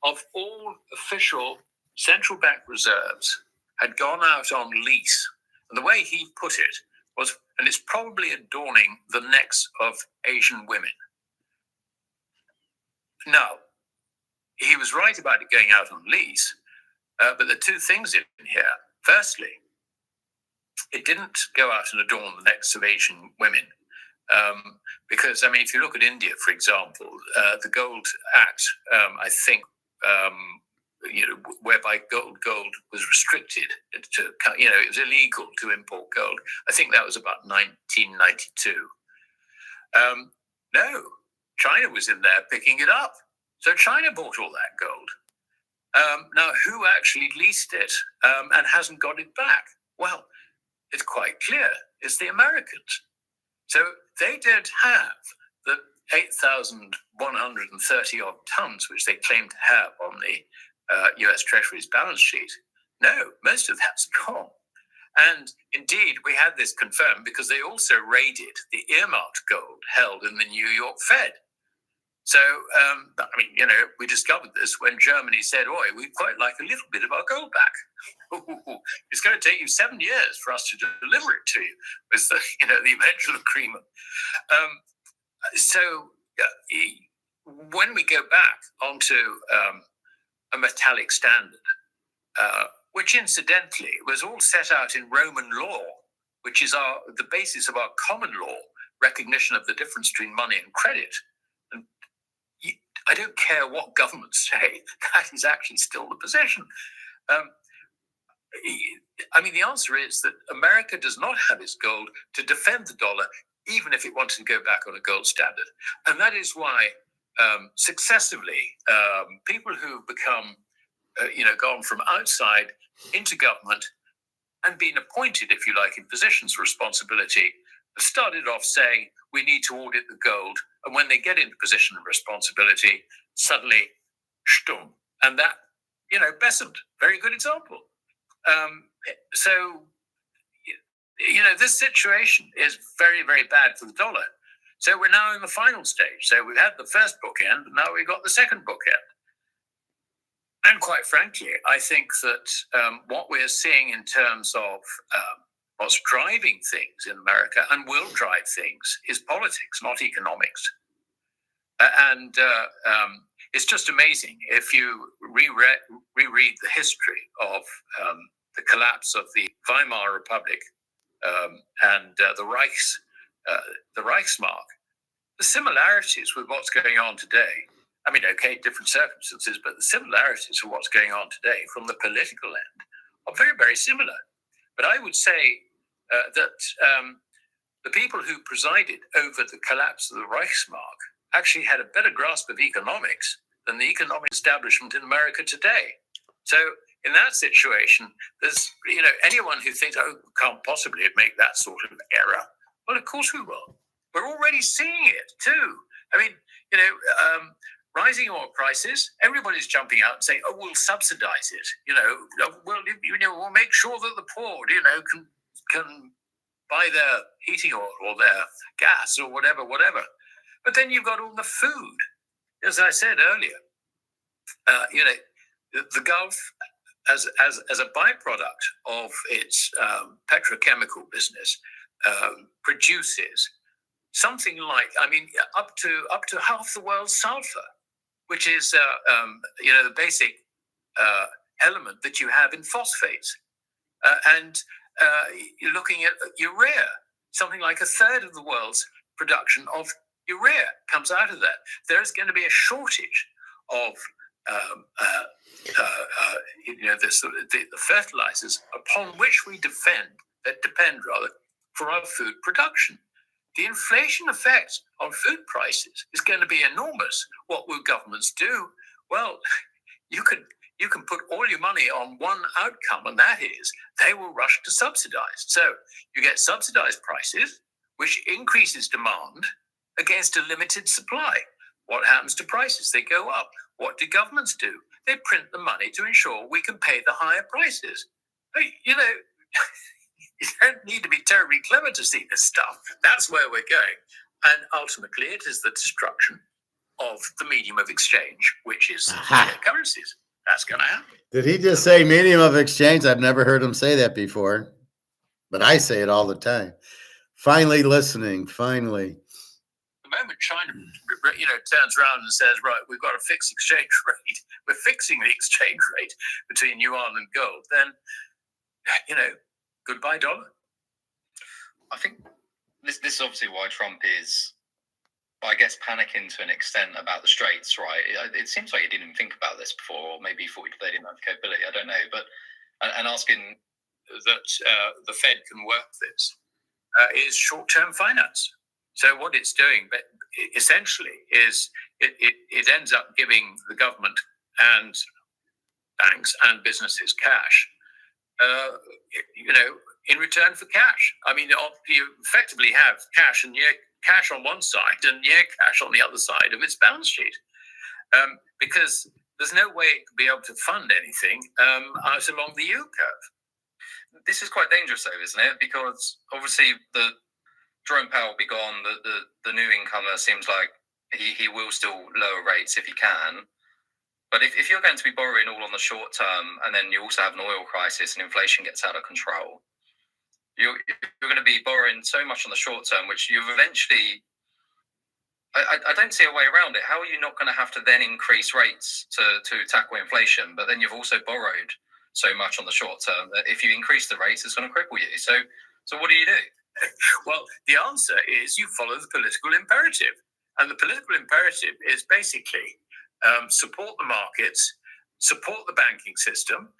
of all official central bank reserves had gone out on lease. And the way he put it was, and it's probably adorning the necks of Asian women. Now, he was right about it going out on lease, but there are two things in here. Firstly, it didn't go out and adorn the necks of Asian women. Because, if you look at India, for example, the Gold Act, I think, whereby gold was restricted to, it was illegal to import gold. I think that was about 1992. No, China was in there picking it up. So China bought all that gold. Now, who actually leased it and hasn't got it back? Well, it's quite clear. It's the Americans. So they don't have the 8,130 odd tons, which they claim to have on the US Treasury's balance sheet. No, most of that's gone. And indeed, we had this confirmed because they also raided the earmarked gold held in the New York Fed. So, we discovered this when Germany said, "Oi, we'd quite like a little bit of our gold back." It's going to take you 7 years for us to deliver it to you, was the eventual agreement. When we go back onto a metallic standard, which incidentally was all set out in Roman law, which is the basis of our common law recognition of the difference between money and credit. And I don't care what governments say, that is actually still the position. The answer is that America does not have its gold to defend the dollar, even if it wanted to go back on a gold standard. And that is why successively, people who've become, gone from outside into government and been appointed, if you like, in positions of responsibility, have started off saying, we need to audit the gold. And when they get into position of responsibility, suddenly, shtum. And that, Besant, very good example. This situation is very, very bad for the dollar. So we're now in the final stage. So we've had the first bookend, and now we've got the second bookend. And quite frankly, I think that what we're seeing in terms of what's driving things in America and will drive things is politics, not economics. It's just amazing if you reread the history of the collapse of the Weimar Republic and the Reichsmark, the similarities with what's going on today. Different circumstances, but the similarities of what's going on today from the political end are very, very similar. But I would say that the people who presided over the collapse of the Reichsmark actually had a better grasp of economics than the economic establishment in America today. So in that situation, there's, anyone who thinks, can't possibly make that sort of error. Well, of course we will. We're already seeing it too. Rising oil prices, everybody's jumping out and saying, we'll subsidize it. We'll make sure that the poor, can buy their heating oil or their gas or whatever. But then you've got all the food. As I said earlier, the Gulf, as a byproduct of its petrochemical business, produces something like, up to half the world's sulfur, which is the basic element that you have in phosphates. And you're looking at urea, something like a third of the world's production of urea comes out of that. There's going to be a shortage of the fertilizers upon which we depend for our food production. The inflation effect on food prices is going to be enormous. What will governments do? Well, you could you can put all your money on one outcome, and that is they will rush to subsidize. So you get subsidized prices, which increases demand against a limited supply. What happens to prices? They go up. What do governments do? They print the money to ensure we can pay the higher prices. You know, you don't need to be terribly clever to see this stuff. That's where we're going. And ultimately, it is the destruction of the medium of exchange, which is fiat currencies. That's going to happen. Did he just say medium of exchange? I've never heard him say that before, but I say it all the time. Finally listening, finally. The moment China, turns around and says, right, we've got a fixed exchange rate, we're fixing the exchange rate between yuan and gold, then, goodbye dollar. I think this is obviously why Trump is, I guess, panicking to an extent about the Straits, right? It seems like he didn't even think about this before, or maybe he thought they didn't have the capability, I don't know. But and asking that the Fed can work this is short-term finance. So what it's doing, but essentially, is it ends up giving the government and banks and businesses cash, in return for cash. I mean, you effectively have cash and cash on one side and near cash on the other side of its balance sheet, because there's no way it could be able to fund anything out along the yield curve. This is quite dangerous, though, isn't it? Because obviously the Jerome Powell will be gone. The new incomer seems like he will still lower rates if he can. But if you're going to be borrowing all on the short term, and then you also have an oil crisis and inflation gets out of control, you're going to be borrowing so much on the short term, which you've eventually. I don't see a way around it. How are you not going to have to then increase rates to tackle inflation? But then you've also borrowed so much on the short term that if you increase the rates, it's going to cripple you. So what do you do? Well, the answer is you follow the political imperative. And the political imperative is basically support the markets, support the banking system,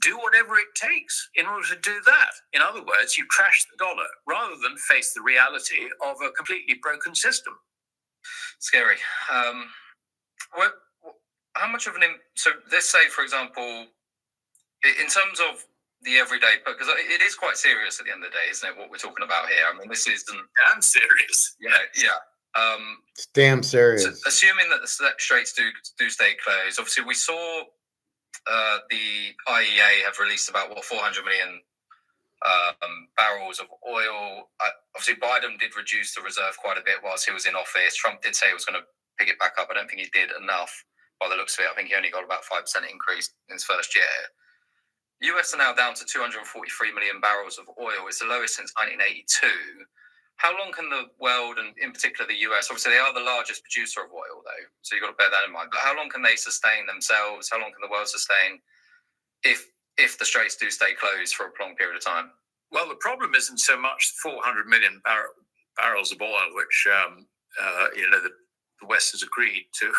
do whatever it takes in order to do that. In other words, you trash the dollar rather than face the reality of a completely broken system. Scary. How much of so let's say, for example, in terms of the everyday, because it is quite serious at the end of the day, isn't it, what we're talking about here? I mean, this isn't damn serious. Yeah. It's damn serious. So assuming that the Straits do stay closed, obviously we saw the IEA have released about 400 million barrels of oil. Obviously, Biden did reduce the reserve quite a bit whilst he was in office. Trump did say he was going to pick it back up. I don't think he did enough by the looks of it. I think he only got about 5% increase in his first year. US are now down to 243 million barrels of oil. It's the lowest since 1982. How long can the world, and in particular the US, obviously they are the largest producer of oil though, so you've got to bear that in mind, but how long can they sustain themselves? How long can the world sustain if the Straits do stay closed for a prolonged period of time? Well, the problem isn't so much 400 million barrels of oil, which the West has agreed to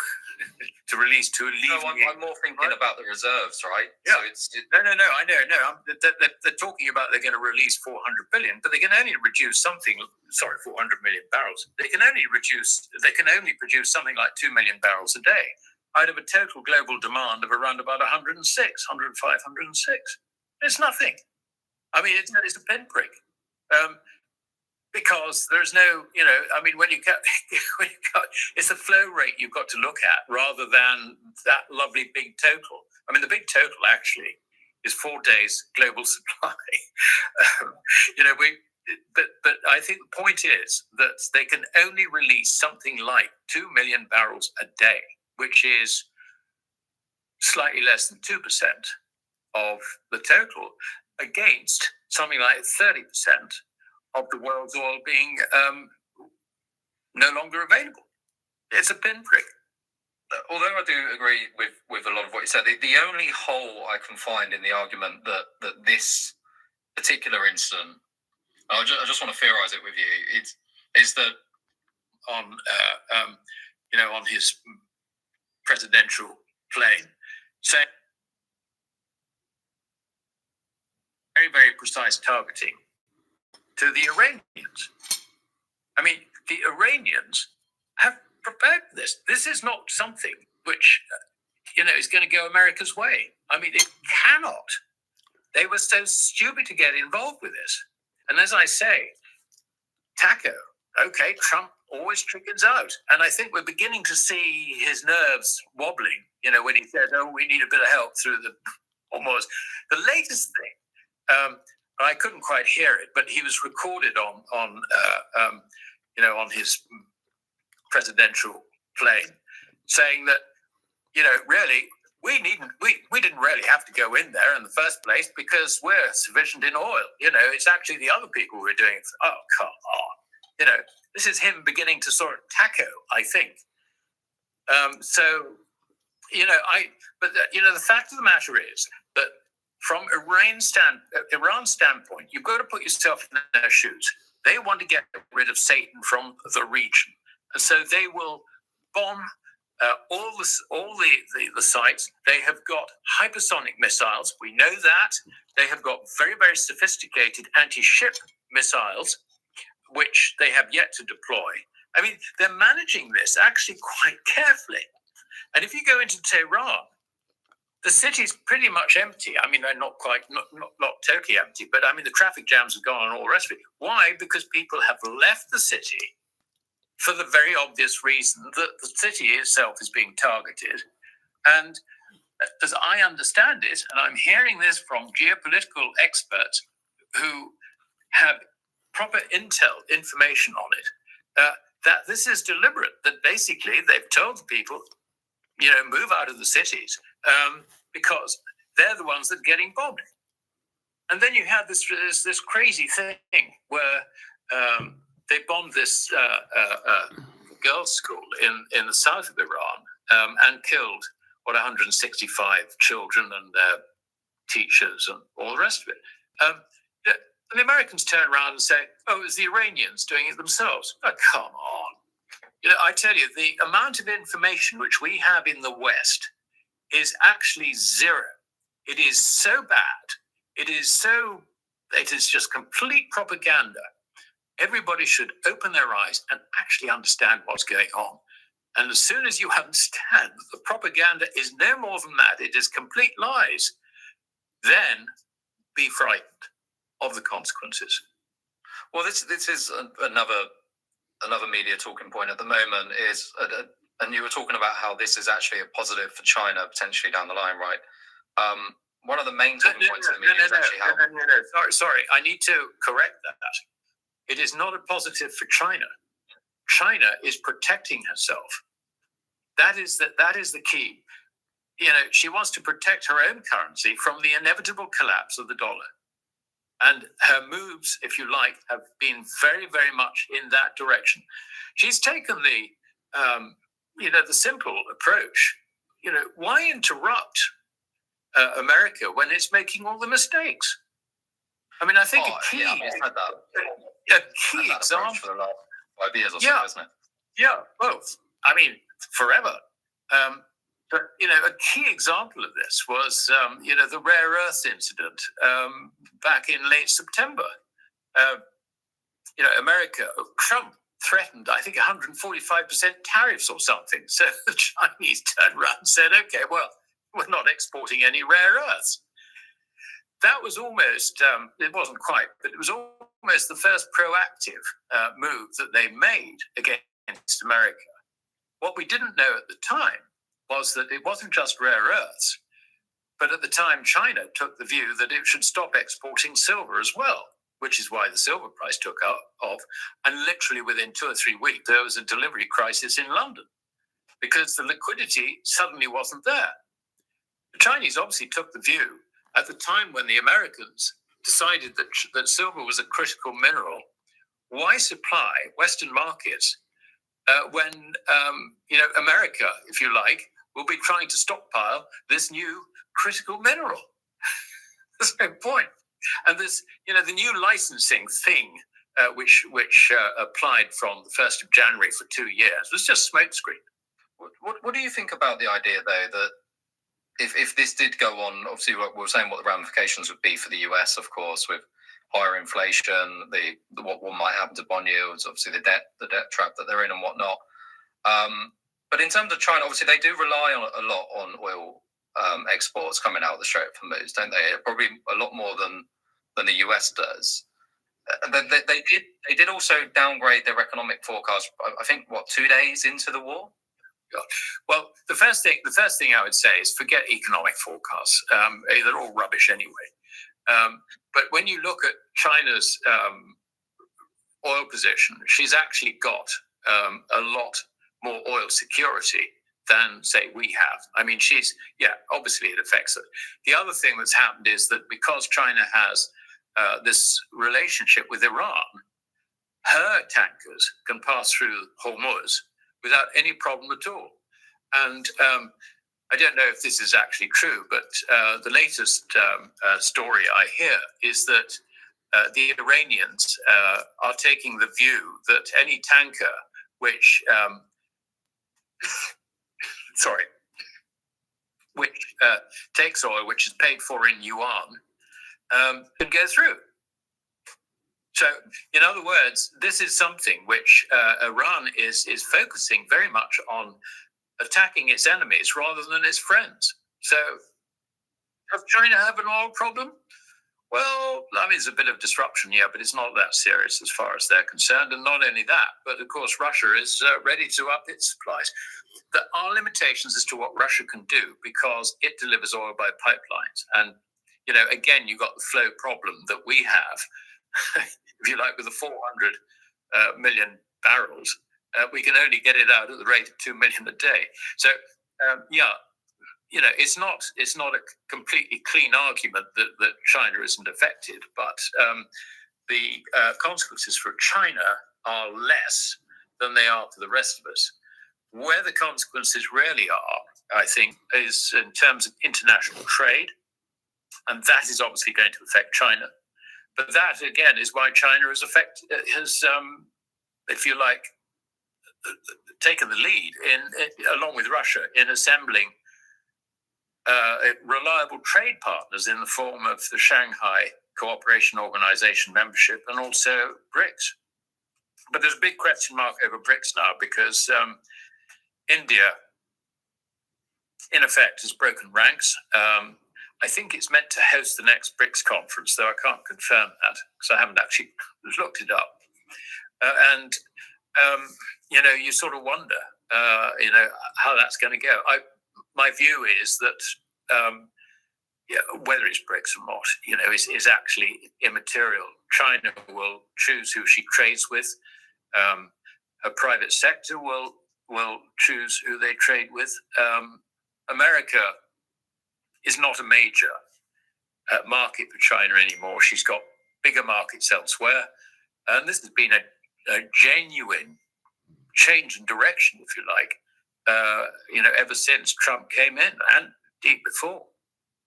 release to alleviate. I'm more thinking about the reserves, right? Yeah. So No. I know. They're talking about they're going to release 400 billion, but they can only reduce 400 million barrels. They can only produce something like 2 million barrels a day out of a total global demand of around about 105, 106. It's nothing. I mean, it's a pinprick. Because there's no, when you cut, it's the flow rate you've got to look at rather than that lovely big total. I mean, the big total actually is 4 days global supply. But I think the point is that they can only release something like 2 million barrels a day, which is slightly less than 2% of the total, against something like 30% of the world's oil being no longer available. It's a pinprick. Although I do agree with a lot of what you said, the only hole I can find in the argument that this particular incident, I just want to theorize it with you, is that on his presidential plane, saying very, very precise targeting to the Iranians. I mean, the Iranians have prepared for this. This is not something which, is going to go America's way. I mean, it cannot. They were so stupid to get involved with this. And as I say, Taco, okay, Trump always triggers out. And I think we're beginning to see his nerves wobbling, when he said, oh, we need a bit of help through the almost. The latest thing, I couldn't quite hear it, but he was recorded on his presidential plane saying that, really, we didn't really have to go in there in the first place because we're sufficient in oil. It's actually the other people who are doing it. Oh, come on. This is him beginning to sort of taco, I think. The fact of the matter is that from Iran's standpoint, you've got to put yourself in their shoes. They want to get rid of Satan from the region. And so they will bomb all the sites. They have got hypersonic missiles. We know that. They have got very, very sophisticated anti-ship missiles, which they have yet to deploy. I mean, they're managing this actually quite carefully. And if you go into Tehran, the city's pretty much empty. I mean, they're not totally empty, but I mean, the traffic jams have gone and all the rest of it. Why? Because people have left the city for the very obvious reason that the city itself is being targeted. And as I understand it, and I'm hearing this from geopolitical experts who have proper information on it, that this is deliberate, that basically they've told the people, move out of the cities because they're the ones that are getting bombed. And then you have this crazy thing where they bombed this girls' school in the south of Iran and killed, 165 children and their teachers and all the rest of it. The Americans turn around and say, oh, it was the Iranians doing it themselves. Oh, come on. I tell you, the amount of information which we have in the West is actually zero. It is so bad. It is just complete propaganda. Everybody should open their eyes and actually understand what's going on. And as soon as you understand that the propaganda is no more than that, it is complete lies, then be frightened of the consequences. Well, this is another media talking point at the moment is, and you were talking about how this is actually a positive for China potentially down the line, right? One of the main talking points in the media is actually how. Sorry, I need to correct that. It is not a positive for China. China is protecting herself. That is the key. She wants to protect her own currency from the inevitable collapse of the dollar. And her moves, if you like, have been very, very much in that direction. She's taken the simple approach. Why interrupt America when it's making all the mistakes? I mean, I think a key example for the last 5 years or so, isn't it? Yeah, both. I mean, forever. But a key example of this was the rare earth incident back in late September. Trump threatened, I think, 145% tariffs or something. So the Chinese turned around and said, "Okay, well, we're not exporting any rare earths." That was almost, it wasn't quite, but it was almost the first proactive move that they made against America. What we didn't know at the time was that it wasn't just rare earths, but at the time China took the view that it should stop exporting silver as well, which is why the silver price took off. And literally within 2 or 3 weeks, there was a delivery crisis in London because the liquidity suddenly wasn't there. The Chinese obviously took the view at the time when the Americans decided that silver was a critical mineral. Why supply Western markets when America, if you like, will be trying to stockpile this new critical mineral? There's no point. And this, the new licensing thing, which applied from the 1st of January for 2 years, was just smokescreen. What do you think about the idea, though, that if this did go on, obviously we're saying what the ramifications would be for the US, of course, with higher inflation, what might happen to bond yields, obviously the debt trap that they're in and whatnot. But in terms of China, obviously they do rely on a lot on oil exports coming out of the Strait of Hormuz, don't they? Probably a lot more than the US does. They did also downgrade their economic forecast. I think 2 days into the war. Well, the first thing I would say is forget economic forecasts. They're all rubbish anyway. But when you look at China's oil position, she's actually got a lot more oil security than, say, we have. I mean, obviously it affects her. The other thing that's happened is that because China has this relationship with Iran, her tankers can pass through Hormuz without any problem at all. And I don't know if this is actually true, but the latest story I hear is that the Iranians are taking the view that any tanker which takes oil which is paid for in yuan can go through. So, in other words, this is something which Iran is focusing very much on attacking its enemies rather than its friends. So, does China have an oil problem? Well, I mean, there's a bit of disruption, yeah, but it's not that serious as far as they're concerned. And not only that, but of course, Russia is ready to up its supplies. There are limitations as to what Russia can do because it delivers oil by pipelines. And, again, you've got the flow problem that we have. If you like, with the 400 million barrels, we can only get it out at the rate of 2 million a day. So, it's not a completely clean argument that China isn't affected, but the consequences for China are less than they are for the rest of us. Where the consequences really are, I think, is in terms of international trade, and that is obviously going to affect China. But that, again, is why China has, if you like, taken the lead, along with Russia, in assembling reliable trade partners in the form of the Shanghai Cooperation Organization membership and also BRICS. But there's a big question mark over BRICS now because India, in effect, has broken ranks. I think it's meant to host the next BRICS conference, though I can't confirm that because I haven't actually looked it up. You sort of wonder, how that's going to go. My view is that whether it's BRICS or not, is actually immaterial. China will choose who she trades with. Her private sector will choose who they trade with. America is not a major market for China anymore. She's got bigger markets elsewhere. And this has been a genuine change in direction, if you like, ever since Trump came in and indeed before.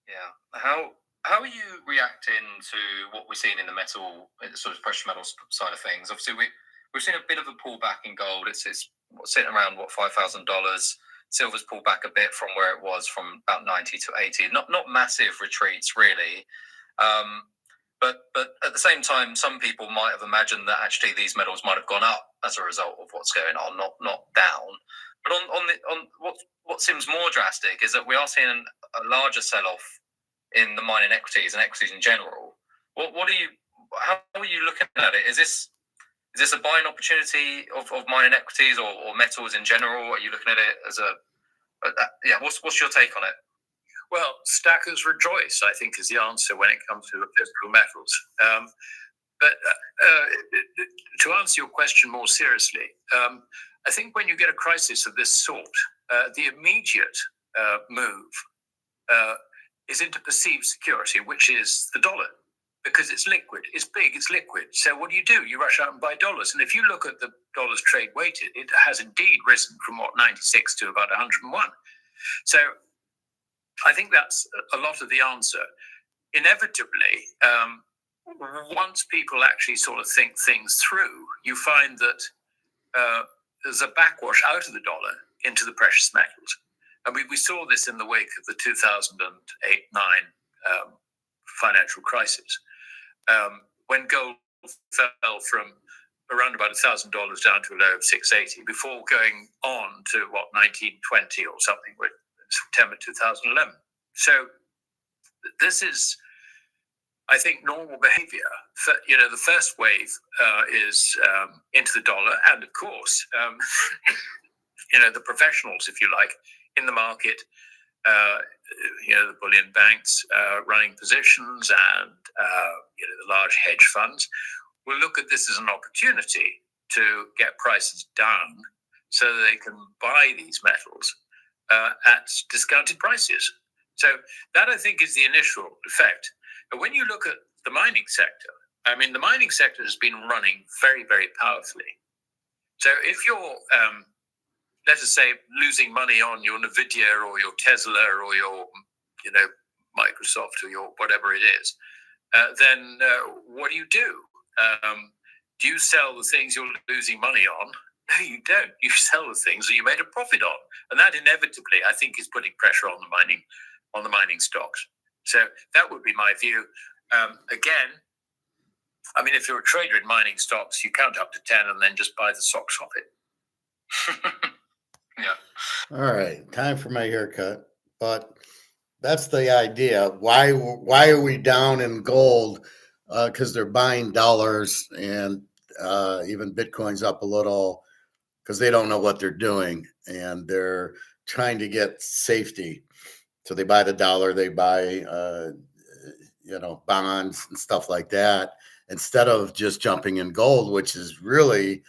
Yeah. How are you reacting to what we're seeing in the sort of precious metals side of things? Obviously, we've seen a bit of a pullback in gold. It's sitting around $5,000. Silver's pulled back a bit from where it was, from about 90 to 80. Not massive retreats, really. But at the same time, some people might have imagined that actually these metals might have gone up as a result of what's going on, not down. But on what seems more drastic is that we are seeing a larger sell-off in the mining equities and equities in general. How are you looking at it? Is this a buying opportunity of mining equities or metals in general? Are you looking at it as what's your take on it? Well, stackers rejoice, I think, is the answer when it comes to the physical metals. But to answer your question more seriously, I think when you get a crisis of this sort, the immediate move is into perceived security, which is the dollar, because it's liquid, it's big, it's liquid. So what do? You rush out and buy dollars. And if you look at the dollars trade weighted, it has indeed risen from 96 to about 101. So I think that's a lot of the answer. Inevitably, once people actually sort of think things through, you find that there's a backwash out of the dollar into the precious metals. And we saw this in the wake of the 2008-9 financial crisis. When gold fell from around about $1,000 down to a low of 680 before going on to 1920 or something, September 2011. So this is, I think, normal behavior. The first wave is into the dollar, and of course, the professionals, if you like, in the market, the bullion banks running positions, and the large hedge funds will look at this as an opportunity to get prices down so that they can buy these metals at discounted prices. So that, I think, is the initial effect. But when you look at the mining sector, I mean, the mining sector has been running very, very powerfully. So if you're, let us say, losing money on your Nvidia or your Tesla or your, Microsoft or your whatever it is, then what do? Do you sell the things you're losing money on? No, you don't. You sell the things that you made a profit on, and that inevitably, I think, is putting pressure on the mining stocks. So that would be my view. Again, I mean, if you're a trader in mining stocks, you count up to 10 and then just buy the socks off it. Yeah. All right, time for my haircut. But that's the idea. Why are we down in gold? Because they're buying dollars, and even Bitcoin's up a little because they don't know what they're doing, and they're trying to get safety. So they buy the dollar, they buy bonds and stuff like that, instead of just jumping in gold, which is really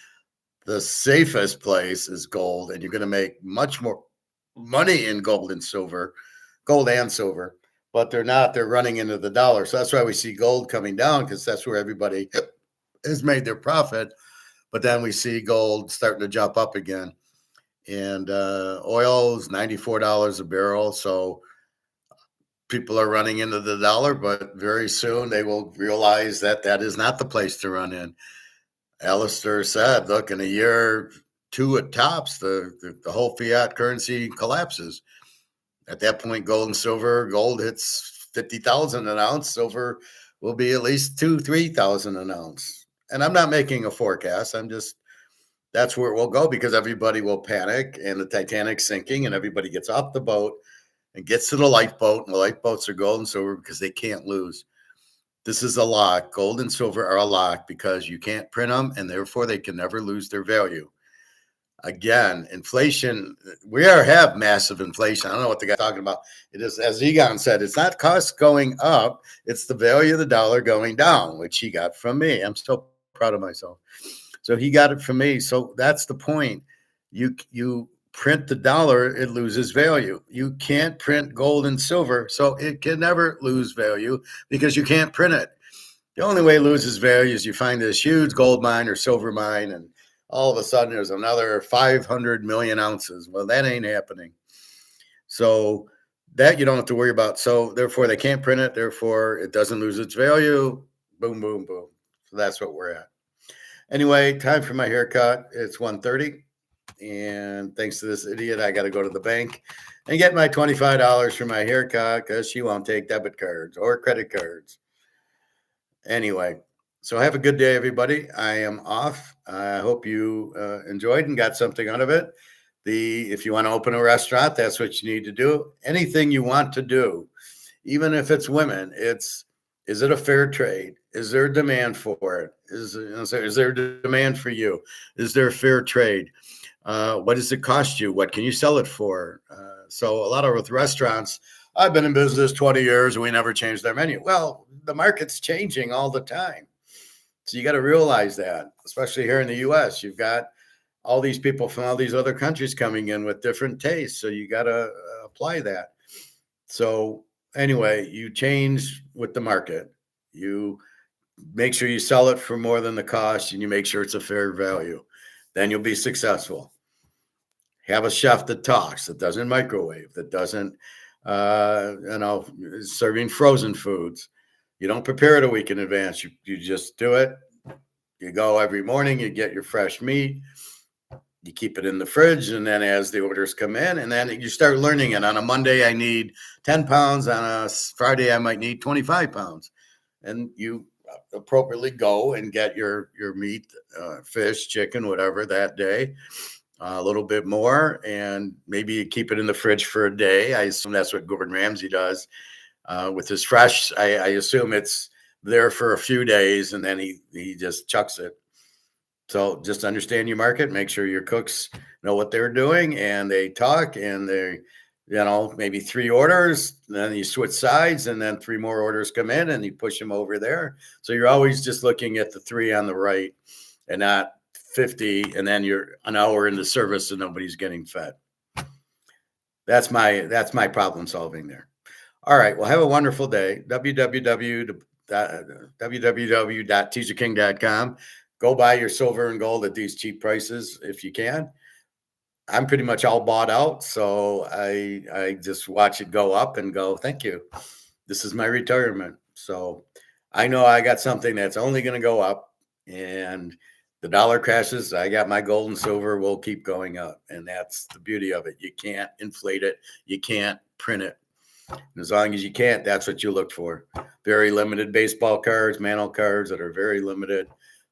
the safest place is gold, and you're going to make much more money in gold and silver, but they're not. They're running into the dollar. So that's why we see gold coming down, because that's where everybody has made their profit. But then we see gold starting to jump up again. And oil is $94 a barrel. So people are running into the dollar, but very soon they will realize that that is not the place to run in. Alistair said, look, in a year, 2 at tops, the whole fiat currency collapses. At that point, gold hits 50,000 an ounce. Silver will be at least 3,000 an ounce. And I'm not making a forecast. That's where it will go, because everybody will panic and the Titanic's sinking and everybody gets off the boat and gets to the lifeboat, and the lifeboats are gold and silver because they can't lose. This is a lock. Gold and silver are a lock because you can't print them, and therefore they can never lose their value. Again, inflation, have massive inflation. I don't know what the guy's talking about. It is, as Egon said, it's not costs going up. It's the value of the dollar going down, which he got from me. I'm still proud of myself. So he got it from me. So that's the point. You print the dollar, it loses value. You can't print gold and silver, so it can never lose value because you can't print it. The only way it loses value is you find this huge gold mine or silver mine, and all of a sudden there's another 500 million ounces. Well, that ain't happening. So that you don't have to worry about. So therefore they can't print it. Therefore it doesn't lose its value. Boom, boom, boom. So that's what we're at. Anyway, time for my haircut. It's 1:30. And thanks to this idiot, I got to go to the bank and get my $25 for my haircut because she won't take debit cards or credit cards. Anyway, so have a good day, everybody. I am off. I hope you enjoyed and got something out of it. If you want to open a restaurant, that's what you need to do. Anything you want to do, even if it's women, is it a fair trade? Is there a demand for it? Is there a demand for you? Is there a fair trade? What does it cost you? What can you sell it for? So a lot of with restaurants, I've been in business 20 years and we never changed our menu. Well, the market's changing all the time. So you got to realize that, especially here in the U.S., you've got all these people from all these other countries coming in with different tastes. So you got to apply that. So anyway, you change with the market. You make sure you sell it for more than the cost, and you make sure it's a fair value. Then you'll be successful. Have a chef that talks, that doesn't microwave, that doesn't, serving frozen foods. You don't prepare it a week in advance. You just do it. You go every morning, you get your fresh meat, you keep it in the fridge, and then as the orders come in, and then you start learning it. On a Monday, I need 10 pounds. On a Friday, I might need 25 pounds. And you appropriately go and get your meat, fish, chicken, whatever that day, a little bit more, and maybe you keep it in the fridge for a day. I assume that's what Gordon Ramsay does with his fresh. I assume it's there for a few days and then he just chucks it. So just understand your market, make sure your cooks know what they're doing and they talk and they, maybe 3 orders, then you switch sides and then 3 more orders come in and you push them over there. So you're always just looking at the 3 on the right and not 50. And then you're an hour into service and nobody's getting fed. That's my problem solving there. All right. Well, have a wonderful day. www.teacherking.com. Go buy your silver and gold at these cheap prices if you can. I'm pretty much all bought out, so I just watch it go up and go, thank you. This is my retirement. So I know I got something that's only going to go up, and the dollar crashes. I got my gold and silver will keep going up, and that's the beauty of it. You can't inflate it. You can't print it. And as long as you can't, that's what you look for. Very limited baseball cards, Mantle cards that are very limited.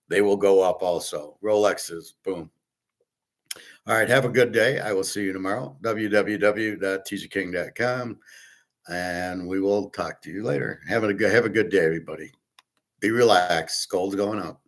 They will go up also. Rolexes, boom. All right, have a good day. I will see you tomorrow. www.teacherking.com, and we will talk to you later. Have a good day, everybody. Be relaxed. Gold's going up.